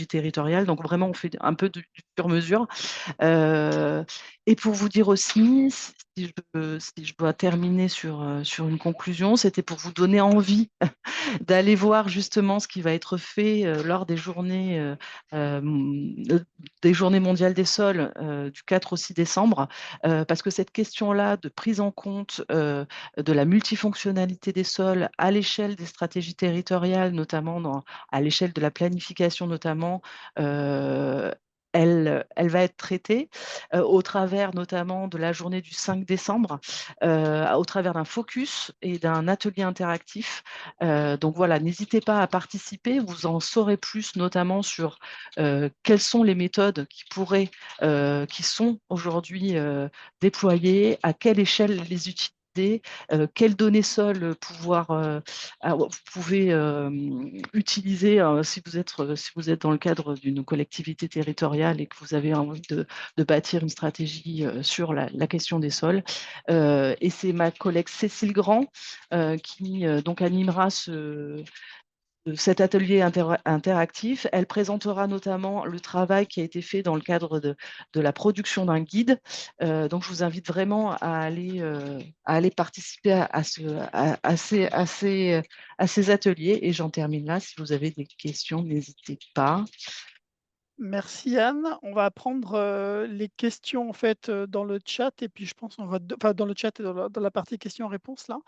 territoriale. Donc vraiment, on fait un peu du sur-mesure. Et pour vous dire aussi, si je dois terminer sur une conclusion, c'était pour vous donner envie d'aller voir justement ce qui va être fait lors des journées mondiales des sols du 4 au 6 décembre, parce que cette question-là de prise en compte de la multifonctionnalité des sols à l'échelle des stratégies territoriales, notamment à l'échelle de la planification notamment, elle va être traitée au travers notamment de la journée du 5 décembre, au travers d'un focus et d'un atelier interactif. Donc voilà, n'hésitez pas à participer, vous en saurez plus notamment sur quelles sont les méthodes qui sont aujourd'hui déployées, à quelle échelle les utiliser, quelles données sol vous pouvez utiliser si vous êtes dans le cadre d'une collectivité territoriale et que vous avez envie de bâtir une stratégie sur la question des sols. Et c'est ma collègue Cécile Grand qui donc animera cet atelier interactif. Elle présentera notamment le travail qui a été fait dans le cadre de la production d'un guide. Donc, je vous invite vraiment à aller participer à ces ateliers. Et j'en termine là. Si vous avez des questions, n'hésitez pas. Merci Anne. On va prendre les questions en fait dans le chat et puis je pense enfin, dans le chat et dans la partie questions-réponses là.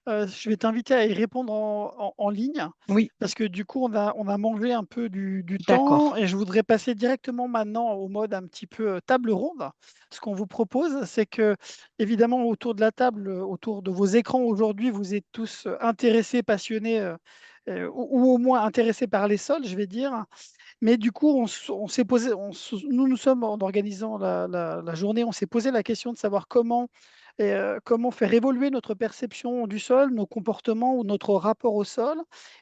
Je vais t'inviter à y répondre en ligne Oui, parce que du coup on a mangé un peu du temps d'accord. et je voudrais passer directement maintenant au mode un petit peu table ronde. Ce qu'on vous propose, c'est que évidemment autour de la table, autour de vos écrans aujourd'hui, vous êtes tous intéressés, passionnés ou au moins intéressés par les sols, je vais dire. Mais du coup, on s'est posé, nous sommes en organisant la journée, on s'est posé la question de savoir comment faire évoluer notre perception du sol, nos comportements ou notre rapport au sol.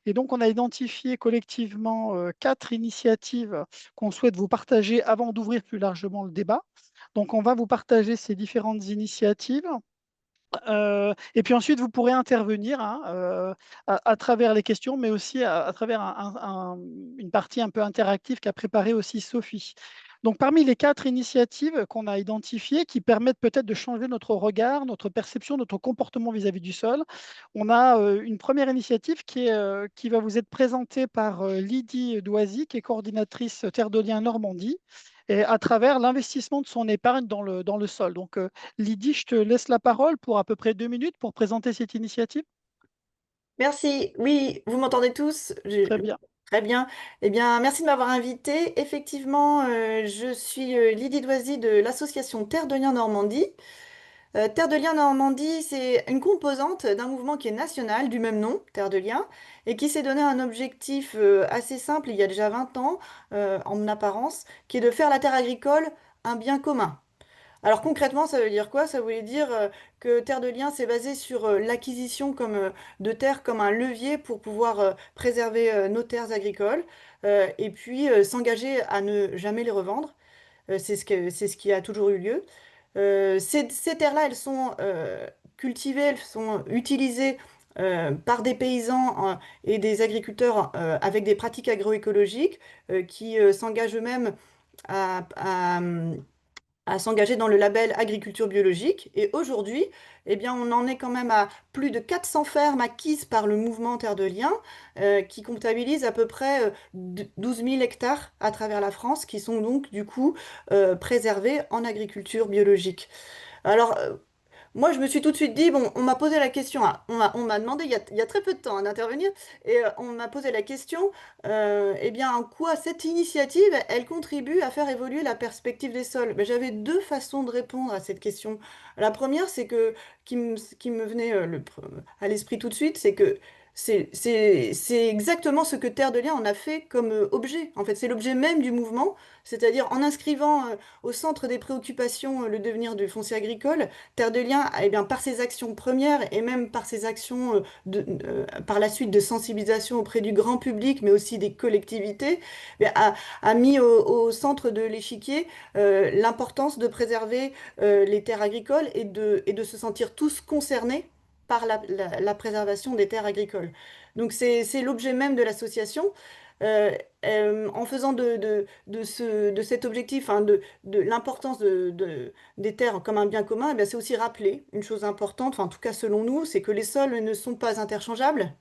Et donc, on a identifié collectivement 4 initiatives qu'on souhaite vous partager avant d'ouvrir plus largement le débat. Donc, on va vous partager ces différentes initiatives. Et puis ensuite, vous pourrez intervenir hein, à travers les questions, mais aussi à travers une partie un peu interactive qu'a préparée aussi Sophie. Donc, parmi les 4 initiatives qu'on a identifiées qui permettent peut-être de changer notre regard, notre perception, notre comportement vis-à-vis du sol, on a une première initiative qui va vous être présentée par Lydie Doisy, qui est coordinatrice Terre de Liens Normandie, et à travers l'investissement de son épargne dans le sol. Donc, Lydie, je te laisse la parole pour à peu près 2 minutes pour présenter cette initiative. Merci. Oui, vous m'entendez tous? Très bien. Très bien. Eh bien, merci de m'avoir invitée. Effectivement, je suis Lydie Doisy de l'association Terre de Liens Normandie. Terre de Liens Normandie, c'est une composante d'un mouvement qui est national du même nom, Terre de Liens, et qui s'est donné un objectif assez simple il y a déjà 20 ans, en apparence, qui est de faire la terre agricole un bien commun. Alors concrètement, ça veut dire quoi? Ça voulait dire que Terre de Liens s'est basé sur l'acquisition de terres comme un levier pour pouvoir préserver nos terres agricoles et puis s'engager à ne jamais les revendre. C'est ce qui a toujours eu lieu. Ces terres-là, elles sont cultivées, elles sont utilisées par des paysans et des agriculteurs avec des pratiques agroécologiques qui s'engagent eux-mêmes à à s'engager dans le label agriculture biologique. Et aujourd'hui, eh bien, on en est quand même à plus de 400 fermes acquises par le mouvement Terre de Liens, qui comptabilise à peu près 12 000 hectares à travers la France, qui sont donc du coup préservés en agriculture biologique. Alors, moi, je me suis tout de suite dit, bon, on m'a posé la question, hein, on m'a demandé il y a très peu de temps hein, d'intervenir, et on m'a posé la question, eh bien, en quoi cette initiative, elle contribue à faire évoluer la perspective des sols? Ben, j'avais deux façons de répondre à cette question. La première, qui me venait à l'esprit tout de suite, c'est que c'est exactement ce que Terre de Liens en a fait comme objet. En fait, c'est l'objet même du mouvement, c'est-à-dire en inscrivant au centre des préoccupations le devenir du foncier agricole. Terre de Liens, eh bien, par ses actions premières et même par ses actions par la suite de sensibilisation auprès du grand public, mais aussi des collectivités, eh bien, a mis au centre de l'échiquier l'importance de préserver les terres agricoles et de se sentir tous concernés par la préservation des terres agricoles. Donc c'est l'objet même de l'association. Euh, en faisant de cet objectif, hein, de l'importance des terres comme un bien commun, eh bien, c'est aussi rappeler une chose importante, enfin, en tout cas selon nous, c'est que les sols ne sont pas interchangeables,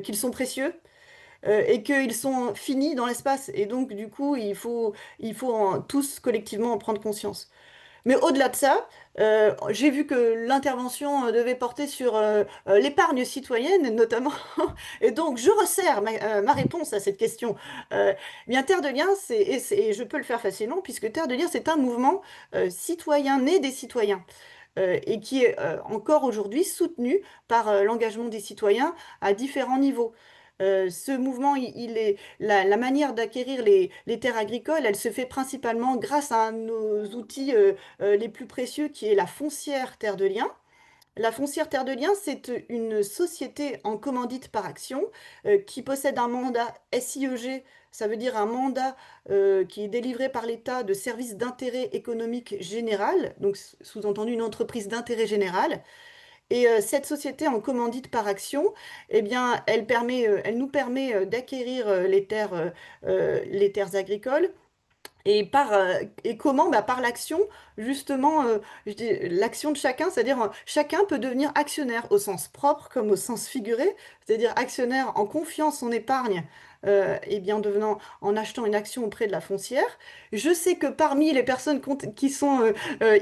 qu'ils sont précieux, et qu'ils sont finis dans l'espace. Et donc, du coup, tous collectivement en prendre conscience. Mais au-delà de ça, j'ai vu que l'intervention devait porter sur l'épargne citoyenne, notamment. Et donc, je resserre ma réponse à cette question. Bien, Terre de Liens, et je peux le faire facilement, puisque Terre de Liens, c'est un mouvement citoyen né des citoyens. Et qui est encore aujourd'hui soutenu par l'engagement des citoyens à différents niveaux. Ce mouvement, la manière d'acquérir les terres agricoles, elle se fait principalement grâce à un de nos outils les plus précieux, qui est la foncière Terre de Liens. La foncière Terre de Liens, c'est une société en commandite par action qui possède un mandat SIEG, ça veut dire un mandat qui est délivré par l'État de service d'intérêt économique général, donc sous-entendu une entreprise d'intérêt général. Et cette société en commandite par action, eh bien, elle nous permet d'acquérir les terres agricoles et comment? Bah, par l'action, justement, l'action de chacun, c'est-à-dire chacun peut devenir actionnaire au sens propre comme au sens figuré, c'est-à-dire actionnaire en confiant son épargne, et bien en achetant une action auprès de la foncière. Je sais que parmi les personnes qui sont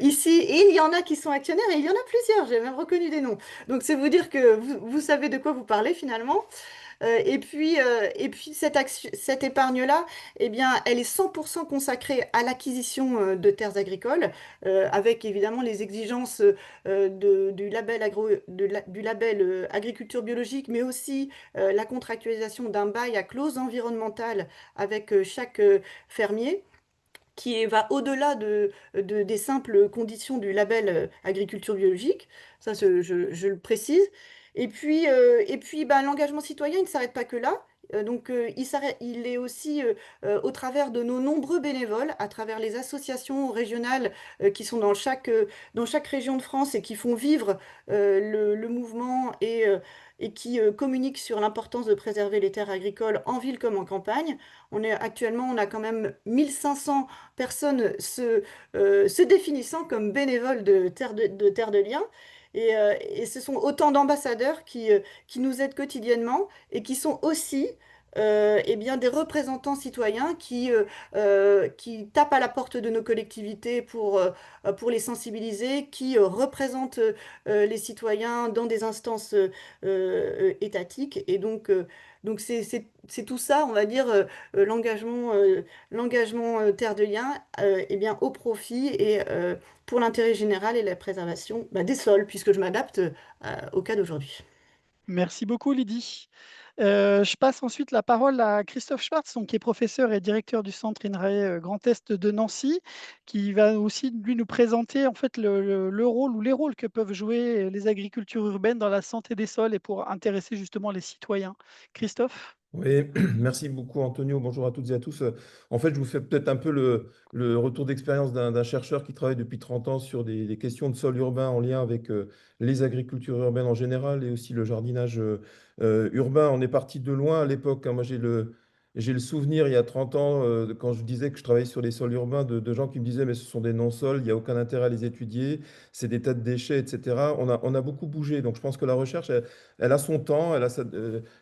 ici, il y en a qui sont actionnaires et il y en a plusieurs, j'ai même reconnu des noms. Donc c'est vous dire que vous savez de quoi vous parlez finalement. Et puis cette épargne-là, eh bien, elle est 100% consacrée à l'acquisition de terres agricoles, avec évidemment les exigences du label, du label agriculture biologique, mais aussi la contractualisation d'un bail à clause environnementale avec chaque fermier va au-delà des simples conditions du label agriculture biologique. Ça, je le précise. Et puis bah, l'engagement citoyen, il ne s'arrête pas que là. Il est aussi au travers de nos nombreux bénévoles, à travers les associations régionales qui sont dans chaque région de France et qui font vivre le mouvement et qui communiquent sur l'importance de préserver les terres agricoles en ville comme en campagne. Actuellement, on a quand même 1500 personnes se définissant comme bénévoles de Terre de Liens. Et ce sont autant d'ambassadeurs qui nous aident quotidiennement et qui sont aussi eh bien, des représentants citoyens qui tapent à la porte de nos collectivités pour les sensibiliser, qui représentent les citoyens dans des instances étatiques. Et donc c'est tout ça, on va dire, l'engagement Terre de Liens, eh bien, au profit et pour l'intérêt général et la préservation bah, des sols, puisque je m'adapte au cas d'aujourd'hui. Merci beaucoup, Lydie. Je passe ensuite la parole à Christophe Schwartz, donc, qui est professeur et directeur du centre INRAE Grand Est de Nancy, qui va aussi lui nous présenter en fait le rôle ou les rôles que peuvent jouer les agricultures urbaines dans la santé des sols et pour intéresser justement les citoyens. Christophe? Oui, merci beaucoup Antonio. Bonjour à toutes et à tous. En fait, je vous fais peut-être un peu le retour d'expérience d'un chercheur qui travaille depuis 30 ans sur des questions de sol urbain en lien avec les agricultures urbaines en général et aussi le jardinage urbain. On est parti de loin à l'époque, hein. Moi, j'ai le souvenir, il y a 30 ans, quand je disais que je travaillais sur les sols urbains, de gens qui me disaient, mais ce sont des non-sols, il n'y a aucun intérêt à les étudier, c'est des tas de déchets, etc. On a beaucoup bougé. Donc, je pense que la recherche, elle a son temps, elle a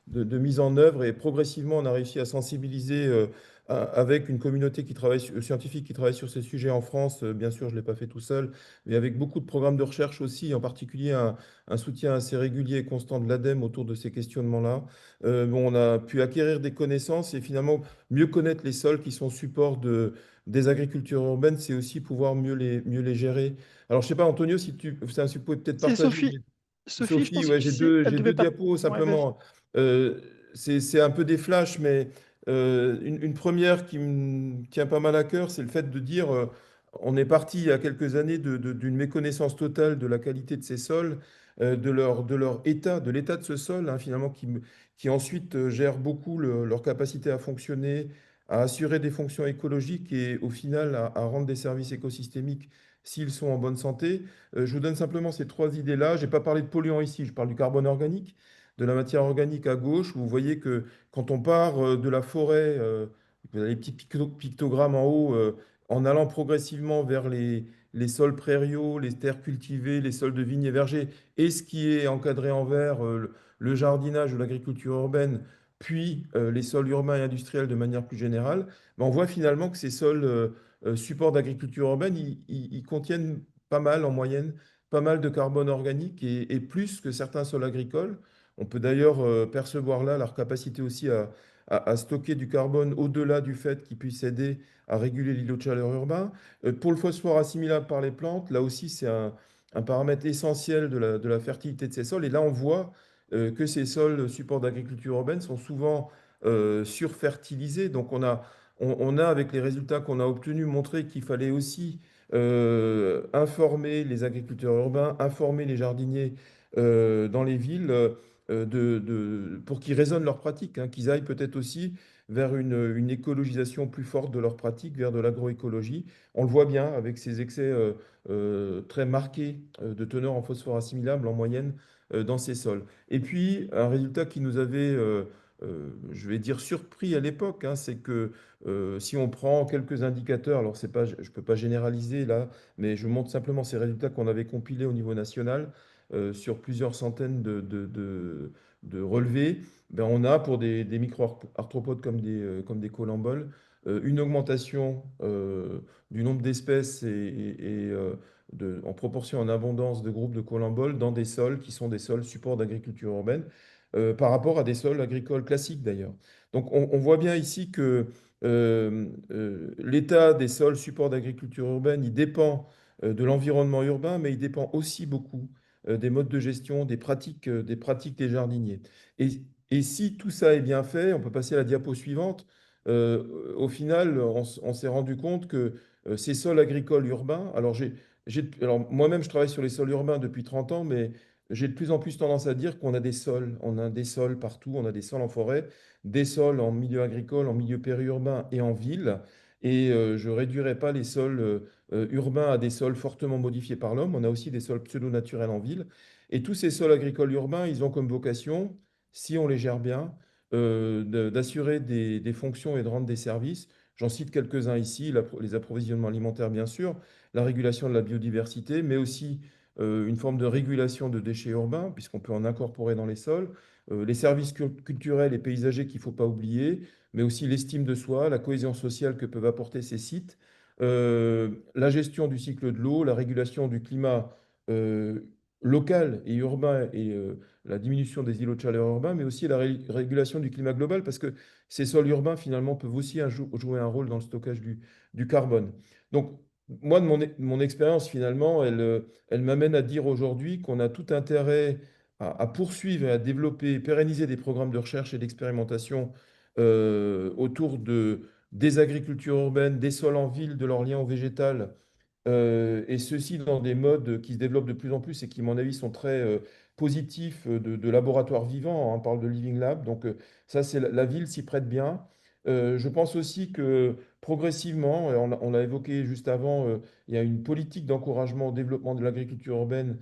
de mise en œuvre et progressivement, on a réussi à sensibiliser avec une communauté scientifique qui travaille sur ces sujets en France. Bien sûr, je ne l'ai pas fait tout seul, mais avec beaucoup de programmes de recherche aussi, en particulier un soutien assez régulier et constant de l'ADEME autour de ces questionnements-là. Bon, on a pu acquérir des connaissances et finalement mieux connaître les sols qui sont support des agricultures urbaines, c'est aussi pouvoir mieux les gérer. Alors, je ne sais pas, Antonio, si tu pouvais peut-être C'est partager. Sophie. Sophie, je Sophie, pense ouais, que j'ai deux, elle j'ai devait deux pas. diapos Ouais, vas-y. simplement. C'est un peu des flashs, mais une première qui me tient pas mal à cœur, c'est le fait de dire, on est parti il y a quelques années d'une méconnaissance totale de la qualité de ces sols, de leur état, de l'état de ce sol, hein, finalement, qui ensuite gère beaucoup leur capacité à fonctionner, à assurer des fonctions écologiques et au final à rendre des services écosystémiques s'ils sont en bonne santé. Je vous donne simplement ces trois idées-là. Je n'ai pas parlé de polluants ici, je parle du carbone organique, de la matière organique à gauche. Vous voyez que quand on part de la forêt, vous avez les petits pictogrammes en haut, en allant progressivement vers les sols prairiaux, les terres cultivées, les sols de vignes et vergers, et ce qui est encadré en vert, le jardinage ou l'agriculture urbaine, puis les sols urbains et industriels de manière plus générale, ben, on voit finalement que ces sols supports d'agriculture urbaine, ils contiennent pas mal en moyenne, pas mal de carbone organique et plus que certains sols agricoles. On peut d'ailleurs percevoir là leur capacité aussi à stocker du carbone au-delà du fait qu'ils puissent aider à réguler l'îlot de chaleur urbain. Pour le phosphore assimilable par les plantes, là aussi c'est un paramètre essentiel de la fertilité de ces sols. Et là on voit que ces sols supports d'agriculture urbaine sont souvent surfertilisés. Donc on a, avec les résultats qu'on a obtenus, montré qu'il fallait aussi informer les agriculteurs urbains, informer les jardiniers dans les villes pour qu'ils raisonnent leurs pratiques, hein, qu'ils aillent peut-être aussi vers une écologisation plus forte de leurs pratiques, vers de l'agroécologie. On le voit bien avec ces excès très marqués de teneur en phosphore assimilable en moyenne dans ces sols. Et puis, un résultat qui nous avait, je vais dire, surpris à l'époque, hein, c'est que si on prend quelques indicateurs, alors c'est pas, je ne peux pas généraliser là, mais je montre simplement ces résultats qu'on avait compilés au niveau national sur plusieurs centaines de relevés, ben on a pour des micro-arthropodes comme des colamboles une augmentation du nombre d'espèces en proportion en abondance de groupes de colamboles dans des sols qui sont des sols supports d'agriculture urbaine par rapport à des sols agricoles classiques d'ailleurs. Donc on voit bien ici que l'état des sols supports d'agriculture urbaine, il dépend de l'environnement urbain, mais il dépend aussi beaucoup des modes de gestion, des pratiques des jardiniers. Et, et si tout ça est bien fait, on peut passer à la diapo suivante. Au final, on s'est rendu compte que ces sols agricoles urbains, alors moi-même je travaille sur les sols urbains depuis 30 ans, mais j'ai de plus en plus tendance à dire qu'on a des sols. On a des sols partout, on a des sols en forêt, des sols en milieu agricole, en milieu périurbain et en ville. Et je ne réduirais pas les sols urbains à des sols fortement modifiés par l'homme. On a aussi des sols pseudo-naturels en ville. Et tous ces sols agricoles urbains, ils ont comme vocation, si on les gère bien, d'assurer des fonctions et de rendre des services. J'en cite quelques-uns ici, les approvisionnements alimentaires, bien sûr, la régulation de la biodiversité, mais aussi une forme de régulation de déchets urbains, puisqu'on peut en incorporer dans les sols, les services culturels et paysagers qu'il ne faut pas oublier, mais aussi l'estime de soi, la cohésion sociale que peuvent apporter ces sites, la gestion du cycle de l'eau, la régulation du climat euh, local et urbain et la diminution des îlots de chaleur urbains, mais aussi la régulation du climat global, parce que ces sols urbains, finalement, peuvent aussi jouer un rôle dans le stockage du carbone. Donc, moi, de mon expérience, finalement, elle m'amène à dire aujourd'hui qu'on a tout intérêt à poursuivre et à développer, et pérenniser des programmes de recherche et d'expérimentation autour des agricultures urbaines, des sols en ville, de leur lien au végétal, et ceci dans des modes qui se développent de plus en plus et qui, à mon avis, sont très positifs de laboratoires vivants, hein. On parle de Living Lab, donc ça, c'est la ville s'y prête bien. Je pense aussi que progressivement, et on l'a évoqué juste avant, il y a une politique d'encouragement au développement de l'agriculture urbaine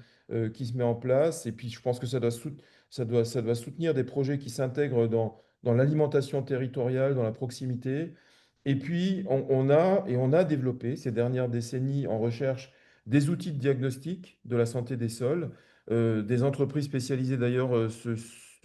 qui se met en place. Et puis, je pense que ça doit soutenir des projets qui s'intègrent dans l'alimentation territoriale, dans la proximité. Et puis, on a développé ces dernières décennies en recherche des outils de diagnostic de la santé des sols. Des entreprises spécialisées d'ailleurs se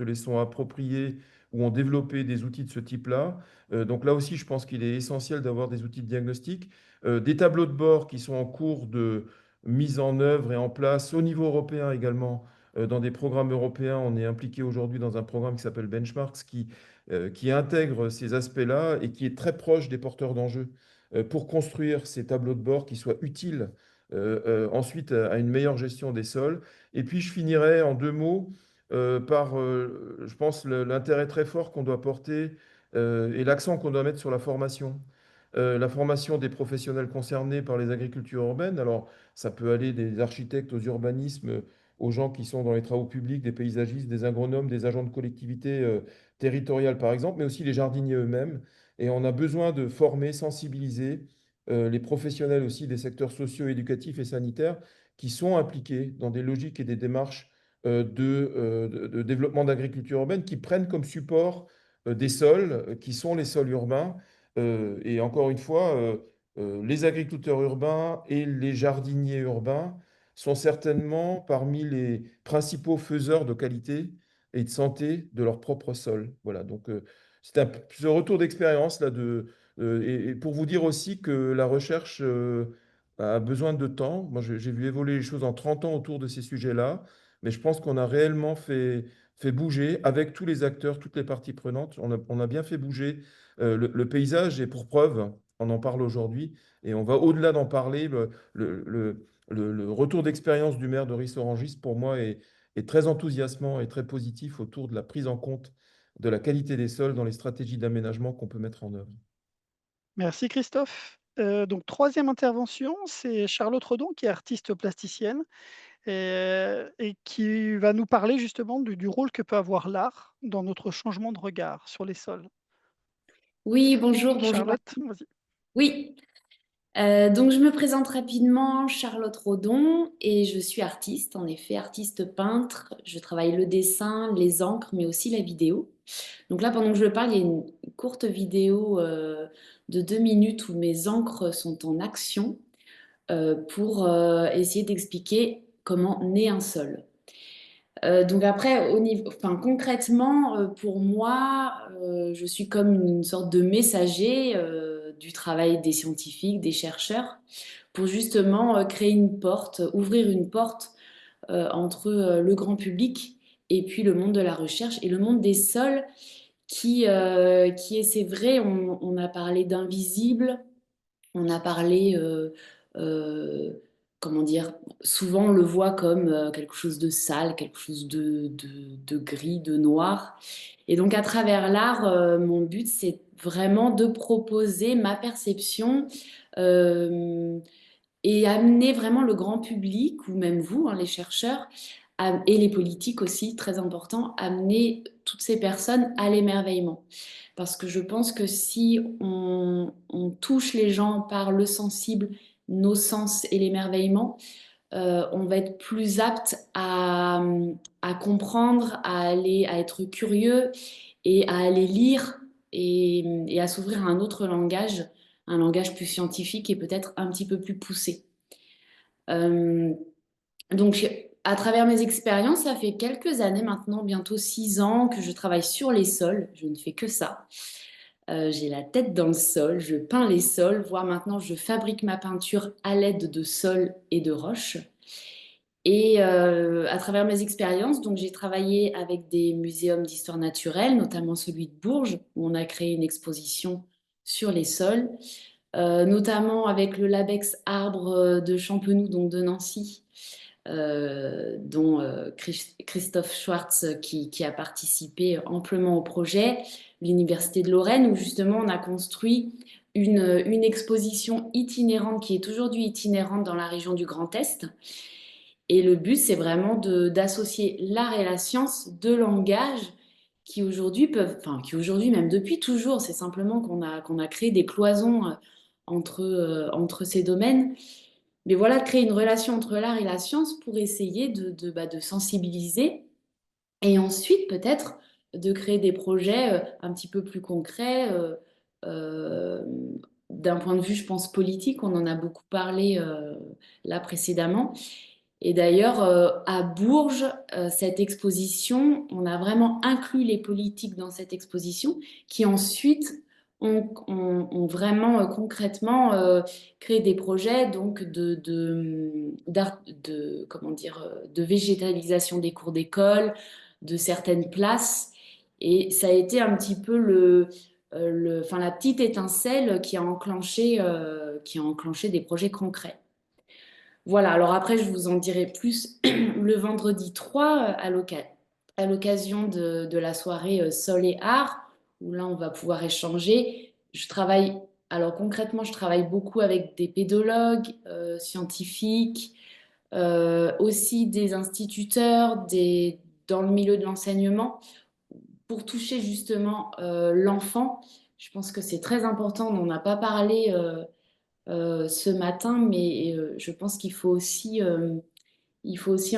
les sont appropriées ou ont développé des outils de ce type-là. Donc là aussi, je pense qu'il est essentiel d'avoir des outils de diagnostic, des tableaux de bord qui sont en cours de mise en œuvre et en place au niveau européen également. Dans des programmes européens, on est impliqué aujourd'hui dans un programme qui s'appelle Benchmarks, qui intègre ces aspects-là et qui est très proche des porteurs d'enjeux pour construire ces tableaux de bord qui soient utiles ensuite à une meilleure gestion des sols. Et puis je finirai en deux mots par, je pense, l'intérêt très fort qu'on doit porter et l'accent qu'on doit mettre sur la formation. La formation des professionnels concernés par les agricultures urbaines. Alors, ça peut aller des architectes aux urbanismes, aux gens qui sont dans les travaux publics, des paysagistes, des agronomes, des agents de collectivité territoriale, par exemple, mais aussi les jardiniers eux-mêmes. Et on a besoin de former, sensibiliser les professionnels aussi des secteurs sociaux, éducatifs et sanitaires qui sont impliqués dans des logiques et des démarches de développement d'agriculture urbaine qui prennent comme support des sols qui sont les sols urbains. Et encore une fois, les agriculteurs urbains et les jardiniers urbains sont certainement parmi les principaux faiseurs de qualité et de santé de leur propre sol. Voilà, donc c'est ce retour d'expérience là et pour vous dire aussi que la recherche a besoin de temps. Moi, j'ai vu évoluer les choses en 30 ans autour de ces sujets-là, mais je pense qu'on a réellement fait bouger avec tous les acteurs, toutes les parties prenantes. On a bien fait bouger le paysage et pour preuve, on en parle aujourd'hui et on va au-delà d'en parler. Le retour d'expérience du maire de Ris-Orangis, pour moi, est très enthousiasmant et très positif autour de la prise en compte de la qualité des sols dans les stratégies d'aménagement qu'on peut mettre en œuvre. Merci Christophe. Donc, troisième intervention, c'est Charlotte Redon, qui est artiste plasticienne et qui va nous parler justement du rôle que peut avoir l'art dans notre changement de regard sur les sols. Oui, bonjour, bonjour. Charlotte, vas-y. Oui, donc je me présente rapidement, Charlotte Rodon, et je suis artiste, en effet, artiste peintre. Je travaille le dessin, les encres, mais aussi la vidéo. Donc là, pendant que je parle, il y a une courte vidéo de 2 minutes où mes encres sont en action pour essayer d'expliquer comment naît un sol. Donc après, enfin, concrètement, pour moi, je suis comme une sorte de messager du travail des scientifiques, des chercheurs, pour justement créer une porte, ouvrir une porte entre le grand public et puis le monde de la recherche et le monde des sols qui est, c'est vrai, on a parlé d'invisible, on a parlé, euh, comment dire, souvent on le voit comme quelque chose de sale, quelque chose de gris, de noir. Et donc à travers l'art, mon but c'est vraiment de proposer ma perception euh, et amener vraiment le grand public, ou même vous, hein, les chercheurs, et les politiques aussi, très important, amener toutes ces personnes à l'émerveillement. Parce que je pense que si on touche les gens par le sensible, nos sens et l'émerveillement, on va être plus apte à comprendre, à être curieux et à aller lire et à s'ouvrir à un langage plus scientifique et peut-être un petit peu plus poussé. Euh, donc, à travers mes expériences, ça fait quelques années maintenant, bientôt 6 ans, que je travaille sur les sols. Je ne fais que ça. J'ai la tête dans le sol, je peins les sols, voire maintenant je fabrique ma peinture à l'aide de sols et de roches. Et à travers mes expériences, donc j'ai travaillé avec des muséums d'histoire naturelle, notamment celui de Bourges, où on a créé une exposition sur les sols, notamment avec le Labex Arbre de Champenoux, donc de Nancy, dont Christophe Schwartz qui a participé amplement au projet, l'Université de Lorraine, où justement on a construit une exposition itinérante qui est aujourd'hui itinérante dans la région du Grand Est. Et le but, c'est vraiment d'associer l'art et la science, deux langages qui aujourd'hui peuvent, enfin qui aujourd'hui, même depuis toujours, c'est simplement qu'on a créé des cloisons entre ces domaines. Mais voilà, créer une relation entre l'art et la science pour essayer de sensibiliser et ensuite peut-être de créer des projets un petit peu plus concrets euh, d'un point de vue, je pense, politique. On en a beaucoup parlé là précédemment. Et d'ailleurs, à Bourges, cette exposition, on a vraiment inclus les politiques dans cette exposition qui ensuite ont vraiment concrètement créé des projets donc comment dire, de végétalisation des cours d'école, de certaines places. Et ça a été un petit peu enfin, la petite étincelle qui a enclenché des projets concrets. Voilà, alors après, je vous en dirai plus le vendredi 3 à l'occasion de la soirée Sol et Art, où là, on va pouvoir échanger. Alors concrètement, je travaille beaucoup avec des pédologues, scientifiques, aussi des instituteurs, dans le milieu de l'enseignement, pour toucher justement l'enfant. Je pense que c'est très important. On n'en a pas parlé ce matin, mais je pense il faut aussi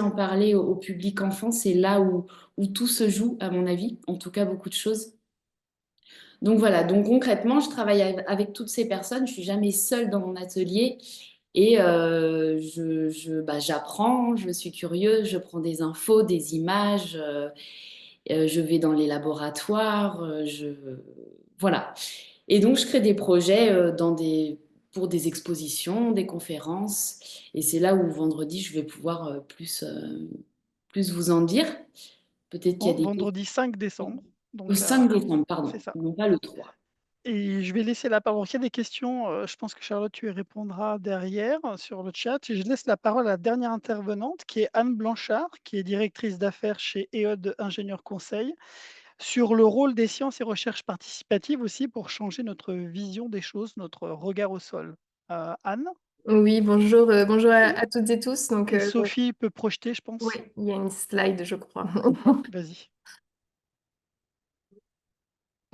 en parler au public enfant. C'est là où tout se joue, à mon avis. En tout cas, beaucoup de choses. Donc voilà, donc concrètement, je travaille avec toutes ces personnes. Je suis jamais seule dans mon atelier et bah, j'apprends, je suis curieuse, je prends des infos, des images, je vais dans les laboratoires, voilà. Et donc, je crée des projets pour des expositions, des conférences. Et c'est là où vendredi, je vais pouvoir plus vous en dire. Peut-être qu'il y a des questions. Vendredi 5 décembre, Le donc 5 là, décembre, c'est pardon, ça. non pas le 3. Et je vais laisser la parole. Il y a des questions, je pense que Charlotte, tu y répondras derrière sur le chat. Et je laisse la parole à la dernière intervenante, qui est Anne Blanchard, qui est directrice d'affaires chez EOD Ingénieurs Conseil, sur le rôle des sciences et recherches participatives aussi pour changer notre vision des choses, notre regard au sol. Anne? Oui, bonjour à toutes et tous. Donc, Et Sophie peut projeter, je oui, pense. il y a une slide, je crois. Vas-y.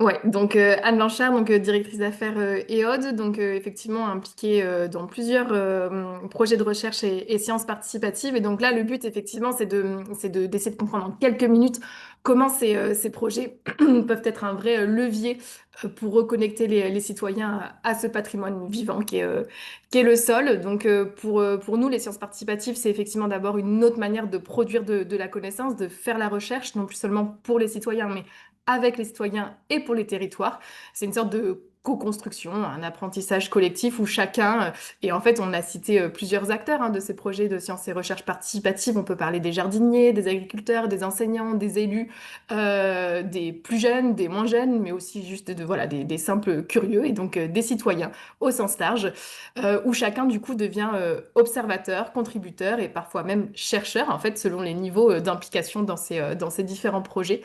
Ouais, donc Anne Blanchard, donc directrice d'affaires EOD, donc effectivement impliquée dans plusieurs projets de recherche et sciences participatives. Et donc là, le but effectivement, d'essayer de comprendre en quelques minutes comment ces projets peuvent être un vrai levier pour reconnecter les citoyens à ce patrimoine vivant qui est le sol. Donc pour nous, les sciences participatives, c'est effectivement d'abord une autre manière de produire de la connaissance, de faire la recherche, non plus seulement pour les citoyens, mais avec les citoyens et pour les territoires. C'est une sorte de co-construction, un apprentissage collectif où chacun, et en fait on a cité plusieurs acteurs de ces projets de sciences et recherches participatives, on peut parler des jardiniers, des agriculteurs, des enseignants, des élus, des plus jeunes, des moins jeunes, mais aussi juste voilà, des simples curieux, et donc des citoyens au sens large, où chacun du coup devient observateur, contributeur et parfois même chercheur, en fait, selon les niveaux d'implication dans ces différents projets,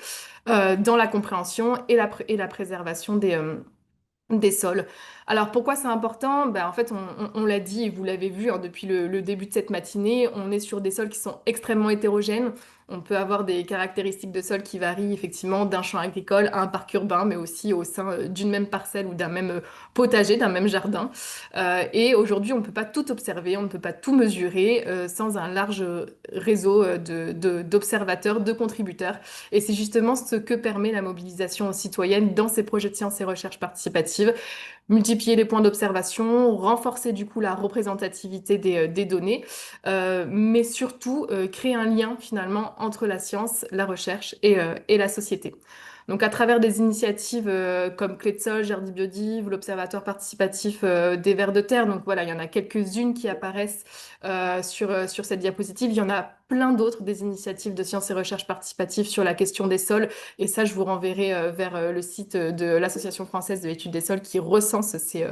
dans la compréhension et la préservation des sols. Alors pourquoi c'est important? Ben, en fait, on l'a dit et vous l'avez vu depuis le début de cette matinée, on est sur des sols qui sont extrêmement hétérogènes. On peut avoir des caractéristiques de sol qui varient effectivement d'un champ agricole à un parc urbain, mais aussi au sein d'une même parcelle ou d'un même potager, d'un même jardin. Et aujourd'hui, on ne peut pas tout observer, on ne peut pas tout mesurer sans un large réseau d'observateurs, de contributeurs. Et c'est justement ce que permet la mobilisation citoyenne dans ces projets de sciences et recherches participatives. Multiplier les points d'observation, renforcer du coup la représentativité des données, mais surtout créer un lien finalement entre la science, la recherche et la société. Donc à travers des initiatives comme Clé de Sol, Gerdibiodive, l'Observatoire participatif des vers de terre, donc voilà, il y en a quelques-unes qui apparaissent sur cette diapositive. Il y en a plein d'autres, des initiatives de sciences et recherches participatives sur la question des sols. Et ça, je vous renverrai vers le site de l'Association française de l'étude des sols qui recense ces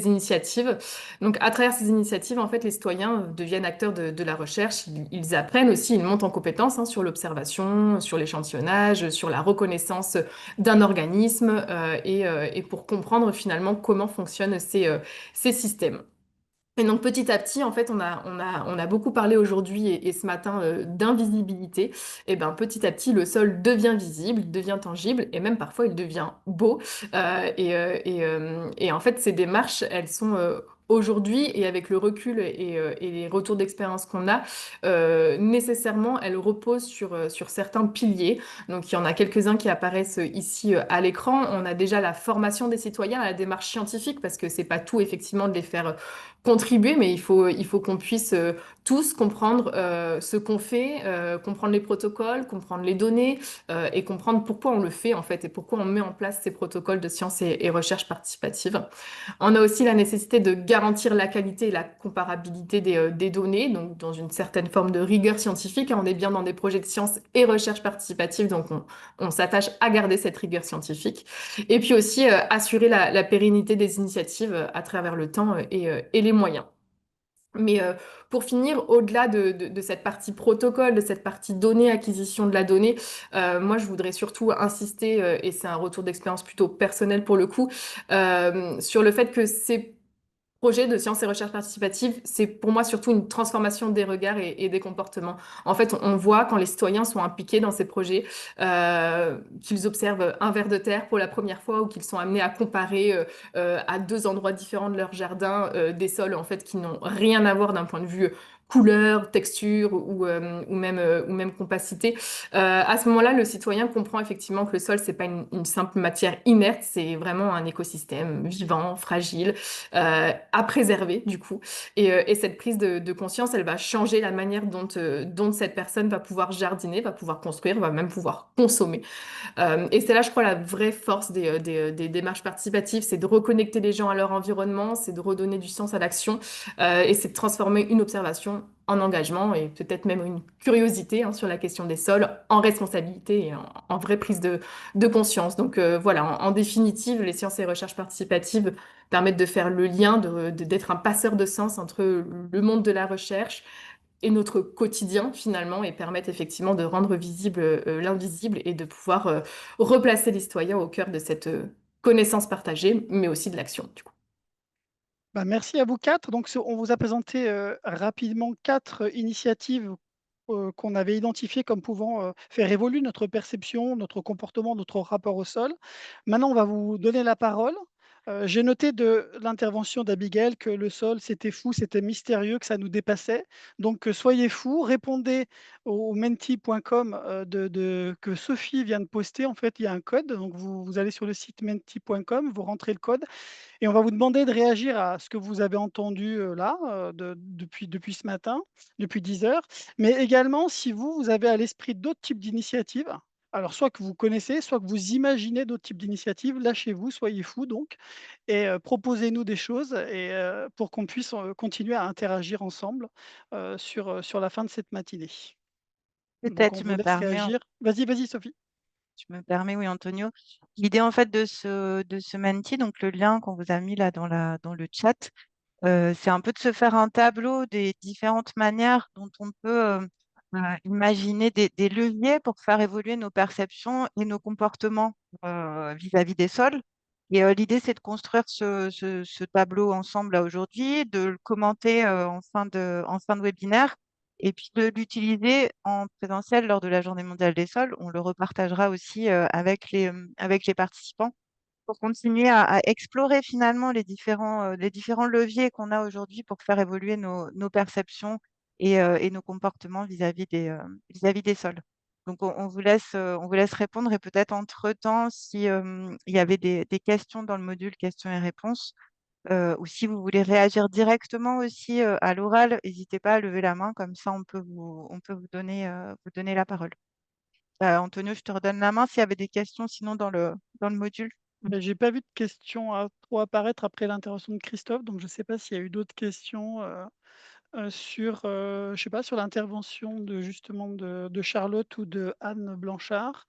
initiatives. Donc, à travers ces initiatives, en fait, les citoyens deviennent acteurs de la recherche. Ils apprennent aussi, ils montent en compétences sur l'observation, sur l'échantillonnage, sur la reconnaissance d'un organisme et pour comprendre finalement comment fonctionnent ces systèmes. Et donc petit à petit, en fait, on a beaucoup parlé aujourd'hui et ce matin d'invisibilité. Et ben petit à petit, le sol devient visible, il devient tangible et même parfois il devient beau. Et en fait, ces démarches, elles sont aujourd'hui et avec le recul et les retours d'expérience qu'on a, nécessairement, elles reposent sur certains piliers. Donc il y en a quelques-uns qui apparaissent ici à l'écran. On a déjà la formation des citoyens à la démarche scientifique parce que c'est pas tout effectivement de les faire contribuer, mais il faut qu'on puisse tous comprendre ce qu'on fait, comprendre les protocoles, comprendre les données et comprendre pourquoi on le fait en fait et pourquoi on met en place ces protocoles de sciences et recherche participative. On a aussi la nécessité de garantir la qualité et la comparabilité des données, donc dans une certaine forme de rigueur scientifique. On est bien dans des projets de sciences et recherche participative, donc on s'attache à garder cette rigueur scientifique. Et puis aussi assurer la pérennité des initiatives à travers le temps et les moyens. Mais pour finir, au-delà de cette partie protocole, de cette partie donnée, acquisition de la donnée, moi je voudrais surtout insister, et c'est un retour d'expérience plutôt personnel pour le coup, sur le fait que c'est projet de sciences et recherche participative, c'est pour moi surtout une transformation des regards et des comportements. En fait, on voit quand les citoyens sont impliqués dans ces projets, qu'ils observent un ver de terre pour la première fois ou qu'ils sont amenés à comparer à deux endroits différents de leur jardin des sols en fait qui n'ont rien à voir d'un point de vue couleur, texture ou même compacité. À ce moment-là, le citoyen comprend effectivement que le sol, c'est pas une simple matière inerte, c'est vraiment un écosystème vivant, fragile, à préserver du coup. Et cette prise de conscience, elle va changer la manière dont cette personne va pouvoir jardiner, va pouvoir construire, va même pouvoir consommer. Et c'est là, je crois, la vraie force des démarches participatives, c'est de reconnecter les gens à leur environnement, c'est de redonner du sens à l'action, et c'est de transformer une observation en engagement et peut-être même une curiosité sur la question des sols en responsabilité et en vraie prise de conscience. Donc voilà, en définitive, les sciences et recherches participatives permettent de faire le lien, d'être un passeur de sens entre le monde de la recherche et notre quotidien finalement et permettent effectivement de rendre visible l'invisible et de pouvoir replacer les citoyens au cœur de cette connaissance partagée, mais aussi de l'action du coup. Bah, merci à vous 4. Donc, on vous a présenté rapidement 4 initiatives qu'on avait identifiées comme pouvant faire évoluer notre perception, notre comportement, notre rapport au sol. Maintenant, on va vous donner la parole. J'ai noté de l'intervention d'Abigail que le sol, c'était fou, c'était mystérieux, que ça nous dépassait. Donc, soyez fous, répondez au menti.com que Sophie vient de poster. En fait, il y a un code. Donc, vous allez sur le site menti.com, vous rentrez le code et on va vous demander de réagir à ce que vous avez entendu là depuis ce matin, depuis 10 heures. Mais également, si vous avez à l'esprit d'autres types d'initiatives, alors soit que vous connaissez, soit que vous imaginez d'autres types d'initiatives, lâchez-vous, soyez fous donc, et proposez-nous des choses et, pour qu'on puisse continuer à interagir ensemble sur la fin de cette matinée. Donc Peut-être, on je vous me laisse permets, réagir. Vas-y, Sophie. oui, Antonio. L'idée, en fait, de ce Menti, donc le lien qu'on vous a mis là dans le chat, c'est un peu de se faire un tableau des différentes manières dont on peut imaginer des leviers pour faire évoluer nos perceptions et nos comportements vis-à-vis des sols. Et l'idée, c'est de construire ce tableau ensemble là aujourd'hui, de le commenter en fin de webinaire et puis de l'utiliser en présentiel lors de la Journée mondiale des sols. On le repartagera aussi avec les participants pour continuer à explorer finalement les différents leviers qu'on a aujourd'hui pour faire évoluer nos perceptions et nos comportements vis-à-vis des sols. Donc, on vous laisse répondre et peut-être entre-temps, si il y avait des questions dans le module questions et réponses, ou si vous voulez réagir directement aussi à l'oral, n'hésitez pas à lever la main, comme ça on peut vous donner la parole. Antonio, je te redonne la main s'il y avait des questions sinon dans le module. Ben, j'ai pas vu de questions trop apparaître après l'intervention de Christophe, donc je ne sais pas s'il y a eu d'autres questions sur, je sais pas, sur l'intervention justement de Charlotte ou de Anne Blanchard,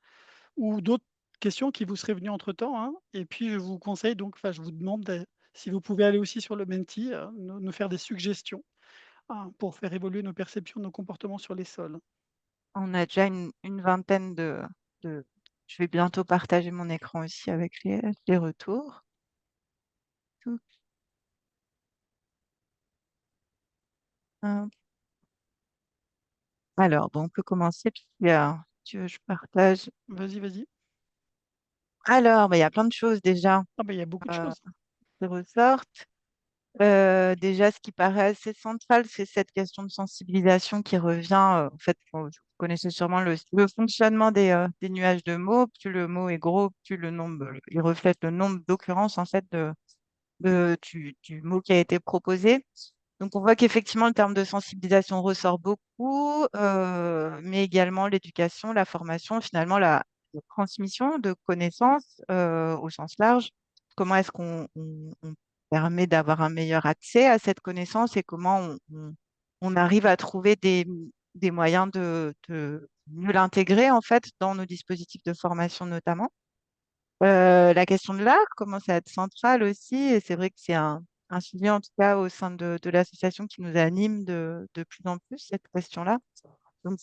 ou d'autres questions qui vous seraient venues entre-temps, hein. Et puis je vous conseille donc, enfin je vous demande si vous pouvez aller aussi sur le Menti, nous faire des suggestions, hein, pour faire évoluer nos perceptions, nos comportements sur les sols. On a déjà une vingtaine de- Je vais bientôt partager mon écran aussi avec les retours. Tout. Hop. Alors, bon, on peut commencer. Puis, tu veux, je partage. Vas-y. Alors, il y a plein de choses déjà Ah ben il y a beaucoup de euh, choses. qui ressortent. Déjà, ce qui paraît assez central, c'est cette question de sensibilisation qui revient. En fait, bon, vous connaissez sûrement le fonctionnement des nuages de mots. Plus le mot est gros, plus il reflète le nombre d'occurrences en fait du mot qui a été proposé. Donc, on voit qu'effectivement, le terme de sensibilisation ressort beaucoup, mais également l'éducation, la formation, finalement, la transmission de connaissances au sens large. Comment est-ce qu'on permet d'avoir un meilleur accès à cette connaissance et comment on arrive à trouver des moyens de mieux l'intégrer, en fait, dans nos dispositifs de formation notamment. La question de l'art commence à être centrale aussi, et c'est vrai que c'est un sujet, en tout cas, au sein de l'association qui nous anime de plus en plus, cette question-là. Donc,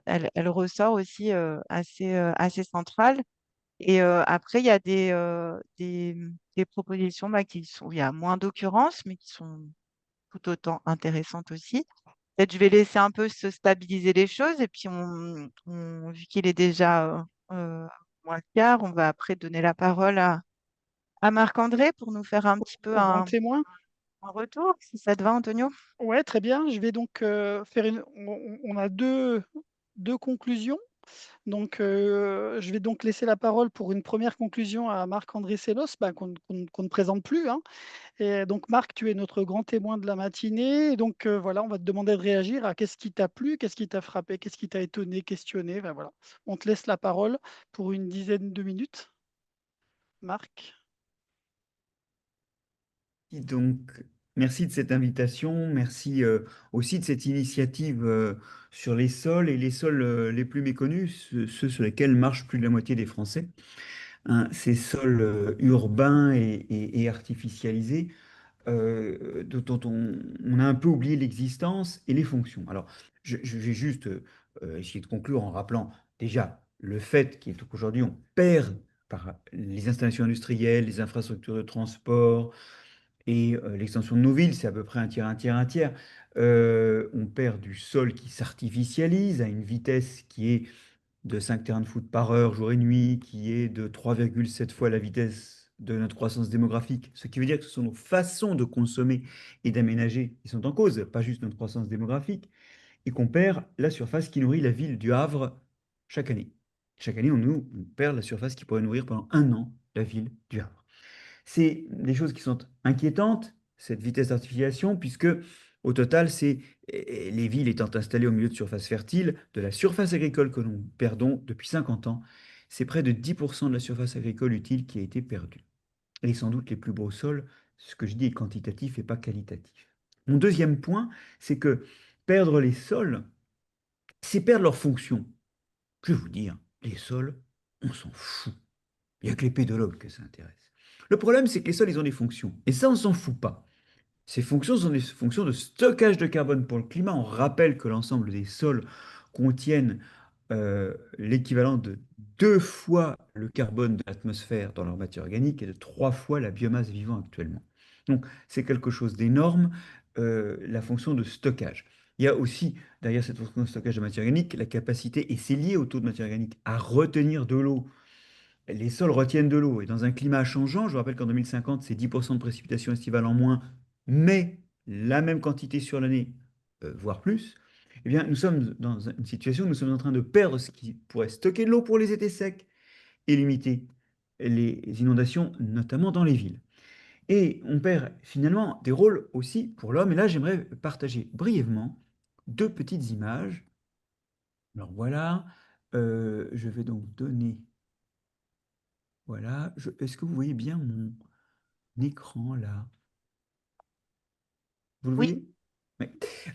elle ressort aussi assez centrale. Et après, il y a des propositions il y a moins d'occurrences, mais qui sont tout autant intéressantes aussi. Peut-être je vais laisser un peu se stabiliser les choses et puis vu qu'il est déjà moins le quart, on va après donner la parole à Marc-André pour nous faire un petit peu Au grand témoin. un retour, si ça te va, Antonio. Ouais, très bien. Je vais donc faire on a deux conclusions. Donc, je vais donc laisser la parole pour une première conclusion à Marc-André Sellos, qu'on ne présente plus, hein. Et donc, Marc, tu es notre grand témoin de la matinée. Et donc, voilà, on va te demander de réagir à qu'est-ce qui t'a plu, qu'est-ce qui t'a frappé, qu'est-ce qui t'a étonné, questionné. Ben, voilà. On te laisse la parole pour une dizaine de minutes. Marc. Donc, merci de cette invitation, merci aussi de cette initiative sur les sols et les sols les plus méconnus, ceux sur lesquels marche plus de la moitié des Français, hein, ces sols urbains et artificialisés dont on a un peu oublié l'existence et les fonctions. Alors, je vais juste essayer de conclure en rappelant déjà le fait qu'aujourd'hui on perd par les installations industrielles, les infrastructures de transport, et l'extension de nos villes, c'est à peu près un tiers, un tiers, un tiers. On perd du sol qui s'artificialise à une vitesse qui est de 5 terrains de foot par heure, jour et nuit, qui est de 3,7 fois la vitesse de notre croissance démographique. Ce qui veut dire que ce sont nos façons de consommer et d'aménager qui sont en cause, pas juste notre croissance démographique, et qu'on perd la surface qui nourrit la ville du Havre chaque année. Chaque année, on perd la surface qui pourrait nourrir pendant un an la ville du Havre. C'est des choses qui sont inquiétantes, cette vitesse d'artificialisation, puisque au total, c'est les villes étant installées au milieu de surfaces fertiles, de la surface agricole que nous perdons depuis 50 ans, c'est près de 10% de la surface agricole utile qui a été perdue. Et sans doute les plus beaux sols, ce que je dis est quantitatif et pas qualitatif. Mon deuxième point, c'est que perdre les sols, c'est perdre leur fonction. Je vais vous dire, les sols, on s'en fout. Il n'y a que les pédologues que ça intéresse. Le problème, c'est que les sols, ils ont des fonctions. Et ça, on ne s'en fout pas. Ces fonctions sont des fonctions de stockage de carbone pour le climat. On rappelle que l'ensemble des sols contiennent l'équivalent de 2 fois le carbone de l'atmosphère dans leur matière organique et de 3 fois la biomasse vivant actuellement. Donc, c'est quelque chose d'énorme, la fonction de stockage. Il y a aussi, derrière cette fonction de stockage de matière organique, la capacité, et c'est lié au taux de matière organique, à retenir de l'eau. Les sols retiennent de l'eau. Et dans un climat changeant, je vous rappelle qu'en 2050, c'est 10% de précipitations estivales en moins, mais la même quantité sur l'année, voire plus. Eh bien, nous sommes dans une situation où nous sommes en train de perdre ce qui pourrait stocker de l'eau pour les étés secs et limiter les inondations, notamment dans les villes. Et on perd finalement des rôles aussi pour l'homme. Et là, j'aimerais partager brièvement deux petites images. Alors voilà, je vais donc donner... Voilà, est-ce que vous voyez bien mon écran là? Vous le Oui. voyez? Oui.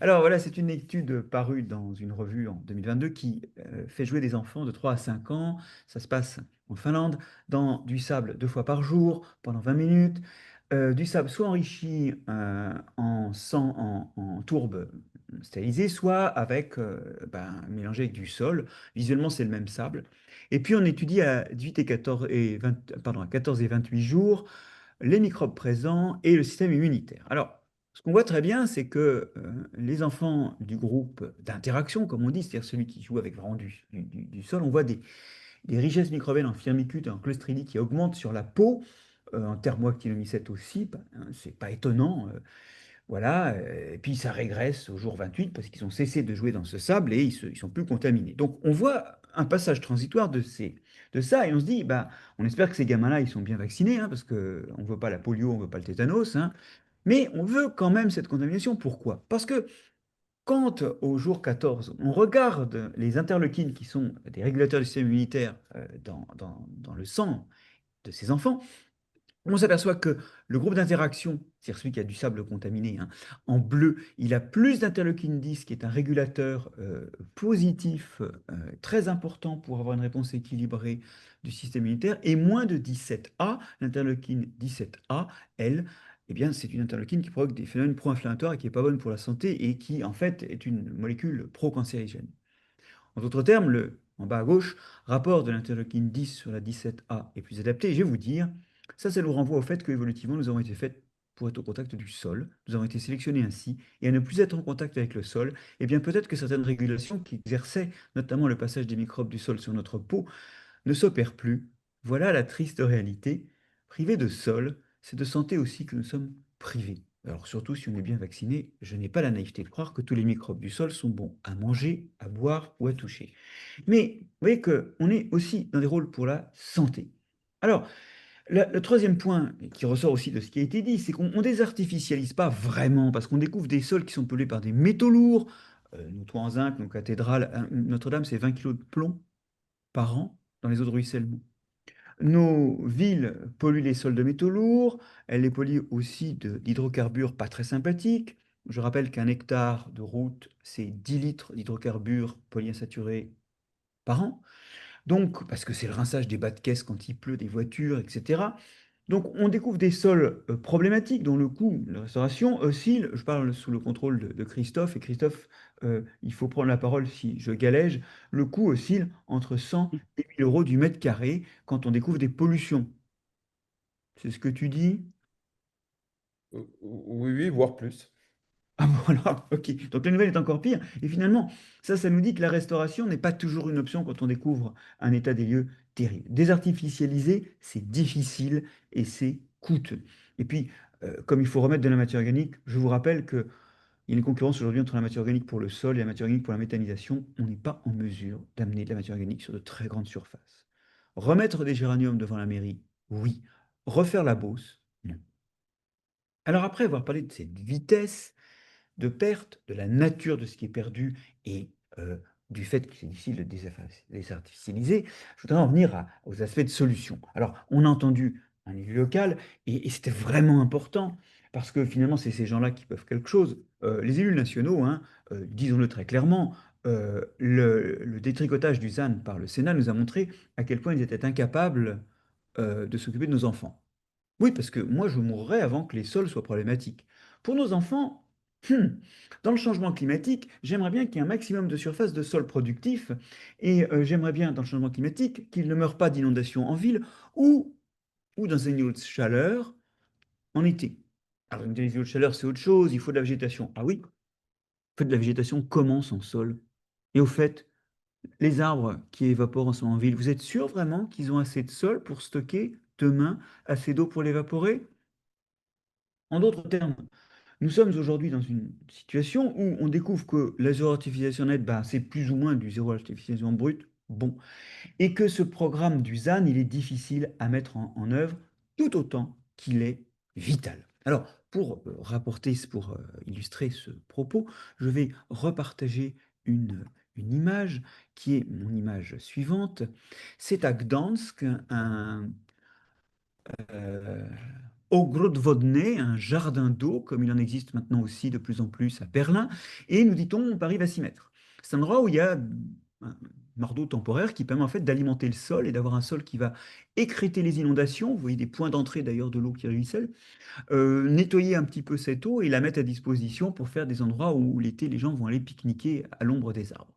Alors voilà, c'est une étude parue dans une revue en 2022 qui fait jouer des enfants de 3 à 5 ans. Ça se passe en Finlande, dans du sable 2 fois par jour, pendant 20 minutes. Du sable soit enrichi en tourbe stérilisée, soit avec, mélangé avec du sol. Visuellement, c'est le même sable. Et puis, on étudie à 18 et 14 et 20, pardon, à 14 et 28 jours les microbes présents et le système immunitaire. Alors, ce qu'on voit très bien, c'est que les enfants du groupe d'interaction, comme on dit, c'est-à-dire celui qui joue avec vraiment du sol, on voit des richesses microbiennes en firmicutes et en clostridie qui augmentent sur la peau, en thermoactinomycète aussi, c'est pas étonnant. Voilà, et puis ça régresse au jour 28 parce qu'ils ont cessé de jouer dans ce sable et ils sont plus contaminés. Donc on voit un passage transitoire de ça et on se dit, bah, on espère que ces gamins-là, ils sont bien vaccinés, hein, parce qu'on ne veut pas la polio, on ne veut pas le tétanos, hein, mais on veut quand même cette contamination. Pourquoi? Parce que quand au jour 14, on regarde les interleukines qui sont des régulateurs du système immunitaire dans le sang de ces enfants, on s'aperçoit que le groupe d'interaction, c'est-à-dire celui qui a du sable contaminé, hein, en bleu, il a plus d'interleukine 10, qui est un régulateur positif très important pour avoir une réponse équilibrée du système immunitaire, et moins de 17A. L'interleukine 17A, elle, eh bien, c'est une interleukine qui provoque des phénomènes pro-inflammatoires et qui n'est pas bonne pour la santé et qui, en fait, est une molécule pro-cancérigène. En d'autres termes, en bas à gauche, rapport de l'interleukine 10 sur la 17A est plus adapté. Et je vais vous dire, ça nous renvoie au fait qu'évolutivement, nous avons été faits pour être au contact du sol. Nous avons été sélectionnés ainsi. Et à ne plus être en contact avec le sol, eh bien peut-être que certaines régulations qui exerçaient notamment le passage des microbes du sol sur notre peau ne s'opèrent plus. Voilà la triste réalité. Privé de sol, c'est de santé aussi que nous sommes privés. Alors surtout si on est bien vacciné, je n'ai pas la naïveté de croire que tous les microbes du sol sont bons à manger, à boire ou à toucher. Mais vous voyez qu'on est aussi dans des rôles pour la santé. Alors, le troisième point qui ressort aussi de ce qui a été dit, c'est qu'on ne désartificialise pas vraiment, parce qu'on découvre des sols qui sont pollués par des métaux lourds. Nos toits en zinc, nos cathédrales, Notre-Dame, c'est 20 kg de plomb par an dans les eaux de ruissellement. Nos villes polluent les sols de métaux lourds, elles les polluent aussi d'hydrocarbures pas très sympathiques. Je rappelle qu'un hectare de route, c'est 10 litres d'hydrocarbures polyinsaturés par an. Donc, parce que c'est le rinçage des bas de caisse quand il pleut, des voitures, etc. Donc, on découvre des sols problématiques dont le coût de la restauration oscille. Je parle sous le contrôle de Christophe. Et Christophe, il faut prendre la parole si je galège. Le coût oscille entre 100 et 1000 euros du mètre carré quand on découvre des pollutions. C'est ce que tu dis? Oui, oui, voire plus. Ah voilà, ok. Donc la nouvelle est encore pire. Et finalement, ça nous dit que la restauration n'est pas toujours une option quand on découvre un état des lieux terrible. Désartificialiser, c'est difficile et c'est coûteux. Et puis, comme il faut remettre de la matière organique, je vous rappelle qu'il y a une concurrence aujourd'hui entre la matière organique pour le sol et la matière organique pour la méthanisation. On n'est pas en mesure d'amener de la matière organique sur de très grandes surfaces. Remettre des géraniums devant la mairie, oui. Refaire la Beauce, non. Alors après avoir parlé de cette vitesse, de perte de la nature de ce qui est perdu et du fait que c'est difficile de désartificialiser, je voudrais en venir aux aspects de solution. Alors, on a entendu un élu local et c'était vraiment important parce que finalement, c'est ces gens-là qui peuvent quelque chose. Les élus nationaux, hein, disons-le très clairement, le détricotage du ZAN par le Sénat nous a montré à quel point ils étaient incapables de s'occuper de nos enfants. Oui, parce que moi, je mourrais avant que les sols soient problématiques. Pour nos enfants, dans le changement climatique, j'aimerais bien qu'il y ait un maximum de surface de sol productif et j'aimerais bien, dans le changement climatique, qu'ils ne meurent pas d'inondations en ville ou dans un îlot de chaleur en été. Alors, une îlot de chaleur, c'est autre chose, il faut de la végétation. Ah oui, il faut de la végétation comment sans sol? Et au fait, les arbres qui évaporent en ce moment en ville, vous êtes sûr vraiment qu'ils ont assez de sol pour stocker demain assez d'eau pour l'évaporer? En d'autres termes, nous sommes aujourd'hui dans une situation où on découvre que la zéro artificialisation nette, bah, c'est plus ou moins du zéro artificialisation brute, bon, et que ce programme du ZAN, il est difficile à mettre en œuvre tout autant qu'il est vital. Alors, pour illustrer ce propos, je vais repartager une image qui est mon image suivante. C'est à Gdansk, euh, Ogrodvodne, un jardin d'eau, comme il en existe maintenant aussi de plus en plus à Berlin, et nous dit-on, Paris va s'y mettre. C'est un endroit où il y a un mar d'eau temporaire qui permet en fait d'alimenter le sol et d'avoir un sol qui va écréter les inondations, vous voyez des points d'entrée d'ailleurs de l'eau qui ruisselle, nettoyer un petit peu cette eau et la mettre à disposition pour faire des endroits où l'été les gens vont aller pique-niquer à l'ombre des arbres.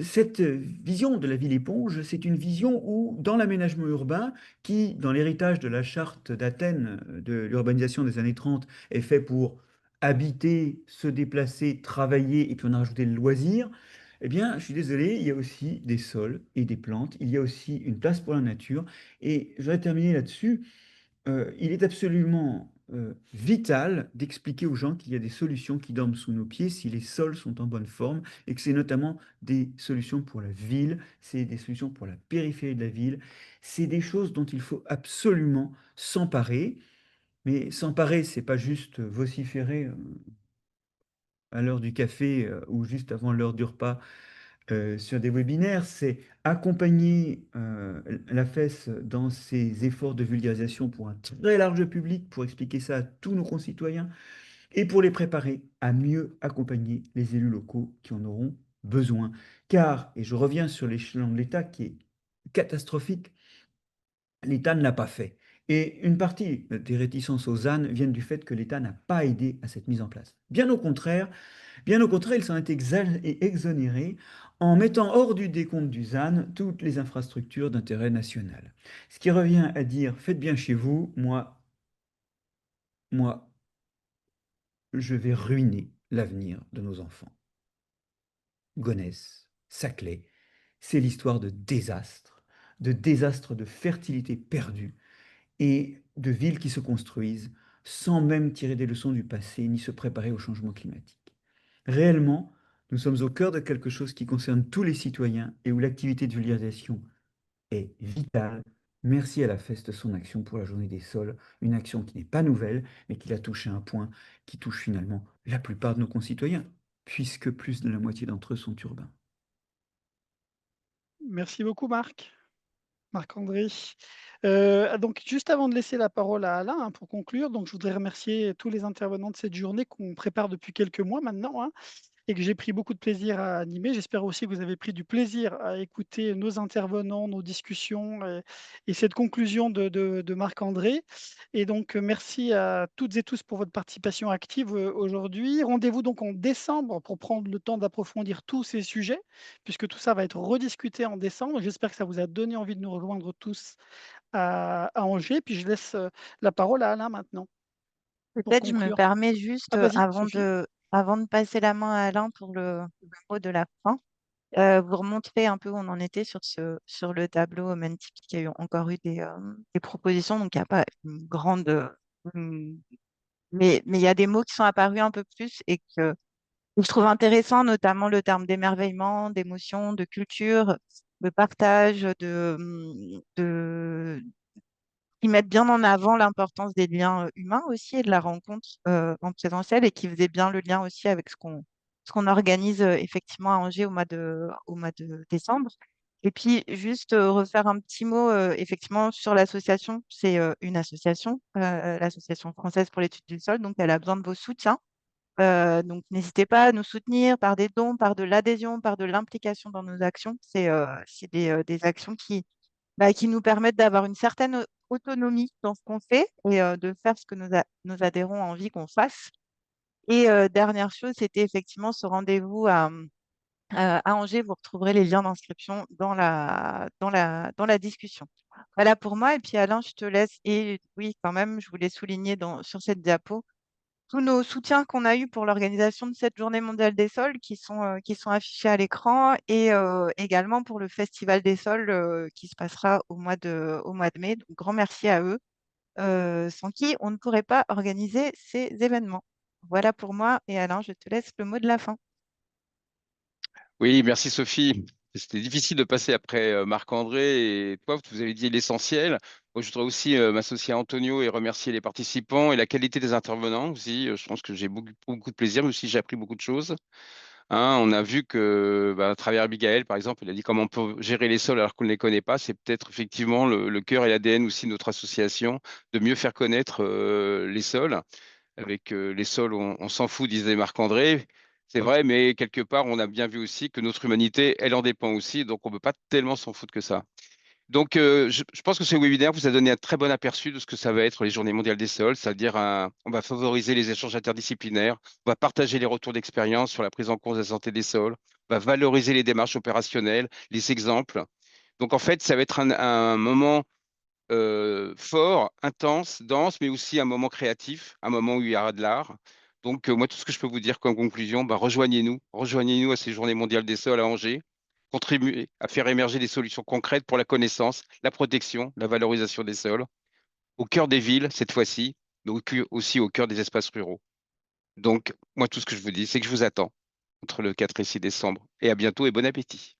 Cette vision de la ville éponge, c'est une vision où, dans l'aménagement urbain, qui, dans l'héritage de la charte d'Athènes de l'urbanisation des années 30, est fait pour habiter, se déplacer, travailler, et puis on a rajouté le loisir, eh bien, je suis désolé, il y a aussi des sols et des plantes, il y a aussi une place pour la nature, et je vais terminer là-dessus. Il est absolument vital d'expliquer aux gens qu'il y a des solutions qui dorment sous nos pieds si les sols sont en bonne forme et que c'est notamment des solutions pour la ville, c'est des solutions pour la périphérie de la ville, c'est des choses dont il faut absolument s'emparer. Mais s'emparer, c'est pas juste vociférer à l'heure du café ou juste avant l'heure du repas sur des webinaires, c'est accompagner la FES dans ses efforts de vulgarisation pour un très large public, pour expliquer ça à tous nos concitoyens, et pour les préparer à mieux accompagner les élus locaux qui en auront besoin. Car, et je reviens sur l'échelon de l'État qui est catastrophique, l'État ne l'a pas fait. Et une partie des réticences aux ZAN viennent du fait que l'État n'a pas aidé à cette mise en place. Bien au contraire, il s'en est exonéré en mettant hors du décompte du ZAN toutes les infrastructures d'intérêt national. Ce qui revient à dire, faites bien chez vous, moi, je vais ruiner l'avenir de nos enfants. Gonesse, Saclay, c'est l'histoire de désastres de fertilité perdue et de villes qui se construisent sans même tirer des leçons du passé ni se préparer au changement climatique. Réellement, nous sommes au cœur de quelque chose qui concerne tous les citoyens et où l'activité de vulgarisation est vitale. Merci à la FEST de son action pour la Journée des sols, une action qui n'est pas nouvelle, mais qui a touché un point qui touche finalement la plupart de nos concitoyens, puisque plus de la moitié d'entre eux sont urbains. Merci beaucoup, Marc-André. Donc, juste avant de laisser la parole à Alain, hein, pour conclure, donc, je voudrais remercier tous les intervenants de cette journée qu'on prépare depuis quelques mois maintenant, hein, et que j'ai pris beaucoup de plaisir à animer. J'espère aussi que vous avez pris du plaisir à écouter nos intervenants, nos discussions et cette conclusion de Marc-André. Et donc, merci à toutes et tous pour votre participation active aujourd'hui. Rendez-vous donc en décembre pour prendre le temps d'approfondir tous ces sujets, puisque tout ça va être rediscuté en décembre. J'espère que ça vous a donné envie de nous rejoindre tous à Angers. Puis je laisse la parole à Alain maintenant pour Peut-être je me conclure. permets juste, Ah, vas-y, Sophie. avant de passer la main à Alain pour le mot de la fin, vous remontrer un peu où on en était sur le tableau même typique. Il y a eu encore eu des propositions, donc il n'y a pas une grande. Hum, mais il y a des mots qui sont apparus un peu plus et que je trouve intéressant, notamment le terme d'émerveillement, d'émotion, de culture, de partage, qui mettent bien en avant l'importance des liens humains aussi et de la rencontre en présentiel et qui faisait bien le lien aussi avec ce qu'on organise effectivement à Angers au mois de décembre. Et puis juste refaire un petit mot effectivement sur l'association. C'est une association, l'Association française pour l'étude du sol, donc elle a besoin de vos soutiens. Donc n'hésitez pas à nous soutenir par des dons, par de l'adhésion, par de l'implication dans nos actions. C'est des actions qui nous permettent d'avoir une certaine autonomie dans ce qu'on fait et de faire ce que nos adhérents ont envie qu'on fasse. Et dernière chose, c'était effectivement ce rendez-vous à Angers. Vous retrouverez les liens d'inscription dans la discussion. Voilà pour moi. Et puis Alain, je te laisse. Et oui, quand même, je voulais souligner sur cette diapo tous nos soutiens qu'on a eus pour l'organisation de cette Journée mondiale des sols qui sont affichés à l'écran et également pour le Festival des sols qui se passera au mois de mai. Donc, grand merci à eux, sans qui on ne pourrait pas organiser ces événements. Voilà pour moi. Et Alain, je te laisse le mot de la fin. Oui, merci Sophie. C'était difficile de passer après Marc-André et toi, vous avez dit l'essentiel. Moi, je voudrais aussi m'associer à Antonio et remercier les participants et la qualité des intervenants aussi. Je pense que j'ai beaucoup, beaucoup de plaisir, mais aussi j'ai appris beaucoup de choses. Hein, on a vu que, à travers Abigail, par exemple, il a dit comment on peut gérer les sols alors qu'on ne les connaît pas. C'est peut-être effectivement le cœur et l'ADN aussi de notre association, de mieux faire connaître les sols. Avec les sols, on s'en fout, disait Marc-André. C'est vrai, mais quelque part, on a bien vu aussi que notre humanité, elle en dépend aussi, donc on ne peut pas tellement s'en foutre que ça. Donc, je pense que ce webinaire vous a donné un très bon aperçu de ce que ça va être les Journées mondiales des sols, c'est-à-dire on va favoriser les échanges interdisciplinaires, on va partager les retours d'expérience sur la prise en compte de la santé des sols, on va valoriser les démarches opérationnelles, les exemples. Donc, en fait, ça va être un moment fort, intense, dense, mais aussi un moment créatif, un moment où il y aura de l'art. Donc, moi, tout ce que je peux vous dire comme conclusion, rejoignez-nous à ces Journées mondiales des sols à Angers, contribuez à faire émerger des solutions concrètes pour la connaissance, la protection, la valorisation des sols, au cœur des villes cette fois-ci, mais aussi au cœur des espaces ruraux. Donc, moi, tout ce que je vous dis, c'est que je vous attends entre le 4 et 6 décembre. Et à bientôt et bon appétit.